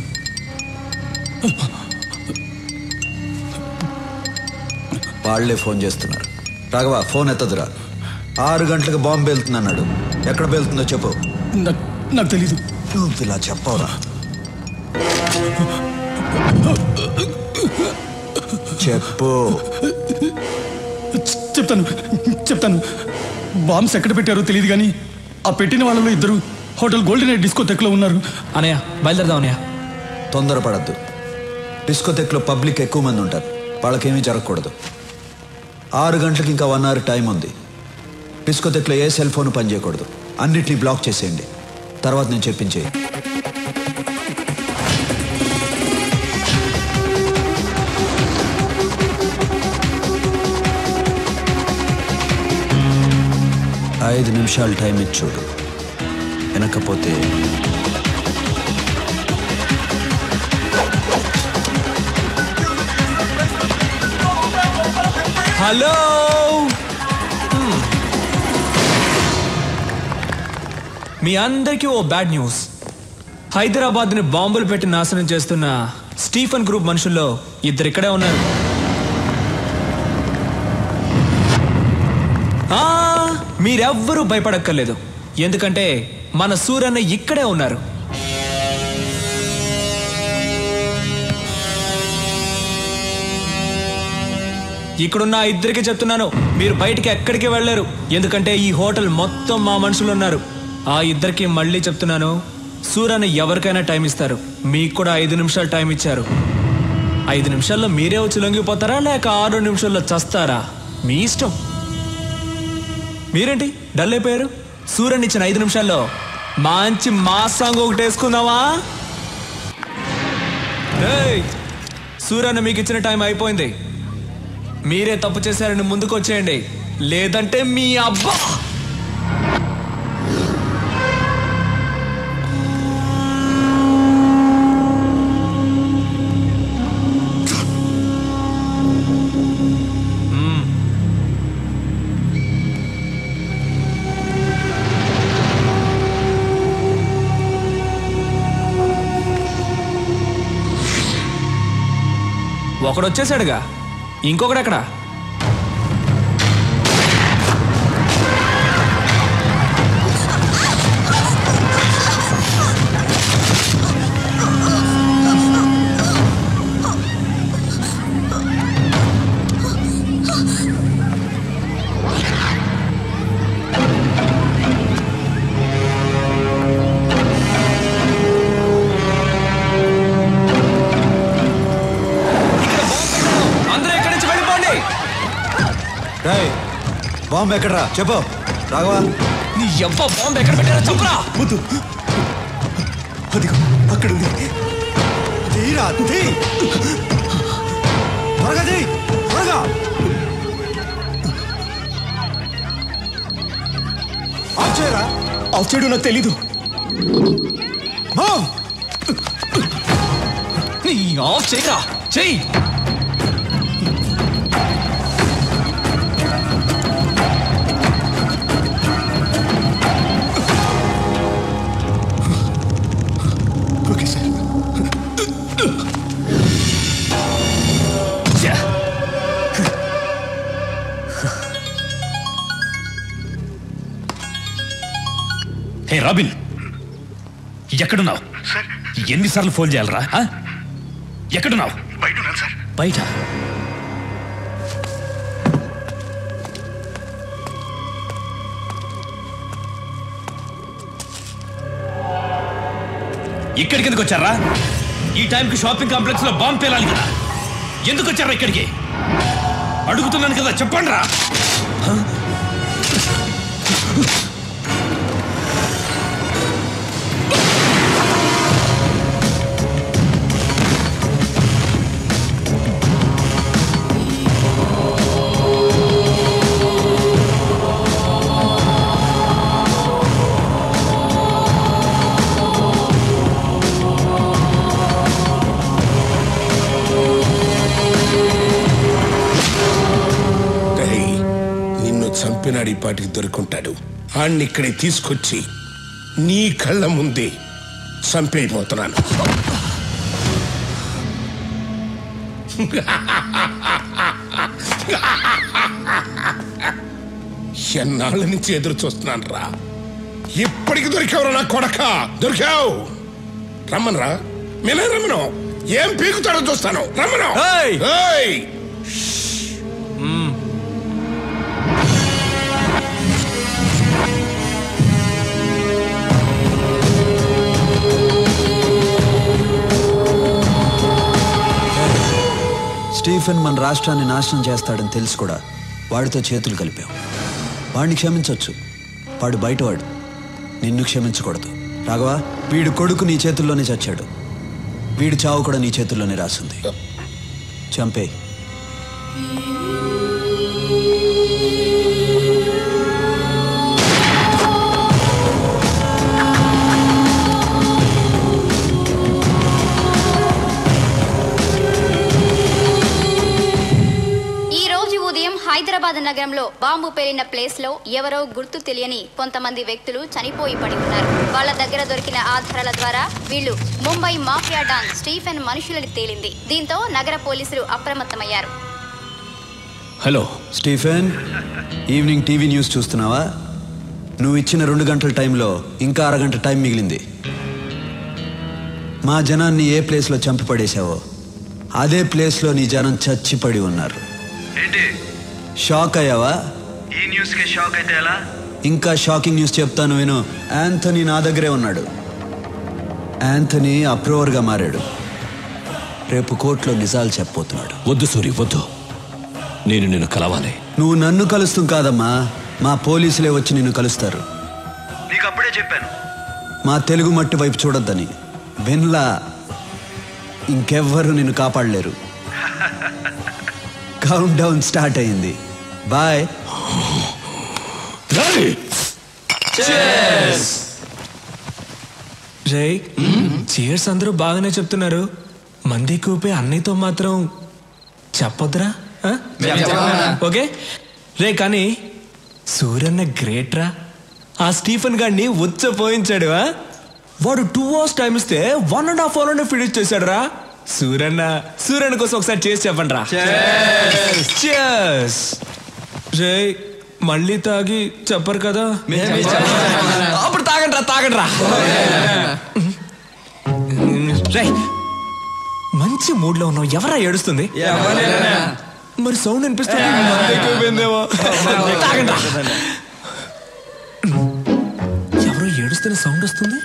Speaker 10: వాళ్లే ఫోన్ చేస్తున్నారు. రాఘవ ఫోన్ ఎత్తదురా. 6 గంటలకు బాంబు పేలుతుందన్నాడు. ఎక్కడ పేలుతుందో చెప్పు.
Speaker 21: నాకు తెలీదు.
Speaker 10: నువ్వు ఇలా చెప్పవురా. చెప్పు.
Speaker 21: చెప్తాను. బాంబ్స్ ఎక్కడ పెట్టారో తెలియదు కానీ ఆ పెట్టిన వాళ్ళలో 2 హోటల్ గోల్డెన్ నైట్ డిస్కోటెక్లో ఉన్నారు.
Speaker 5: అనయ్య బయలుదేరదాం అన్నయ్య.
Speaker 10: తొందరపడద్దు. డిస్కోటెక్లో పబ్లిక్ ఎక్కువ మంది ఉంటారు. వాళ్ళకేమీ జరగకూడదు. 6 గంటలకు ఇంకా 1 అవర్ టైం ఉంది. డిస్కోటెక్లో ఏ సెల్ ఫోన్ పనిచేయకూడదు. అన్నిటినీ బ్లాక్ చేసేయండి. తర్వాత నేను చెప్పించేయి. ఐదు నిమిషాలు టైం ఇచ్చి చూడు. వెనకపోతే
Speaker 5: హలో. మీ అందరికీ ఓ బ్యాడ్ న్యూస్. హైదరాబాద్ని బాంబులు పెట్టి నాశనం చేస్తున్న స్టీఫెన్ గ్రూప్ మనుషుల్లో 2 ఇక్కడే ఉన్నారు. మీరెవ్వరూ భయపడక్కర్లేదు. ఎందుకంటే మన సూరన్న ఇక్కడే ఉన్నారు. ఇక్కడున్న 2కి చెప్తున్నాను, మీరు బయటికి ఎక్కడికి వెళ్ళారు. ఎందుకంటే ఈ హోటల్ మొత్తం మా మనుషులు ఉన్నారు. ఆ 2కి మళ్ళీ చెప్తున్నాను, సూరన్న ఎవరికైనా టైం ఇస్తారు. మీకు కూడా 5 నిమిషాలు టైం ఇచ్చారు. 5 నిమిషాల్లో మీరే వచ్చి లొంగిపోతారా లేక 6 నిమిషాల్లో చస్తారా? మీ ఇష్టం. మీరేంటి డల్ అయిపోయారు? సూరన్ ఇచ్చిన 5 నిమిషాల్లో మంచి మాస్ సాంగ్ ఒకటి వేసుకుందామా? సూరన్న మీకు ఇచ్చిన టైం అయిపోయింది. మీరే తప్పు చేశారని ముందుకు వచ్చేయండి, లేదంటే మీ అబ్బా. ఒకడు వచ్చేసాడుగా, ఇంకొకడు ఎక్కడ?
Speaker 10: బాంబు ఎక్కడరా చెప్పు. రాఘవా
Speaker 5: నీ ఎవ్వ బాంబు ఎక్కడ పెట్టారా చెప్పురా.
Speaker 3: వద్దు, అదిగో అక్కడుంది. తీరా
Speaker 10: త్వరగా తీ, త్వరగా. ఆఫ్ చేయరా.
Speaker 21: ఆఫ్ చేయడం నాకు తెలీదు.
Speaker 5: నీ ఆఫ్ చేయరా, చెయ్యి.
Speaker 4: హే రాబిన్, ఎక్కడున్నావు? ఎన్నిసార్లు ఫోన్ చేయాలరా? ఎక్కడున్నావు? బయట. ఇక్కడికి ఎందుకు వచ్చారా? ఈ టైంకి షాపింగ్ కాంప్లెక్స్ లో బాంబు పేలాలి కదా. ఎందుకు వచ్చారా ఇక్కడికి? అడుగుతున్నాను కదా, చెప్పండి రా.
Speaker 19: చంపినాడు, ఈ పాటికి దొరుకుంటాడు. ఆడిని ఇక్కడే తీసుకొచ్చి నీ కళ్ళ ముందే చంపైపోతున్నాను. ఎన్నాళ్ళ నుంచి ఎదురు చూస్తున్నాను రా. ఇప్పటికి దొరికావురా నా కొడక, దొరికావు. రమ్మనరా, మేనే రమ్మను. ఏం పీకుతాడో చూస్తాను, రమ్మను.
Speaker 10: స్టీఫెన్ మన రాష్ట్రాన్ని నాశనం చేస్తాడని తెలుసు కూడా వాడితో చేతులు కలిపాం. వాడిని క్షమించవచ్చు, వాడు బయటవాడు. నిన్ను క్షమించకూడదు రాఘవా. వీడు కొడుకు నీ చేతుల్లోనే చచ్చాడు, వీడి చావు కూడా నీ చేతుల్లోనే రాసింది. చంపే.
Speaker 9: హైదరాబాద్ నగరంలో బాంబు పేలిన ప్లేస్ లో ఎవరో గుర్తు తెలియని కొంతమంది వ్యక్తులు చనిపోయి పడి ఉన్నారు. వాళ్ళ దగ్గర దొరికిన ఆధారాల ద్వారా వీళ్ళు ముంబై మాఫియా డాన్ స్టీఫెన్ మనుషులని తేలింది. దీంతో నగర పోలీసులు అప్రమత్తమయ్యారు.
Speaker 10: Hello Stephen, evening TV news చూస్తున్నావా? నువ్వు ఇచ్చిన 2 గంటల టైంలో ఇంకా అరగంట టైం మిగిలింది. మా జనాన్ని ఏ ప్లేస్లో చంపి పడేశావో అదే ప్లేస్లో నీ జనం చచ్చిపడి ఉన్నారు. షాక్ అయ్యావా?
Speaker 22: ఈ న్యూస్ కి షాక్ అయితే ఎలా?
Speaker 10: ఇంకా షాకింగ్ న్యూస్ చెప్తాను విను. యాంథనీ నా దగ్గరే ఉన్నాడు. యాంథనీ అప్రూవర్గా మారాడు. రేపు కోర్టులో నిజాలు చెప్పబోతున్నాడు.
Speaker 16: వద్దు సూరి, వద్దు. నేను నిన్ను కలవాలి.
Speaker 10: నువ్వు నన్ను కలుస్తూ కాదమ్మా, మా పోలీసులే వచ్చి నిన్ను కలుస్తారు.
Speaker 22: నీకు అప్పుడే చెప్పాను
Speaker 10: మా తెలుగు మట్టి వైపు చూడొద్దని. విన్లా, ఇంకెవ్వరు నిన్ను కాపాడలేరు. కౌంట్ డౌన్ స్టార్ట్ అయింది. బాయ్.
Speaker 5: రే చీర్స్ అందరూ బాగానే చెప్తున్నారు. మంది కూపే అన్నయ్యతో మాత్రం చెప్పొద్దురా. ఓకే రే, కానీ సూర్యన్న గ్రేట్ రా. ఆ స్టీఫెన్ గాడిని పోయించాడు. వాడు 2 hours టైం ఇస్తే 1.5 hour ఫినిష్ చేశాడు రా. సూర్యన్న కోసం ఒకసారి చేసి చెప్పండి రా. రే మళ్ళీ తాగి చెప్పరు కదా? అప్పుడు తాగండి రా. రే మంచి మూడ్ లో ఉన్నావు, ఎవరా ఏడుస్తుంది? మరి సౌండ్ అనిపిస్తుంది. తాగండి రా. ఎవరో ఏడుస్తున్న సౌండ్ వస్తుంది.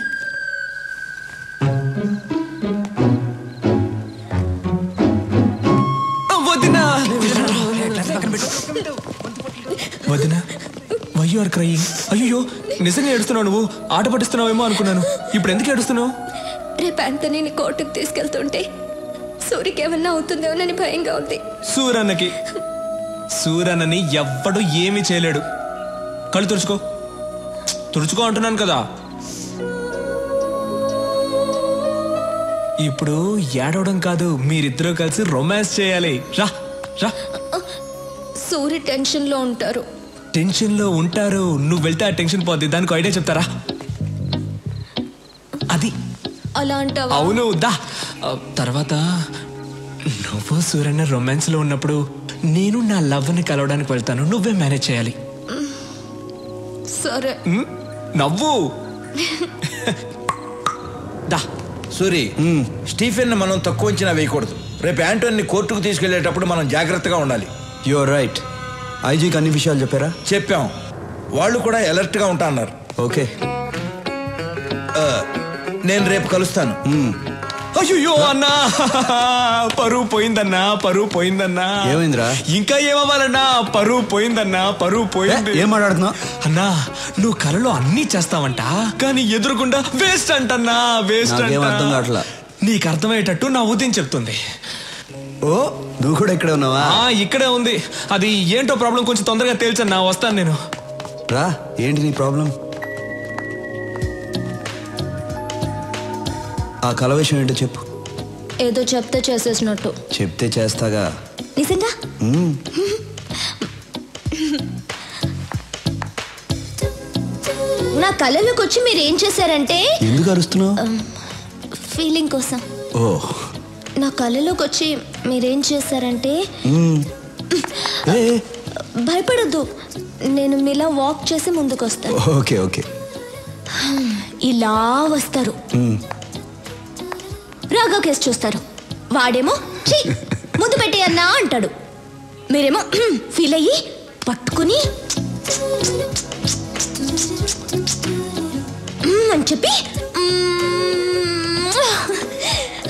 Speaker 5: వదినా, వై యు ఆర్ క్రయింగ్? అయ్యో నిజంగా ఏడుస్తున్నావు? నువ్వు ఆట పట్టిస్తున్నావేమో అనుకున్నాను. ఇప్పుడు ఎందుకు ఏడుస్తున్నావు?
Speaker 2: రేపు యాంథనీని కోర్టుకు తీసుకెళ్తుంటే సూరికి ఏమన్నా అవుతుందేమోనని భయంగా ఉంది.
Speaker 5: సూరన్నని ఎవ్వడు ఏమీ చేయలేడు. కళ్ళు తుడుచుకో అంటున్నాను కదా. ఇప్పుడు ఏడవడం కాదు, మీరిద్దరూ కలిసి రొమాన్స్ చేయాలి. రా రా.
Speaker 2: సూరి టెన్షన్ లో ఉంటారు. నువ్వు వెళ్తే ఆ టెన్షన్ పోద్ది. దానికి ఐడియా చెప్తారా? అది అలా అంటావా? అవును, దా. తర్వాత నువ్వు సూర్యన్న రొమాన్స్ లో ఉన్నప్పుడు నేను నా లవ్ ని కలవడానికి వెళ్తాను. నువ్వే మేనేజ్ చేయాలి.
Speaker 23: సరే.
Speaker 5: నవ్వు.
Speaker 6: దా సూరి, స్టీఫెన్ మనం తక్కువ అంచనా వేయకూడదు. రేపు యాంటోని కోర్టుకు తీసుకెళ్లేటప్పుడు మనం జాగ్రత్తగా ఉండాలి.
Speaker 10: You are right. ఐజీకి అన్ని విషయాలు చెప్పారా?
Speaker 6: చెప్పాం. వాళ్ళు కూడా అలర్ట్ గా ఉంటా అన్నారు.
Speaker 10: ఓకే,
Speaker 6: నేను రేపు కలుస్తాను.
Speaker 5: అయ్యో అన్నా, పరువు పోయిందన్నా, పరువు పోయిందన్నా.
Speaker 10: ఏమైందిరా?
Speaker 5: ఇంకా ఏమవ్వాలన్నా, పరువు పోయిందన్నా, పరువు పోయింది.
Speaker 10: ఏం మాట్లాడుతున్నావు
Speaker 5: అన్నా? నువ్వు కలలో అన్నీ చేస్తావంట, కానీ ఎదురుకుండా వేస్ట్ అంటన్నా, వేస్ట్ అంట. నీకు అర్థమయ్యేటట్టు నా ఉదయం చెప్తుంది.
Speaker 10: ఓ, నువ్వు కూడా ఇక్కడే ఉన్నావా?
Speaker 5: ఇక్కడే ఉంది. అది ఏంటో ప్రాబ్లం కొంచెం తొందరగా తేల్చన్నా, వస్తాను నేను.
Speaker 10: రా, ఏంటి నీ ప్రాబ్లం? ఆ కల విషయం ఏంటో చెప్పు.
Speaker 2: ఏదో చెప్తే చేసేసినట్టు.
Speaker 10: చెప్తే చేస్తాగా.
Speaker 2: నిజంగా?
Speaker 23: నా కళలోకి వచ్చి మీరు ఏం చేశారంటే.
Speaker 10: ఎందుకు అరుస్తున్నావు?
Speaker 20: ఫీలింగ్ కోసం.
Speaker 12: ఓ
Speaker 20: నా కళ్ళలోకి వచ్చి మీరేం చేశారంటే, భయపడద్దు, నేను మీలా వాక్ చేసి ముందుకు వస్తాను.
Speaker 10: Okay okay.
Speaker 20: ఇలా వస్తారు, రాఘవ్ కేసు చూస్తారు. వాడేమో ఛీ ముందు పెట్టేయన్నా అంటాడు, మీరేమో ఫీల్ అయ్యి పట్టుకుని అని చెప్పి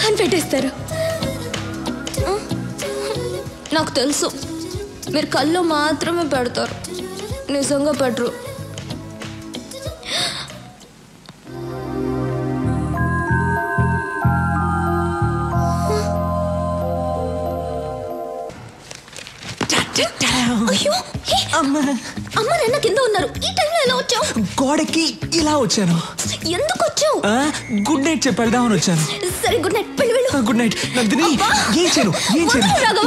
Speaker 20: అని పెట్టేస్తారు. నాకు తెలుసు మీరు కళ్ళు మాత్రమే పెడతారు, నిజంగా పెట్టరు. అయ్యో అమ్మ నాన్న కింద ఉన్నారు, ఈ టైంలో ఎలా వచ్చావు?
Speaker 5: గోడకి ఇలా వచ్చాను.
Speaker 20: ఎందుకు వచ్చావు?
Speaker 5: గుడ్ నైట్ చెప్పి వెళ్దామని వచ్చాను.
Speaker 20: సరే గుడ్ నైట్, వెళ్ళు.
Speaker 5: Good night Nandini. ఏం చేయను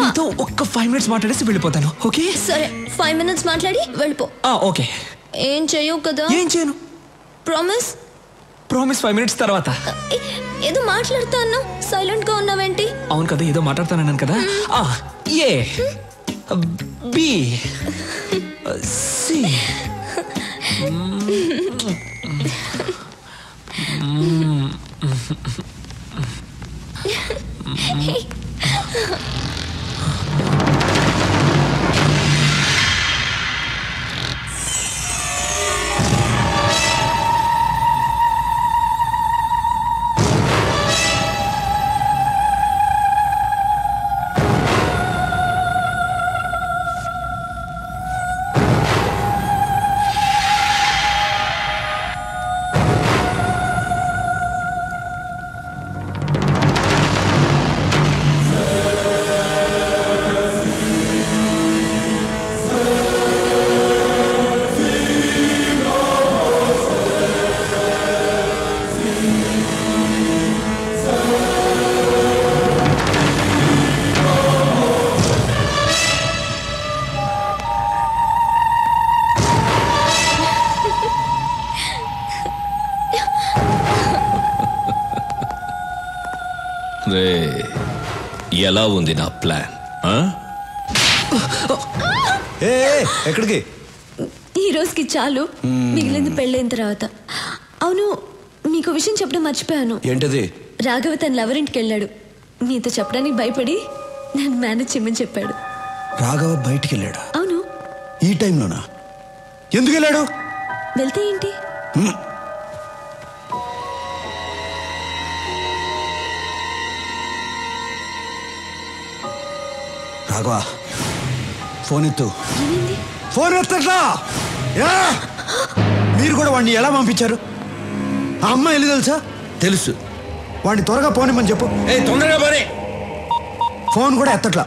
Speaker 5: నీతో ఒక్క 5 minutes మాట్లాడేసి వెళ్ళిపోతాను. ఓకే
Speaker 20: సరే 5 minutes మాట్లాడి వెళ్ళిపో.
Speaker 5: ఓకే.
Speaker 20: ఏం చేయవు కదా?
Speaker 5: ఏం చేయను.
Speaker 20: ప్రామిస్?
Speaker 5: ప్రామిస్ 5 minutes తర్వాత.
Speaker 20: ఏదో మాట్లాడుతా అన్నావు, సైలెంట్ గా ఉన్నావేంటి?
Speaker 5: అవును కదా, ఏదో మాట్లాడుతానన్నాను కదా. ఏ బి సి
Speaker 16: ఎలా ఉంది నా ప్లాన్?
Speaker 10: ఎక్కడికి?
Speaker 2: ఈ రోజుకి చాలు, మిగిలింది పెళ్ళైన తర్వాత. అవును, నీకు విషయం చెప్పడం మర్చిపోయాను.
Speaker 10: ఏంటది?
Speaker 2: రాఘవ తన లవరింటికి వెళ్ళాడు. నీతో చెప్పడానికి భయపడి నన్ను మేనేజ్ చేయమని చెప్పాడు.
Speaker 10: రాఘవ బయటికి వెళ్ళాడా?
Speaker 2: అవును.
Speaker 10: ఈ టైంలోనా? ఎందుకు వెళ్ళాడు?
Speaker 2: వెళ్తే ఏంటి?
Speaker 10: రాఘవ ఫోన్ ఎత్తు. ఫోన్ ఎత్తట్లా? మీరు కూడా వాడిని ఎలా పంపించారు? ఆ అమ్మాయి వెళ్ళి తెలుసా? తెలుసు. వాడిని త్వరగా పోనిమని చెప్పు.
Speaker 6: తొందరగా పోనీ.
Speaker 10: ఫోన్ కూడా ఎత్తట్లా.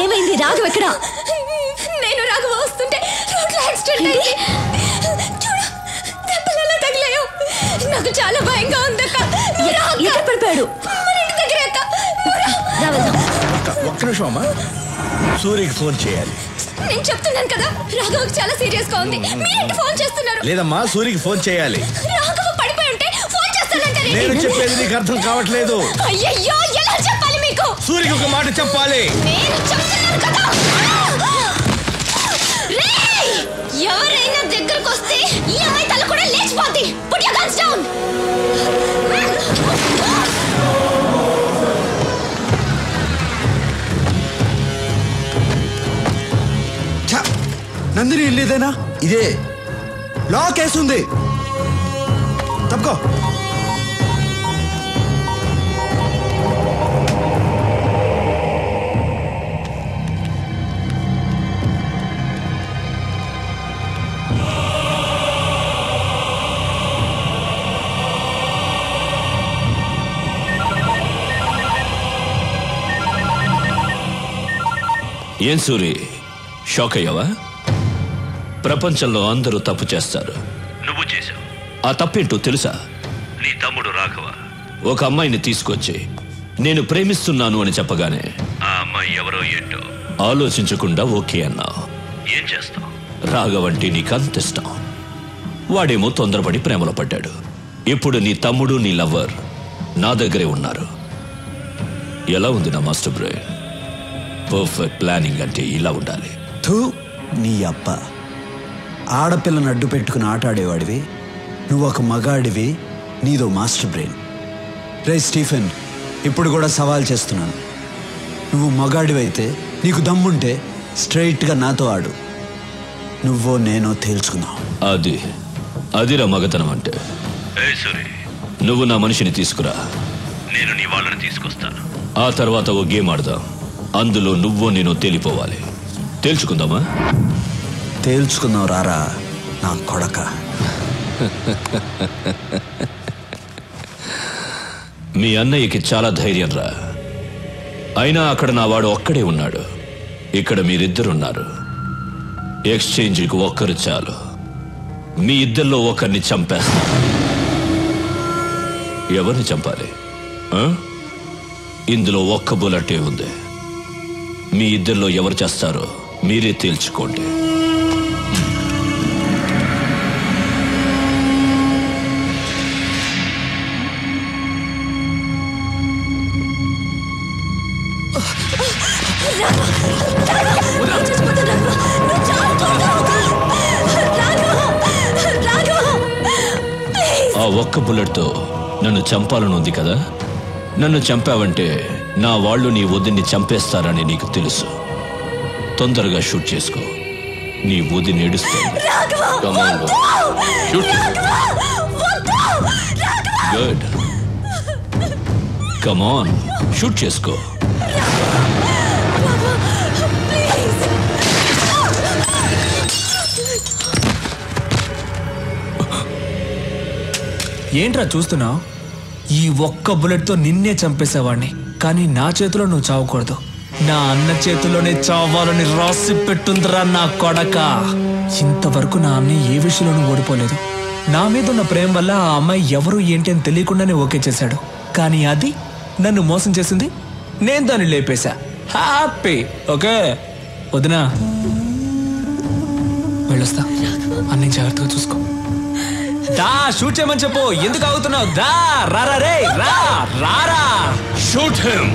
Speaker 2: ఏమైంది? రాఘవ ఎక్కడ?
Speaker 20: నేను రాఘవ వస్తుంటే రోడ్లో యాక్సిడెంట్ అయింది. చూడు, దెబ్బలు ఎలా తగిలాయో. నాకు చాలా భయంగా ఉందక్క.
Speaker 2: ఎక్కడ పడిపోయాడు?
Speaker 20: మన ఇంటి దగ్గర అక్క.
Speaker 6: ఒక్క నిమిషం అమ్మా, సూర్యకి ఫోన్ చేయాలి.
Speaker 20: నేను చెప్తున్నాను కదా, రాఘవకి చాలా సీరియస్ గా ఉంది. మీరేంటి ఫోన్ చేస్తున్నారు?
Speaker 6: లేదమ్మా, సూర్యకి ఫోన్ చేయాలి.
Speaker 20: రాఘవ పడిపోయి ఉంటే ఫోన్ చేస్తానంటే
Speaker 6: నేను చెప్పేది నీకు అర్థం కావట్లేదు.
Speaker 20: అయ్యయ్యో, ఎలా చెప్పాలి మీకు?
Speaker 6: సూర్యకి ఒక మాట చెప్పాలి.
Speaker 20: నేను చెప్తున్నాను కదా. ఎవరైనా దగ్గరకు వస్తే ఈ అమ్మాయి తల కూడా లేచిపోద్ది. Put your guns down.
Speaker 10: Nandini ఇల్లు ఇదేనా? ఇదే. లాక్ వేస్తుంది. తప్పుకో.
Speaker 16: ఏం సూరి, షాక్ అయ్యావా? ప్రపంచంలో అందరూ తప్పు చేస్తారు.
Speaker 22: నువ్వు చేశావు.
Speaker 16: ఆ తప్పేంటో తెలుసా?
Speaker 22: నీ తమ్ముడు రాఘవ
Speaker 16: ఒక అమ్మాయిని తీసుకొచ్చి నేను ప్రేమిస్తున్నాను అని చెప్పగానే
Speaker 8: ఆ అమ్మాయి ఎవరో ఏంటో
Speaker 16: ఆలోచించకుండా ఓకే అన్నావు.
Speaker 8: ఏం చేస్తావు?
Speaker 16: రాఘవంటే నీకంత ఇష్టం. వాడేమో తొందరపడి ప్రేమలో పడ్డాడు. ఇప్పుడు నీ తమ్ముడు నీ లవ్వర్ నా దగ్గరే ఉన్నారు. ఎలా ఉంది నా మాస్టర్ బ్రెయిన్? పర్ఫెక్ట్ ప్లానింగ్ అంటే ఇలా ఉండాలి.
Speaker 10: థూ, నీ అప్ప. ఆడపిల్లను అడ్డు పెట్టుకుని ఆటాడేవాడివి, నువ్వు ఒక మగాడివి, నీదో మాస్టర్ బ్రెయిన్. రే స్టీఫెన్, ఇప్పుడు కూడా సవాల్ చేస్తున్నాను. నువ్వు మగాడివైతే, నీకు దమ్ముంటే స్ట్రైట్గా నాతో ఆడు. నువ్వో నేనో తేల్చుకున్నావు.
Speaker 16: అదిరా మగతనం అంటే. నువ్వు నా మనిషిని తీసుకురా,
Speaker 8: నేను నీ వాళ్ళని తీసుకొస్తాను.
Speaker 16: ఆ తర్వాత ఓ గేమ్ ఆడదాం. అందులో నువ్వో నేను తేలిపోవాలి. తేల్చుకుందామా?
Speaker 10: తేల్చుకుందాం రారా నా కొడక.
Speaker 16: మీ అన్నయ్యకి చాలా ధైర్యం రా. అయినా అక్కడ నా వాడు ఒక్కడే ఉన్నాడు, ఇక్కడ మీరిద్దరున్నారు. ఎక్స్చేంజ్కి ఒక్కరు చాలు. మీ ఇద్దరిలో ఒకరిని చంపేస్తా. ఎవరిని చంపాలి? ఇందులో ఒక్క బుల్లెటే ఉంది. మీ ఇద్దరిలో ఎవరు చేస్తారో మీరే తేల్చుకోండి. ఆ ఒక్క బుల్లెట్తో నన్ను చంపాలని ఉంది కదా? నన్ను చంపావంటే నా వాళ్ళు నీ వదిన్ని చంపేస్తారని నీకు తెలుసు. తొందరగా షూట్ చేసుకో. నీ వదిని ఏడుస్తుంది. గుడ్, కమాన్, షూట్ చేసుకో.
Speaker 5: ఏంట్రా చూస్తున్నావు? ఈ ఒక్క బుల్లెట్తో నిన్నే చంపేసేవాడిని, కానీ నా చేతిలో నువ్వు చావకూడదు. నా అన్న చేతిలోనే చావాలని రాసి పెట్టుందిరా నా కొడక. ఇంతవరకు నా అన్న ఏ విషయంలోనూ ఓడిపోలేదు. నా మీద ఉన్న ప్రేమ వల్ల ఆ అమ్మాయి ఎవరు ఏంటి అని తెలియకుండానే ఓకే చేశాడు. కానీ అది నన్ను మోసం చేసింది, నేను దాన్ని లేపేశా. హ్యాపీ. ఓకే వదినా, వెళ్ళొస్తా. అన్నీ జాగ్రత్తగా చూసుకో. దా షూట్ చేయమని చెప్పు. ఎందుకు అవుతున్నావు? దా రారా రే, రా రారా.
Speaker 16: Shoot him.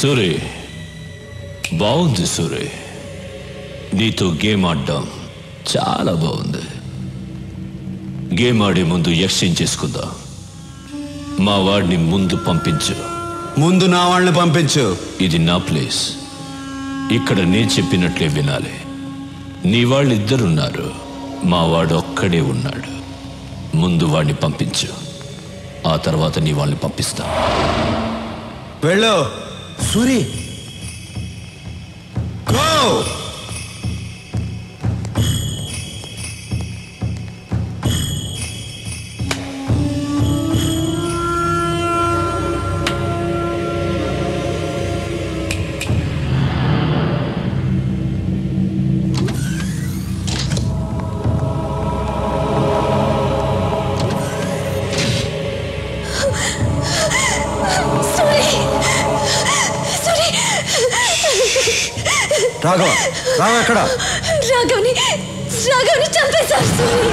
Speaker 16: సూరి, బాగుంది సూరి. నీతో గేమ్ ఆడడం చాలా బాగుంది. గేమ్ ఆడే ముందు ఎక్స్చేంజ్ చేసుకుందాం. మా వాడిని ముందు పంపించు.
Speaker 10: ముందు నా వాళ్ళని పంపించు.
Speaker 16: ఇది నా ప్లేస్. ఇక్కడ నేను చెప్పినట్లే వినాలి. నీ వాళ్ళిద్దరున్నారు, మా వాడు ఒక్కడే ఉన్నాడు. ముందు వాడిని పంపించు, ఆ తర్వాత నీ వాళ్ళని పంపిస్తా.
Speaker 10: వెళ్ళు సూరి. గో. రాఘవ, రాఘవ ఎక్కడ?
Speaker 20: రాఘవ్ని చంపేశారు సూరి.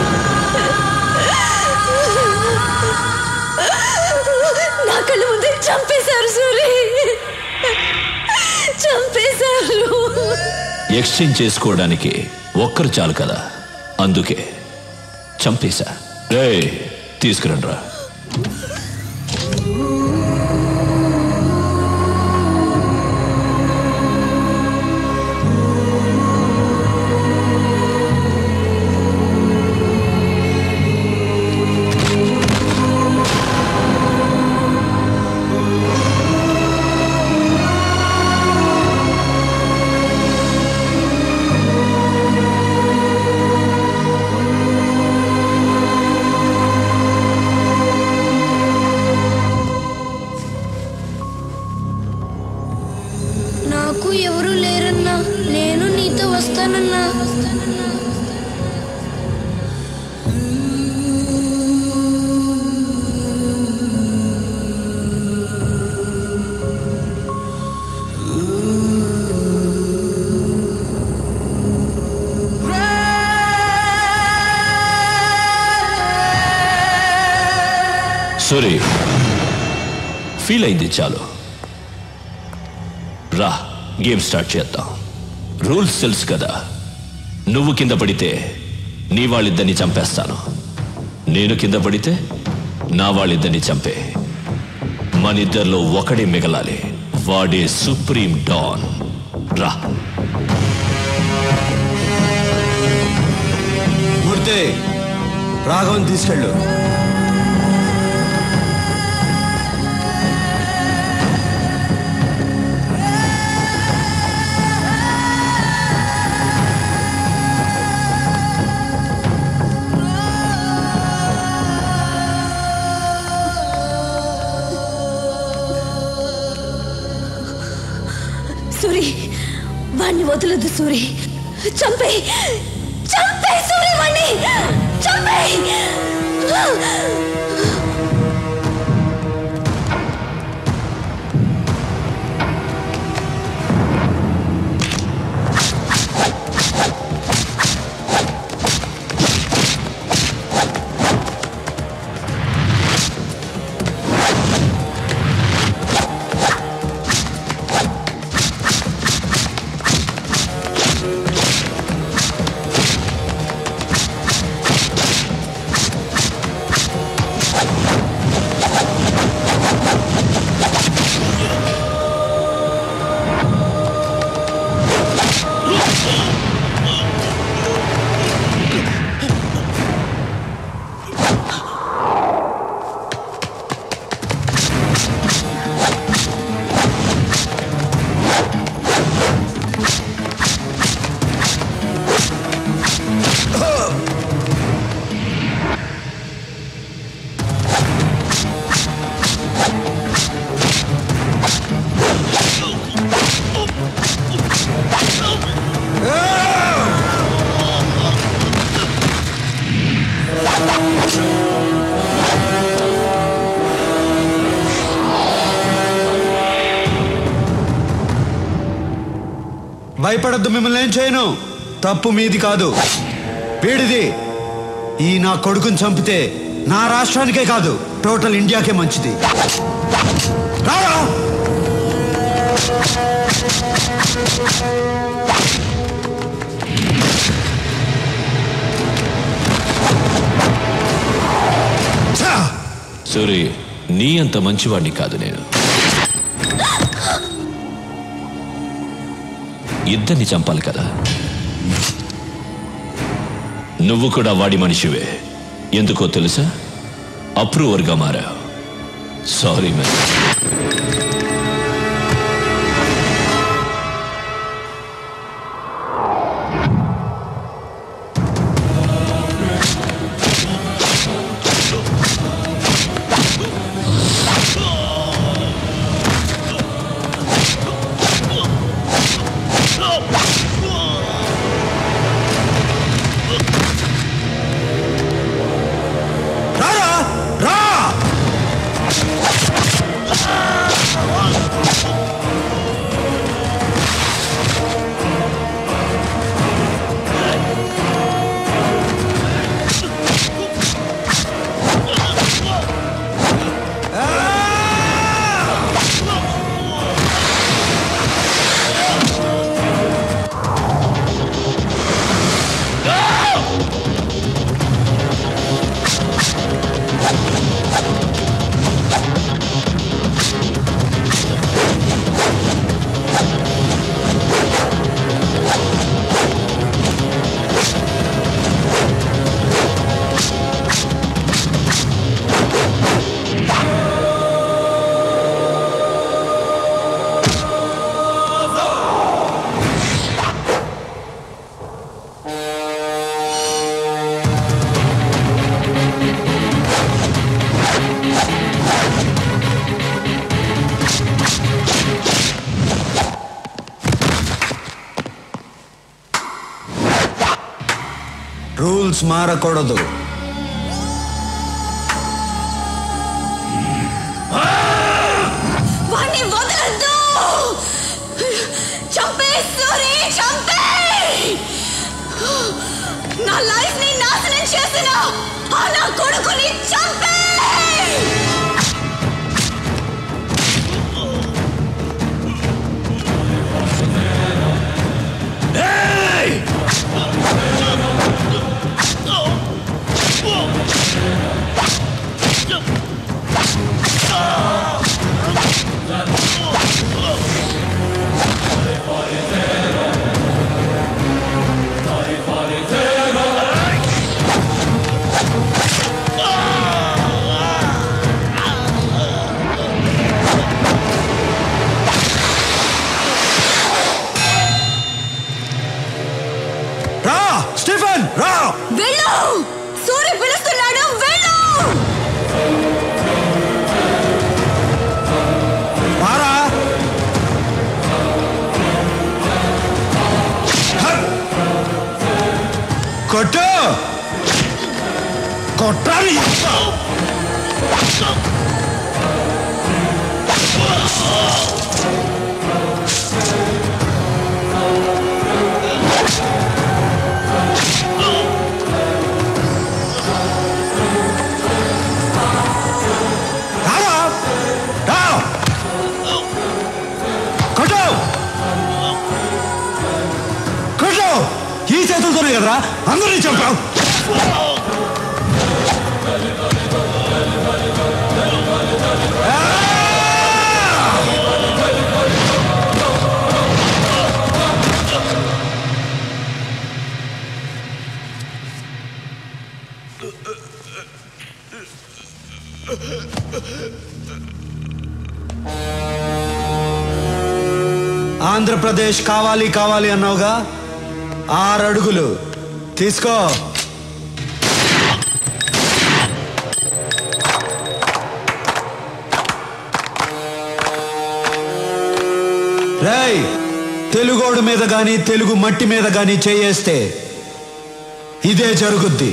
Speaker 20: నా కళ్ళ ముందే
Speaker 2: చంపేశారు సూరి, చంపేశారు.
Speaker 16: ఎక్స్చేంజ్ చేసుకోవడానికి ఒక్కరు చాలు కదా, అందుకే చంపేశా. రే తీసుకురండ్రా.
Speaker 20: నాకు ఎవరు లేరన్నా, నేను నీతో వస్తానన్నా.
Speaker 16: సూరి, ఫీల్ అయింది చాలు. రా, గేమ్ స్టార్ట్ చేద్దాం. రూల్స్ తెలుసు కదా. నువ్వు కింద పడితే నీ వాళ్ళిద్దరిని చంపేస్తాను, నేను కింద పడితే నా వాళ్ళిద్దరిని చంపే. మనిద్దరిలో ఒకడే మిగలాలి, వాడే సుప్రీం డాన్. రా.
Speaker 10: మూర్తి, రాఘవన్ తీసుకెళ్ళు.
Speaker 2: సూరి, వాణ్ణి వదలదు సూరి. చంపే, చంపే సూరి, వాణ్ణి చంపే.
Speaker 10: భయపడద్దు, మిమ్మల్ని ఏం చేయను. తప్పు మీది కాదు, వీడిది. ఈ నా కొడుకుని చంపితే నా రాష్ట్రానికే కాదు, టోటల్ ఇండియాకే మంచిది. రారా.
Speaker 16: సూరి, నీ అంత మంచివాడిని కాదు నేను. ఇద్దరిని చంపాలి కదా. నువ్వు కూడా వాడి మనిషివే. ఎందుకో తెలుసా? అప్రూవర్గా మారావు. Sorry man.
Speaker 10: రారా, రా. రూల్స్ మారకూడదు.
Speaker 20: వాణ్ణి వదలొద్దు. చంపే సూరి, చంపే. నా లైఫ్ ని నాశనం చేసిన ఆ నా కొడుకుని చంపే.
Speaker 10: స్టీఫెన్ రా.
Speaker 20: వెళ్ళు, సూరి పిలుస్తున్నాడు, వెళ్ళు.
Speaker 10: మారా. కొట్టు, కొట్టాలి. ఈ చేతులతోనే కదరా అందరినీ చంపావు. ఆంధ్రప్రదేశ్ కావాలి కావాలి అన్నావుగా, 6 అడుగులు తీసుకో. రేయ్, తెలుగోడు మీద గాని తెలుగు మట్టి మీద గాని చేయేస్తే ఇదే జరుగుద్ది.